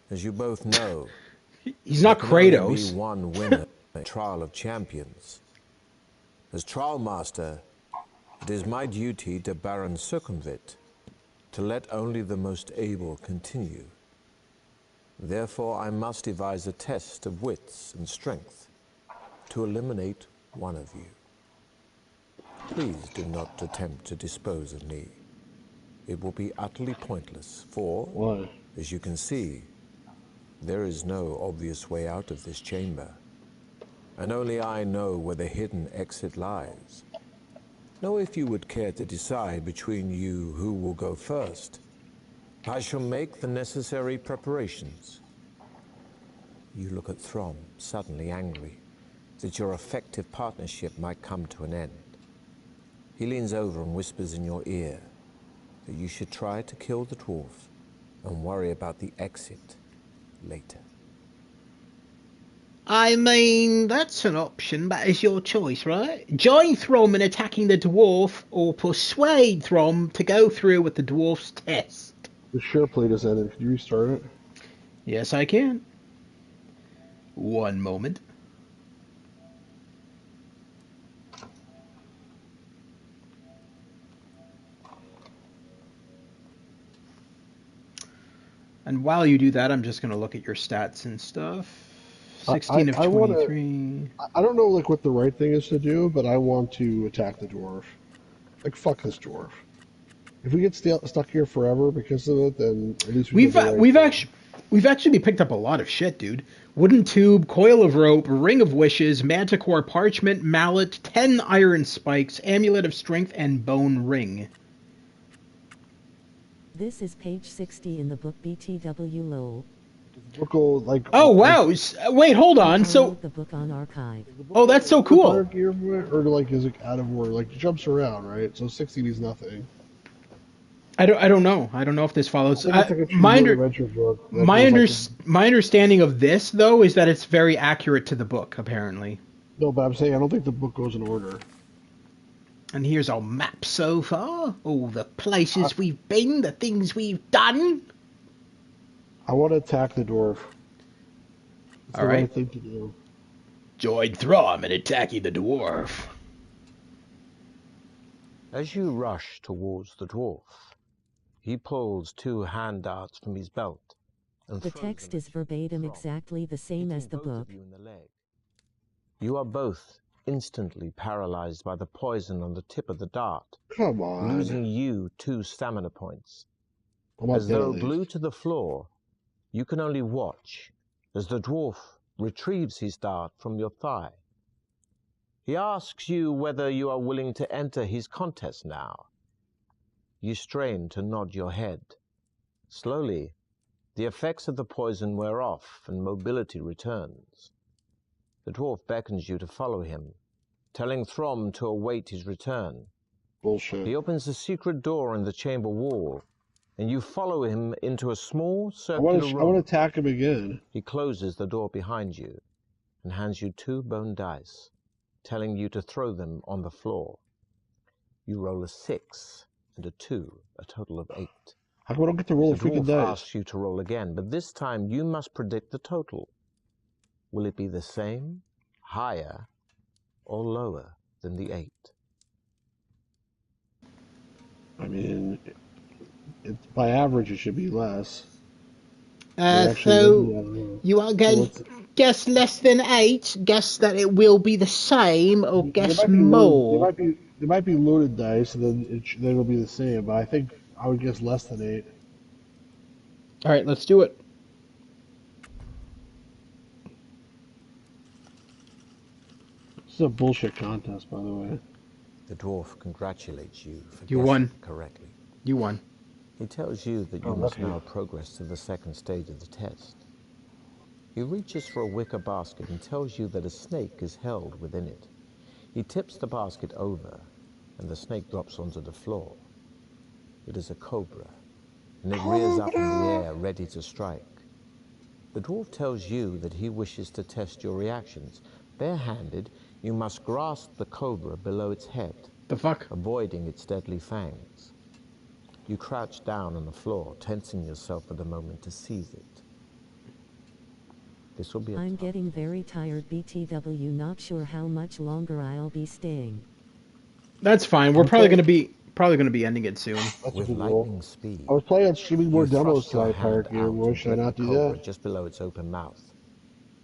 as you both know, he's not Kratos. There can only be one winner in a trial of champions. As trial master, it is my duty to Baron Sukumvit to let only the most able continue. Therefore, I must devise a test of wits and strength to eliminate one of you. Please do not attempt to dispose of me. It will be utterly pointless, for, why? As you can see, there is no obvious way out of this chamber, and only I know where the hidden exit lies. Now, if you would care to decide between you who will go first, I shall make the necessary preparations. You look at Throm, suddenly angry that your effective partnership might come to an end. He leans over and whispers in your ear that you should try to kill the dwarf and worry about the exit later. I mean, that's an option, but it's your choice, right? Join Throm in attacking the dwarf, or persuade Throm to go through with the dwarf's test. The share play just ended. Could you restart it? Yes, I can. One moment. And while you do that, I'm just going to look at your stats and stuff. 16 of 23. I don't know like what the right thing is to do, but I want to attack the dwarf. Like, fuck this dwarf. If we get stuck here forever because of it, then at least we've actually picked up a lot of shit, dude. Wooden tube, coil of rope, ring of wishes, manticore parchment, mallet, 10 iron spikes, amulet of strength, and bone ring. This is page 60 in the book BTW LOL. Book will, like. Oh wow! Wait, hold on. So, Download the book on archive. oh, that's so cool. Or like, is it out of order? Like, it jumps around, right? So 60 means nothing. I don't know. I don't know if this follows. I think it's like a My true adventure book. my understanding of this though is that it's very accurate to the book, apparently. No, but I'm saying I don't think the book goes in order. And here's our map so far. All the places we've been, the things we've done. I want to attack the dwarf. It's All the right. right thing to do. Join Throm in attacking the dwarf. As you rush towards the dwarf, he pulls 2 hand darts from his belt. And The throws text them is at you verbatim from, exactly the same hitting as the both book. of you in the leg. You are both instantly paralyzed by the poison on the tip of the dart, Come on. losing you 2 stamina points. I'm not As dead though at least. glued to the floor, you can only watch as the dwarf retrieves his dart from your thigh. He asks you whether you are willing to enter his contest now. You strain to nod your head. Slowly, the effects of the poison wear off and mobility returns. The dwarf beckons you to follow him, telling Throm to await his return. Bullshit. He opens a secret door in the chamber wall, and you follow him into a small I circular want to room. attack him again. He closes the door behind you and hands you 2 bone dice, telling you to throw them on the floor. You roll a 6 and a 2, a total of 8. How come I don't get to roll a The freaking dwarf dice? asks you to roll again, but this time you must predict the total. Will it be the same, higher, or lower than the 8? I mean, by average, it should be less. So you want to guess less than 8? Guess that it will be the same, or guess more? There might be loaded dice, and then it'll be the same. But I think I would guess less than 8. All right, let's do it. This is a bullshit contest, by the way. The dwarf congratulates you for You guessing won. correctly. You won. He tells you that you must now progress to the second stage of the test. He reaches for a wicker basket and tells you that a snake is held within it. He tips the basket over, and the snake drops onto the floor. It is a cobra, and it rears up in the air, ready to strike. The dwarf tells you that he wishes to test your reactions. Barehanded, you must grasp the cobra below its head, The fuck? avoiding its deadly fangs. You crouch down on the floor, tensing yourself for the moment to seize it. This will be I'm getting very tired BTW, not sure how much longer I'll be staying. That's fine. We're probably gonna be ending it soon. with lightning speed. I was planning on streaming more You demos thrust your tonight, hand Pirate Gear. out Why and should I grip not the do cobra that? just below its open mouth.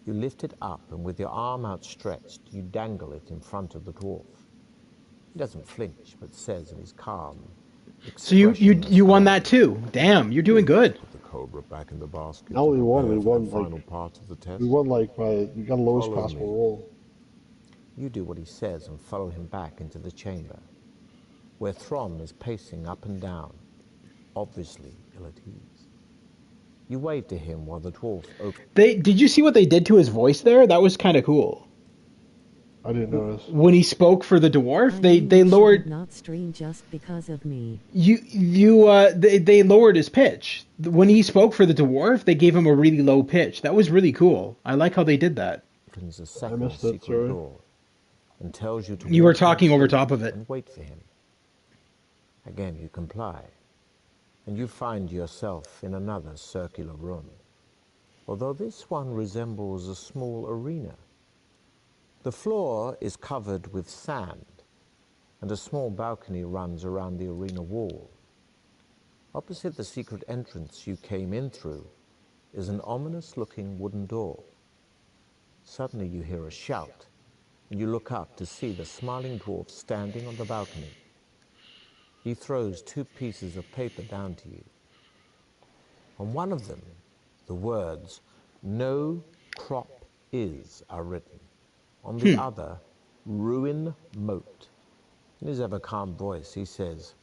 You lift it up, and with your arm outstretched, you dangle it in front of the dwarf. He doesn't flinch, but says in his calm, So you won that too. Damn, you're doing good. Put the cobra back in the basket. Not only won, we prepare for won the like final part of the test. we won like we got the lowest Follow possible me. roll. You do what he says and follow him back into the chamber, where Throm is pacing up and down, obviously ill at ease. You wave to him while the dwarf opens. Did you see what they did to his voice there? That was kind of cool. I didn't notice. When he spoke for the dwarf, I they mean, you lowered shouldn't not stream just because of me. they lowered his pitch. When he spoke for the dwarf, they gave him a really low pitch. That was really cool. I like how they did that. Opens a second missed it, secret sorry. door and tells you to You were walk talking next over to top of it. and wait for him. Again, you comply, and you find yourself in another circular room, although this one resembles a small arena. The floor is covered with sand, and a small balcony runs around the arena wall. Opposite the secret entrance you came in through is an ominous-looking wooden door. Suddenly you hear a shout, and you look up to see the smiling dwarf standing on the balcony. He throws 2 pieces of paper down to you. On one of them, the words, "No crop is," are written. On the other, "Ruin Moat." In his ever calm voice, he says,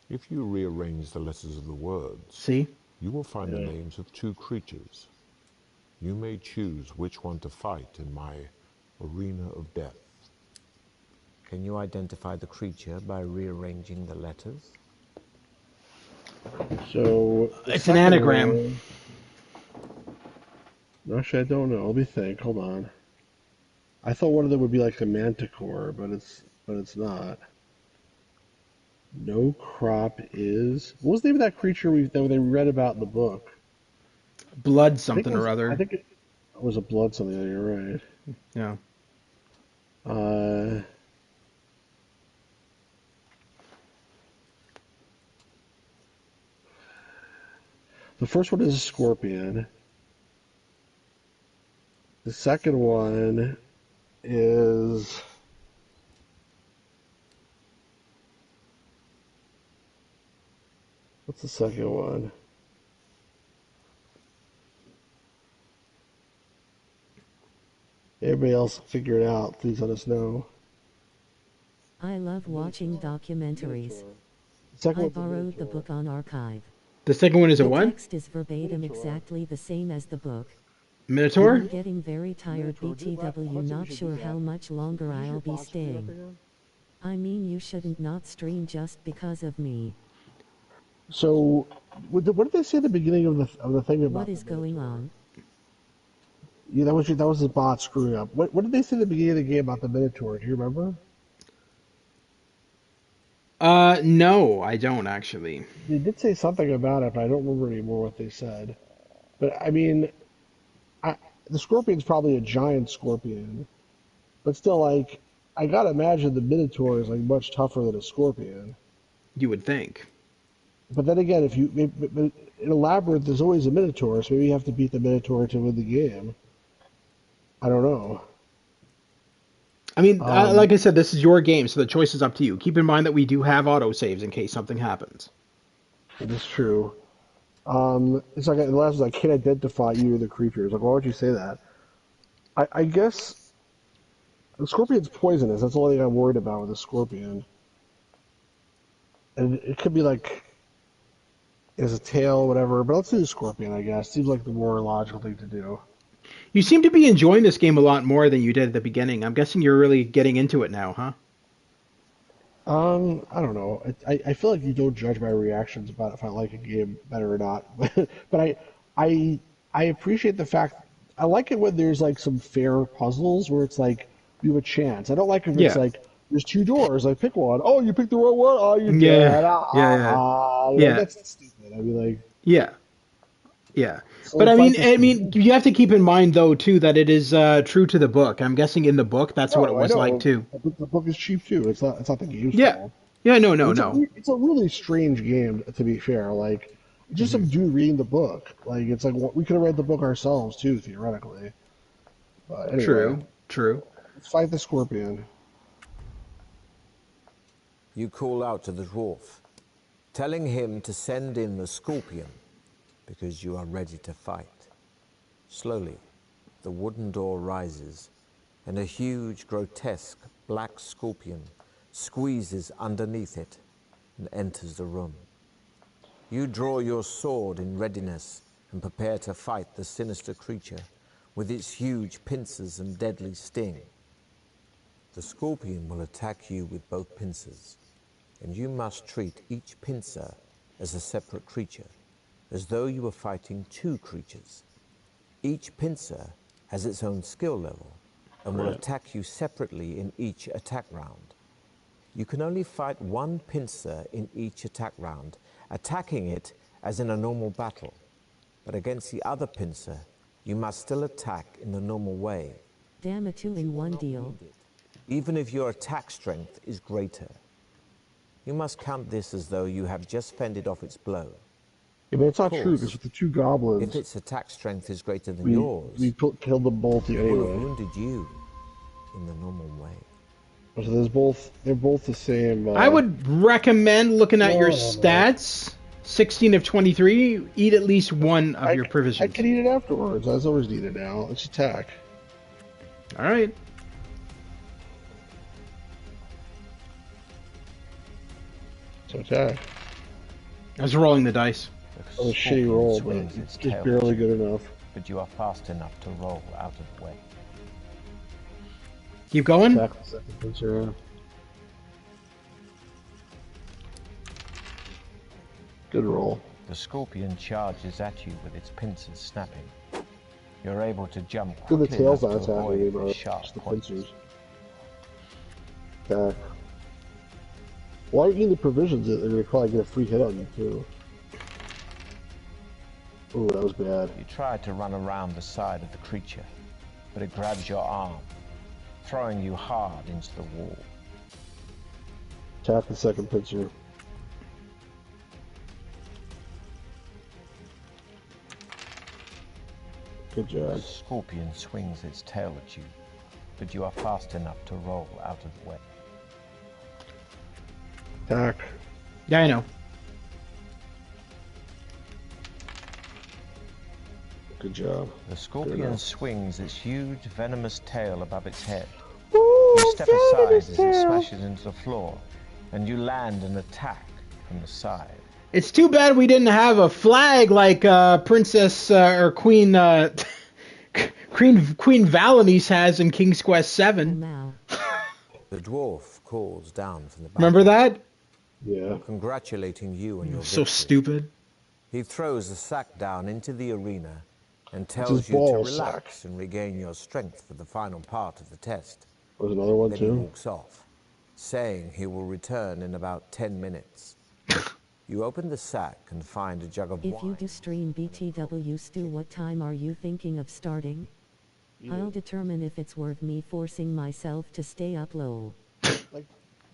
If you rearrange the letters of the words, See? you will find the names of 2 creatures. You may choose which one to fight in my arena of death. Can you identify the creature by rearranging the letters? So It's an anagram. One, actually, I don't know. Let me think. Hold on. I thought one of them would be like the manticore, but it's not. No crop is. What was the name of that creature that they read about in the book? Blood something or other. I think it was a blood something. You're right. Yeah. The first one is a scorpion. The second one is. What's the second one? Everybody else figure it out. Please let us know. I love watching documentaries. I borrowed the book on archive. The second one is a The what? text is verbatim exactly the same as the book. Minotaur? I'm getting very tired BTW, not sure how much longer I'll be staying. I mean, you shouldn't not stream just because of me. So, what did they say at the beginning of the thing about What is going on? Yeah, that was the bot screwing up. What did they say at the beginning of the game about the Minotaur? Do you remember? No, I don't actually. They did say something about it, but I don't remember anymore what they said. But I mean, the scorpion's probably a giant scorpion, but still, like, I gotta imagine the Minotaur is like much tougher than a scorpion. You would think. But then again, if you in a labyrinth, there's always a Minotaur, so maybe you have to beat the Minotaur to win the game. I don't know. I mean, like I said, this is your game, so the choice is up to you. Keep in mind that we do have autosaves in case something happens. It is true. It's like the last was I can't identify you or the creatures. Like, why would you say that? I guess the scorpion's poisonous. That's the only thing I'm worried about with the scorpion. And it could be like as a tail, or whatever. But let's do the scorpion. I guess seems like the more logical thing to do. You seem to be enjoying this game a lot more than you did at the beginning. I'm guessing you're really getting into it now, huh? I don't know. I feel like you don't judge my reactions about if I like a game better or not. But I appreciate the fact I like it when there's like some fair puzzles where it's like you have a chance. I don't like if it's like there's 2 doors. I pick one. Oh, you picked the wrong one. Oh, you're dead. Yeah. That's stupid. I'd be like, yeah. But I mean, you have to keep in mind though too that it is true to the book. I'm guessing in the book that's what it was like too. The book is cheap too. It's not the game's fault. Yeah. No. It's a really strange game, to be fair. Like, just some dude reading the book. Like, it's like we could have read the book ourselves too, theoretically. But anyway, True. Let's fight the scorpion. You call out to the dwarf, telling him to send in the scorpion, because you are ready to fight. Slowly, the wooden door rises, and a huge, grotesque black scorpion squeezes underneath it and enters the room. You draw your sword in readiness and prepare to fight the sinister creature with its huge pincers and deadly sting. The scorpion will attack you with both pincers, and you must treat each pincer as a separate creature, as though you were fighting 2 creatures. Each pincer has its own skill level and will attack you separately in each attack round. You can only fight 1 pincer in each attack round, attacking it as in a normal battle. But against the other pincer, you must still attack in the normal way. Damn, a 2-in-1 deal. Even if your attack strength is greater. You must count this as though you have just fended off its blow. Yeah, but it's not true, because with the 2 goblins... If its attack strength is greater than yours... We killed them both anyway. It would have wounded you in the normal way. So they're both the same... I would recommend looking at your stats. 16 of 23. Eat at least 1 of your provisions. I can eat it afterwards. I always eat it now. Let's attack. All right. So attack. I was rolling the dice. That was a shitty roll, but it's just barely good enough. But you are fast enough to roll out of the way. Keep going. Attack the second pincer. Good roll. The scorpion charges at you with its pincers snapping. You're able to jump Good, quickly the tail's enough not to attacking avoid me, the but sharp just the points. pincers. Attack. Why are you eating the provisions? They're going to probably get a free hit on you, too. Oh, that was bad. You try to run around the side of the creature, but it grabs your arm, throwing you hard into the wall. Attack the second pincer. Good The job. scorpion swings its tail at you, but you are fast enough to roll out of the way. Attack. Yeah, I know. Good job. The scorpion enough. swings its huge venomous tail above its head. Ooh, You step aside venomous as it tail. smashes into the floor, and you land an attack from the side. It's too bad we didn't have a flag like Princess or Queen Queen Valenice has in King's Quest VII. Now, The dwarf calls down from the back. Remember that? Yeah. Congratulating you on your So victory. stupid. He throws the sack down into the arena and his tells you to ball relax and regain your strength for the final part of the test. There's another one, Then he too. walks off, saying he will return in about 10 minutes. You open the sack and find a jug of if you wine. do stream BTW Stu, what time are you thinking of starting? I'll determine if it's worth me forcing myself to stay up low.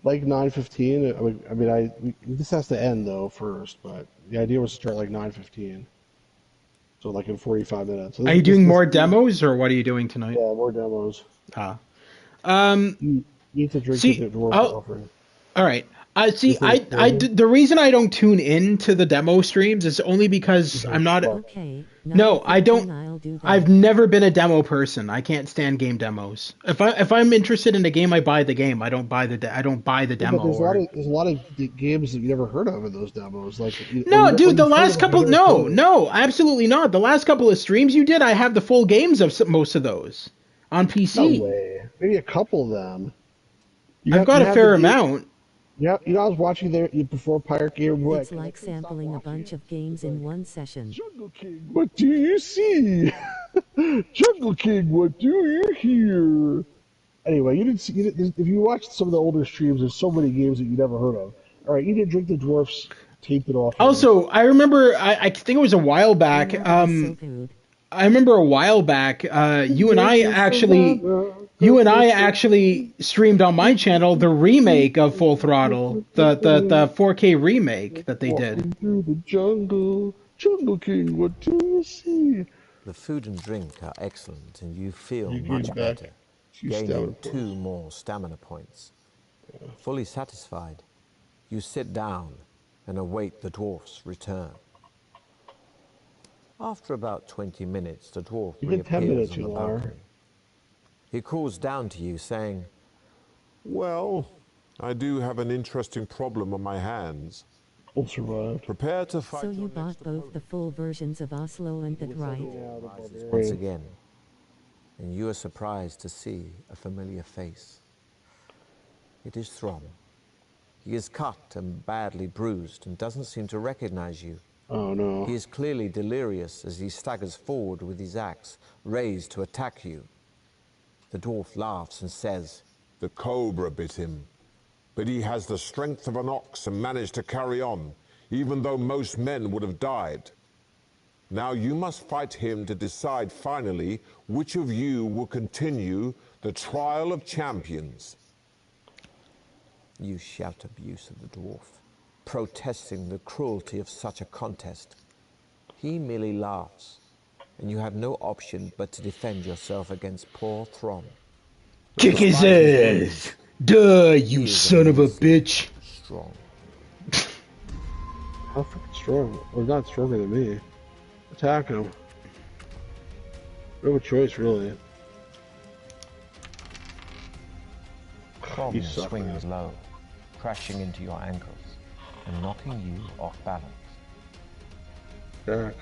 Like 9:15. This has to end though first, but the idea was to start like 9:15. So like in 45 minutes. So Are you doing more demos or what are you doing tonight? Yeah, more demos. Ah. You need to drink See, the dwarf I'll- offering. All right. See, You think the reason I don't tune in to the demo streams is only because I'm not. Okay. No, I don't. I'll do that. I've never been a demo person. I can't stand game demos. If I'm interested in a game, I buy the game. I don't buy the Yeah, demo. but there's or- a lot of games that you never heard of in those demos. Like No, dude, the last of couple. them, you never No, played. no, absolutely not. The last couple of streams you did, I have the full games of most of those on No PC. way. Maybe a couple of them. I've got a fair amount. Yeah, I was watching there before Pirate Gamer. It's like sampling a bunch of games in one session. Jungle King, what do you see? Jungle King, what do you hear? Anyway, if you watched some of the older streams, there's so many games that you never heard of. All right, you didn't drink the dwarfs, taped it off. Also, I remember. I think it was a while back. So good. I remember a while back. You and I actually streamed on my channel the remake of Full Throttle, the 4K remake that they did. Walking through the jungle, Jungle King, what do you see? The food and drink are excellent, and you feel You much gain back better, 2 stamina gaining points. 2 more stamina points. Fully satisfied, you sit down and await the dwarf's return. After about 20 minutes, the dwarf You get 10 reappears minutes, on you the are. balcony. He calls down to you, saying, Well, I do have an interesting problem on my hands. We'll survive. Prepare to fight. So you bought both the full versions of Oslo and that, right? once again, and you are surprised to see a familiar face. It is Throm. He is cut and badly bruised and doesn't seem to recognize you. Oh no. He is clearly delirious as he staggers forward with his axe raised to attack you. The dwarf laughs and says, The cobra bit him, but he has the strength of an ox and managed to carry on, even though most men would have died. Now you must fight him to decide finally which of you will continue the trial of champions. You shout abuse of the dwarf, protesting the cruelty of such a contest. He merely laughs, and you have no option but to defend yourself against poor Throm. Kick his ass! Duh, you son of a bitch! Strong. How fucking strong? Or not stronger than me. Attack him. We have a choice, really. Throm You suck, swings man. low, crashing into your ankles and knocking you off balance. Attack.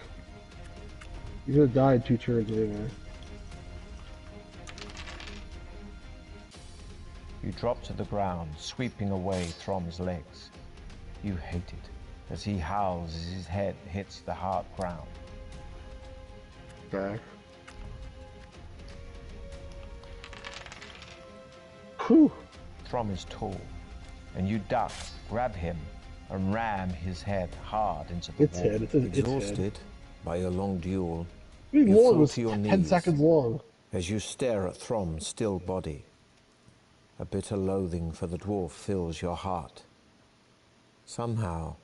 He's gonna die in 2 turns anyway. You drop to the ground, sweeping away Throm's legs. You hate it as he howls as his head hits the hard ground. Back. Whew. Throm is tall, and you duck, grab him, and ram his head hard into the wall. It's Exhausted by your long duel, you fall was to your 10 knees seconds long. as you stare at Throm's still body. A bitter loathing for the dwarf fills your heart. Somehow,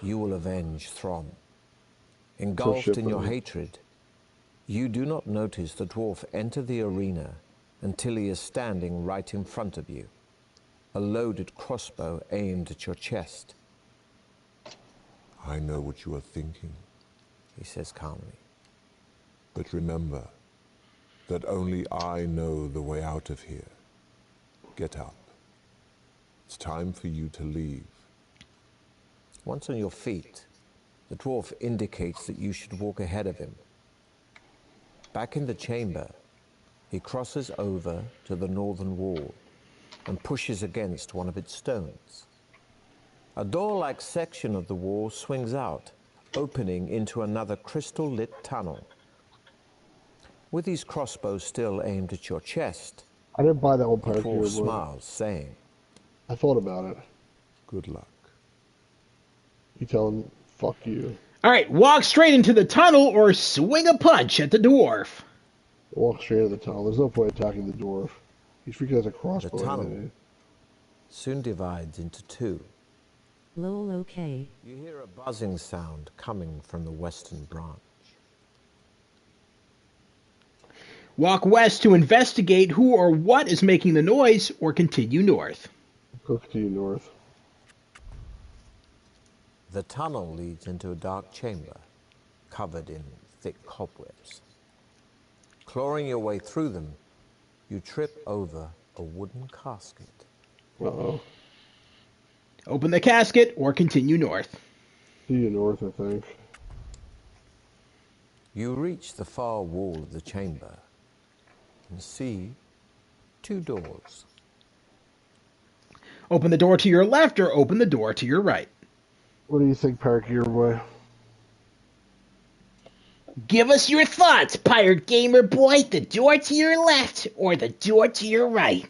you will avenge Throm. Engulfed in your hatred, you do not notice the dwarf enter the arena until he is standing right in front of you, a loaded crossbow aimed at your chest. I know what you are thinking, He says calmly. but remember that only I know the way out of here. Get up. It's time for you to leave. Once on your feet, the dwarf indicates that you should walk ahead of him. Back in the chamber, he crosses over to the northern wall and pushes against one of its stones. A door-like section of the wall swings out, opening into another crystal-lit tunnel. With his crossbow still aimed at your chest, I didn't buy that whole the part here, dwarf but smiles, saying, I thought about it. Good luck. You tell him, fuck you. All right, walk straight into the tunnel or swing a punch at the dwarf. Walk straight into the tunnel. There's no point attacking the dwarf. He's freaking has a crossbow. The tunnel anyway. soon divides into two. Lol, okay. You hear a buzzing sound coming from the western branch. Walk west to investigate who or what is making the noise, or continue north. Go continue north. The tunnel leads into a dark chamber, covered in thick cobwebs. Clawing your way through them, you trip over a wooden casket. Uh-oh. Open the casket or continue north. Continue north, I think. You reach the far wall of the chamber and see 2 doors. Open the door to your left or open the door to your right. What do you think, Parakeet boy? Give us your thoughts, Pirate Gamer Boy. The door to your left or the door to your right?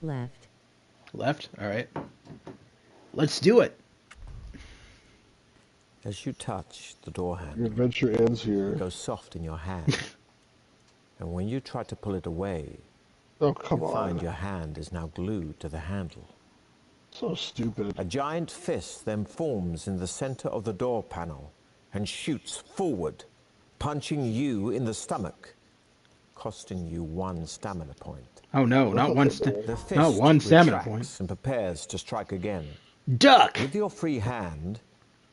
Left. Left? All right. Let's do it. As you touch the door Your handle, adventure ends here. it goes soft in your hand. And when you try to pull it away, Oh, come you on. find your hand is now glued to the handle. So stupid. A giant fist then forms in the center of the door panel and shoots forward, punching you in the stomach, costing you 1 stamina point. Oh no, not one. The fist Not one stamina retracts point. and prepares to strike again. Duck. With your free hand,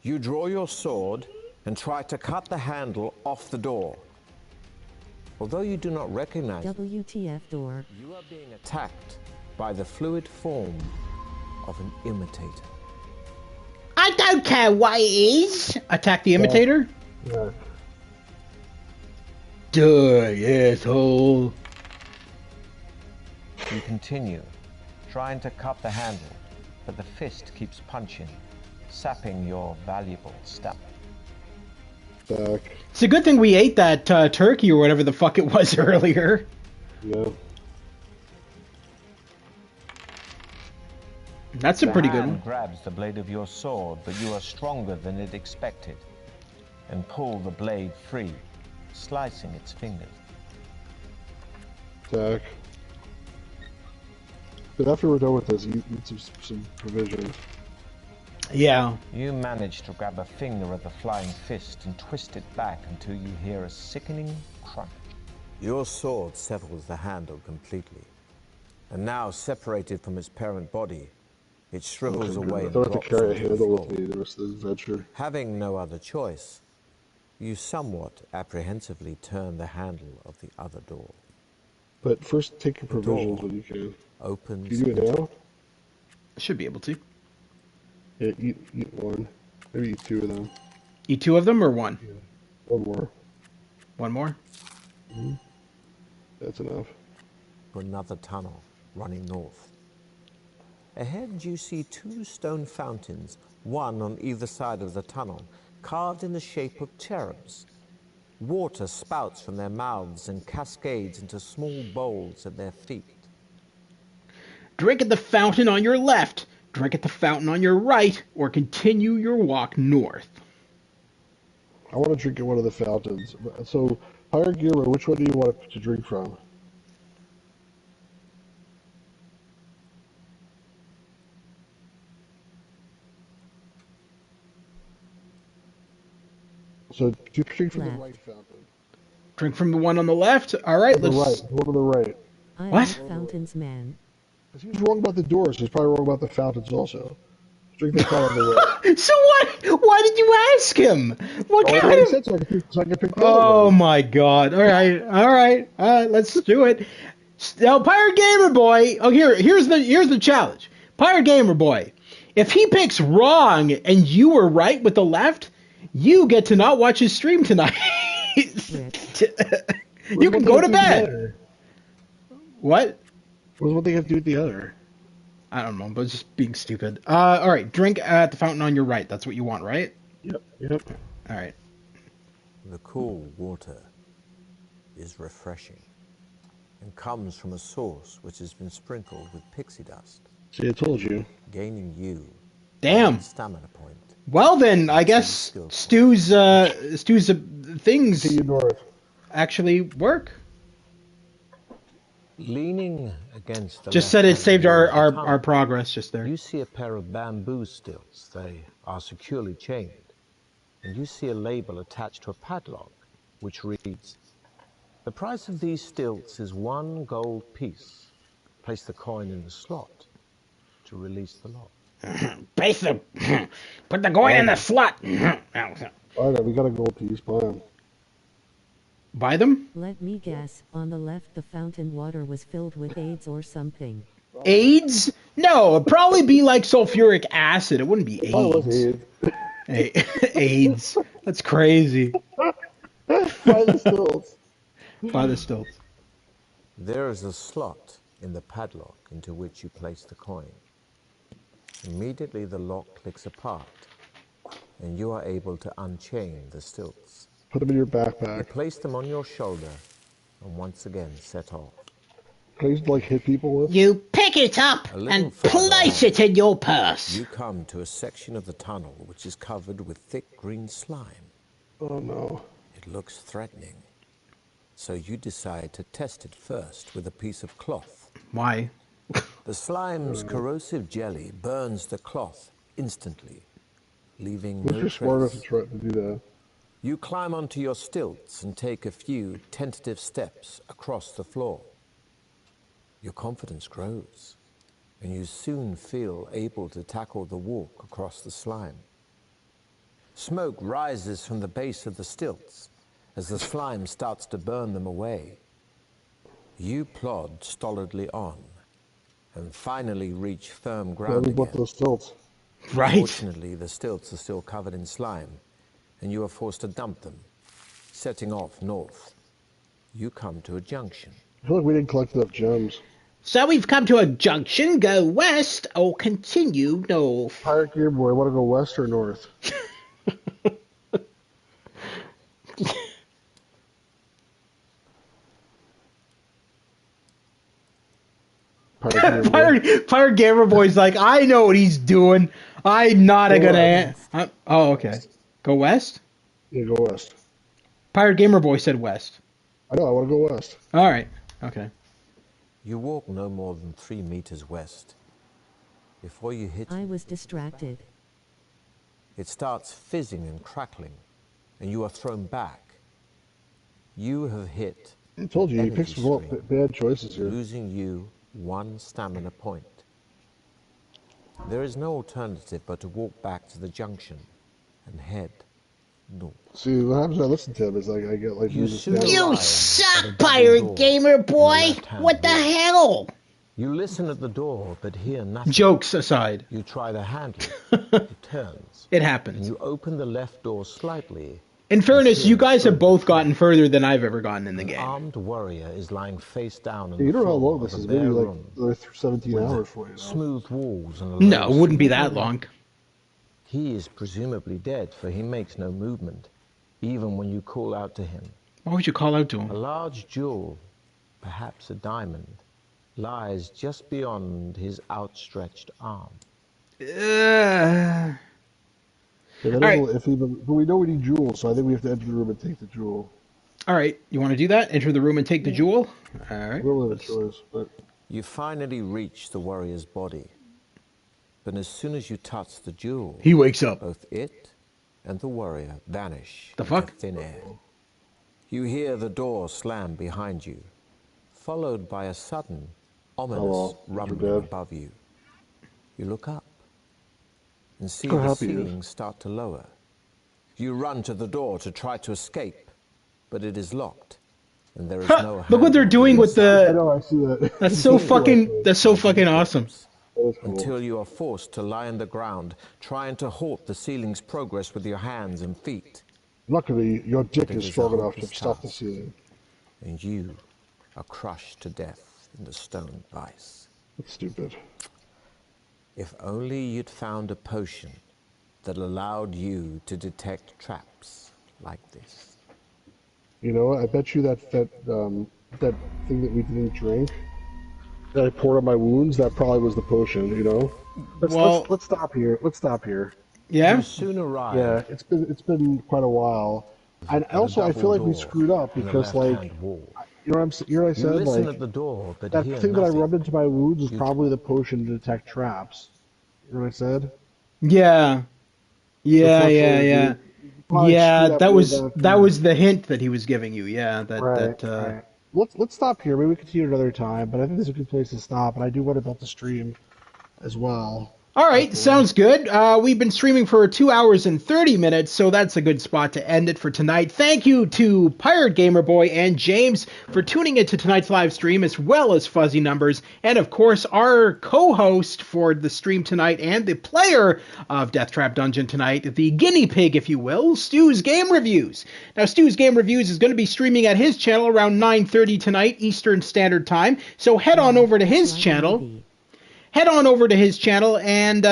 you draw your sword and try to cut the handle off the door. Although you do not recognize it, WTF door. you are being attacked by the fluid form of an imitator. I don't care what it is. Attack the imitator. Yeah. Die, asshole. You continue, trying to cut the handle, but the fist keeps punching, sapping your valuable stamina. Back. It's a good thing we ate that turkey or whatever the fuck it was earlier. Yeah. That's a pretty good hand one. grabs the blade of your sword, but you are stronger than it expected, and pull the blade free, slicing its fingers. Attack. But after we're done with this, you need some provisions. Yeah. You manage to grab a finger of the flying fist and twist it back until you hear a sickening crunch. Your sword severs the handle completely, and now separated from its parent body, it shrivels away I and don't have to drops carry a onto the handle floor. with me the rest of the adventure. Having no other choice, you somewhat apprehensively turn the handle of the other door. But first, take your provisions door when you can. Opens You do it now? Should be able to. Yeah, eat one. Maybe eat two of them. Eat two of them or one? Yeah. One more. One more? Mm-hmm. That's enough. Another tunnel running north. Ahead you see two stone fountains, one on either side of the tunnel, carved in the shape of cherubs. Water spouts from their mouths and cascades into small bowls at their feet. Drink at the fountain on your left, drink at the fountain on your right, or continue your walk north. I want to drink at one of the fountains. So, Pirate Gamer, which one do you want to drink from? So, you drink from the right fountain. Drink from the one on the left? Alright, let's... Right, the one on the right. I'm What? Fountains Man. He was wrong about the doors, so he's probably wrong about the fountains also. Drink the fountain on the right. So what? Why did you ask him? What kind of... Said so I can pick the Oh other one. my god. Alright, let's do it. Now, Pirate Gamer Boy... Oh, here's the challenge. Pirate Gamer Boy, if he picks wrong and you were right with the left, you get to not watch his stream tonight. You can go to bed. What? What they have to do with the other? I don't know, but it's just being stupid. Alright, drink at the fountain on your right. That's what you want, right? Yep. Alright. The cool water is refreshing and comes from a source which has been sprinkled with pixie dust. See, I told you. Gaining you Damn. one stamina point. Well then, I guess Stu's things actually work. Leaning against the Just said it saved our progress just there. You see a pair of bamboo stilts. They are securely chained. And you see a label attached to a padlock, which reads, "The price of these stilts is 1 gold piece. Place the coin in the slot to release the lock." Put the coin in the slot. Alright, we got a gold piece. Buy them. Buy them? Let me guess, on the left the fountain water was filled with AIDS or something. AIDS? No, it'd probably be like sulfuric acid. It wouldn't be AIDS. Oh, it was AIDS. AIDS. That's crazy. Buy the stilts. Buy the stilts. There is a slot in the padlock into which you place the coin. Immediately the lock clicks apart, and you are able to unchain the stilts. Put them in your You backpack. place them on your shoulder, and once again set off. Can I used to, hit people with? You pick it up and place it in your purse. You come to a section of the tunnel which is covered with thick green slime. Oh no. It looks threatening. So you decide to test it first with a piece of cloth. Why? The slime's corrosive jelly burns the cloth instantly, leaving no You're smart enough trace. to try to do that. You climb onto your stilts and take a few tentative steps across the floor. Your confidence grows, and you soon feel able to tackle the walk across the slime. Smoke rises from the base of the stilts as the slime starts to burn them away. You plod stolidly on, and finally reach firm ground We bought again. those stilts. Right. Fortunately, the stilts are still covered in slime, and you are forced to dump them. Setting off north, you come to a junction. I feel like we didn't collect enough gems. So we've come to a junction. Go west or continue north. Pirate Gear Boy, want to go west or north? Pirate Gamer Boy's like, I know what he's doing. I'm not gonna. Oh, okay. Go west? Yeah, go west. Pirate Gamer Boy said west. I know, I want to go west. All right. Okay. You walk no more than 3 meters west. Before you hit I was distracted. it starts fizzing and crackling, and you are thrown back. You have hit I told you, you picked energy some stream, bad choices here. losing you 1 stamina point. There is no alternative but to walk back to the junction and head north. See, what happens when I listen to him is I get You losing soon stamina. You arrive at a suck, double Pirate door Gamer in the Boy. left-hand What the wall. hell? You listen at the door, but hear nothing. Jokes aside. You try the handle. It turns. It happens. And you open the left door slightly. In fairness, you guys have both gotten further than I've ever gotten in the game. An armed warrior is lying face down on You the don't know how floor long this of a is. Maybe bare like room 17 hours for you. smooth walls and a No, low it wouldn't be ceiling. that long. He is presumably dead, for he makes no movement, even when you call out to him. Why would you call out to A him? large jewel, perhaps a diamond, lies just beyond his outstretched arm. Yeah, that is All right. a little iffy, but we know we need jewels, so I think we have to enter the room and take the jewel. All right, you want to do that? Enter the room and take the jewel? All right. We don't have a choice, but You finally reach the warrior's body, but as soon as you touch the jewel, He wakes up. both it and the warrior vanish The into fuck? thin air. You hear the door slam behind you, followed by a sudden, ominous well, you're rumbling dead. above you. You look up and see How the happy he is. ceiling start to lower. You run to the door to try to escape, but it is locked, and there is no Look what they're handle doing to with I the... know I see that. That's so fucking awesome. That is cool. until you are forced to lie on the ground, trying to halt the ceiling's progress with your hands and feet, Luckily, your dick It is is strong a enough to hopeless stop the task. ceiling. and you are crushed to death in the stone vice. That's stupid. If only you'd found a potion that allowed you to detect traps like this. You know what? I bet you that thing that we didn't drink, that I poured on my wounds, that probably was the potion. You know. Let's stop here. Let's stop here. Yeah? You soon arrive. Yeah, it's been quite a while, and at a also I feel like we double door screwed up in the because left-hand wall. you know what I'm you know what I You said, listen like at the door, but that hear thing that I nothing. rubbed into my wounds was probably the potion to detect traps. You know what I said? Yeah. Yeah. Unfortunately, we probably Yeah, screwed up that with was the hint that he was giving you. Yeah, right. Let's stop here. Maybe we continue another time, but I think this is a good place to stop. And I do want to build the stream as well. All right, sounds good. We've been streaming for 2 hours and 30 minutes, so that's a good spot to end it for tonight. Thank you to Pirate Gamer Boy and James for tuning into tonight's live stream, as well as Fuzzy Numbers, and of course our co-host for the stream tonight and the player of Deathtrap Dungeon tonight, the guinea pig, if you will, Stu's Game Reviews. Now, Stu's Game Reviews is going to be streaming at his channel around 9:30 tonight Eastern Standard Time, so head on over to his channel. Head on over to his channel and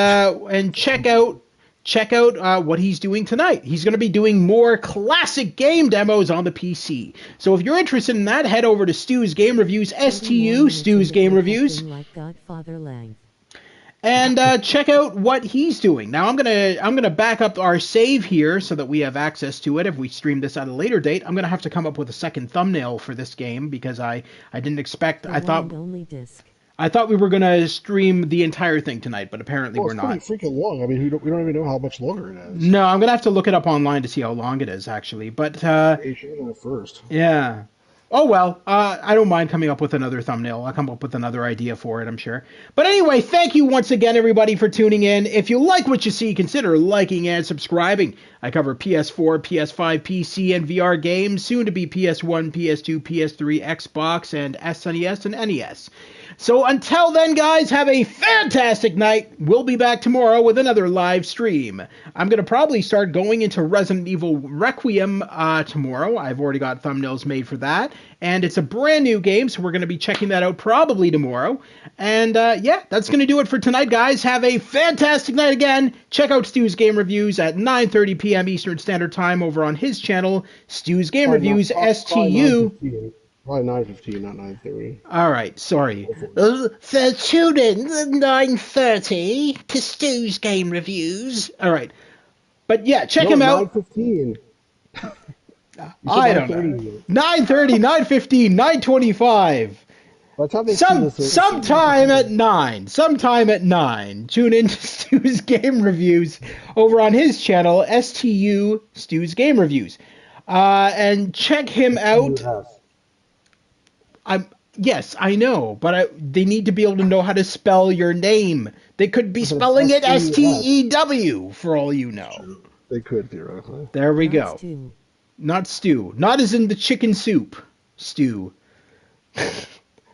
check out what he's doing tonight. He's going to be doing more classic game demos on the PC. So if you're interested in that, head over to Stu's Game Reviews, STU, Stu's Game Reviews, Like Godfather Lang. and check out what he's doing. Now I'm gonna back up our save here so that we have access to it if we stream this at a later date. I'm gonna have to come up with a second thumbnail for this game because I didn't expect. The I thought. only disc. I thought we were going to stream the entire thing tonight, but apparently we're not. It's pretty freaking long. I mean, we don't even know how much longer it is. No, I'm going to have to look it up online to see how long it is, actually. But, first. Yeah. Oh, well, I don't mind coming up with another thumbnail. I'll come up with another idea for it, I'm sure. But anyway, thank you once again, everybody, for tuning in. If you like what you see, consider liking and subscribing. I cover PS4, PS5, PC, and VR games, soon to be PS1, PS2, PS3, Xbox, and SNES and NES. So until then, guys, have a fantastic night. We'll be back tomorrow with another live stream. I'm going to probably start going into Resident Evil Requiem tomorrow. I've already got thumbnails made for that. And it's a brand new game, so we're going to be checking that out probably tomorrow. And yeah, that's going to do it for tonight, guys. Have a fantastic night again. Check out Stu's Game Reviews at 9:30 p.m. Eastern Standard Time over on his channel, Stu's Game Reviews, STU. Probably 9:15, not 9:30. All right, sorry. So tune in at 9:30 to Stu's Game Reviews. All right. But yeah, check him out. 9:15. I don't know. 9:30, 9:15, 9:25. Sometime at 9. Sometime at 9. Tune in to Stu's Game Reviews over on his channel, STU, Stu's Game Reviews. And check him out. Yes, I know, but they need to be able to know how to spell your name. They could be spelling it STEW, for all you know. They could, theoretically. There we go. Not stew. Not as in the chicken soup. Stew.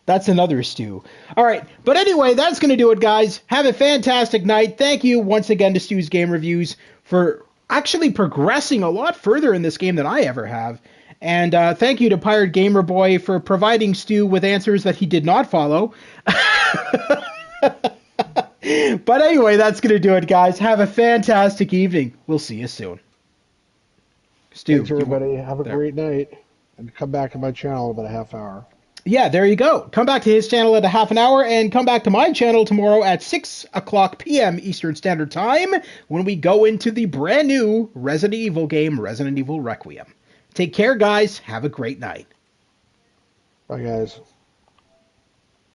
That's another Stu. All right. But anyway, that's going to do it, guys. Have a fantastic night. Thank you once again to Stu's Game Reviews for actually progressing a lot further in this game than I ever have. And thank you to Pirate Gamer Boy for providing Stu with answers that he did not follow. But anyway, that's going to do it, guys. Have a fantastic evening. We'll see you soon. Stu, thanks, everybody. Have a great night. And come back to my channel in about a half hour. Yeah, there you go. Come back to his channel at a half an hour, and come back to my channel tomorrow at 6 o'clock p.m. Eastern Standard Time when we go into the brand new Resident Evil game, Resident Evil Requiem. Take care, guys. Have a great night. Bye, guys.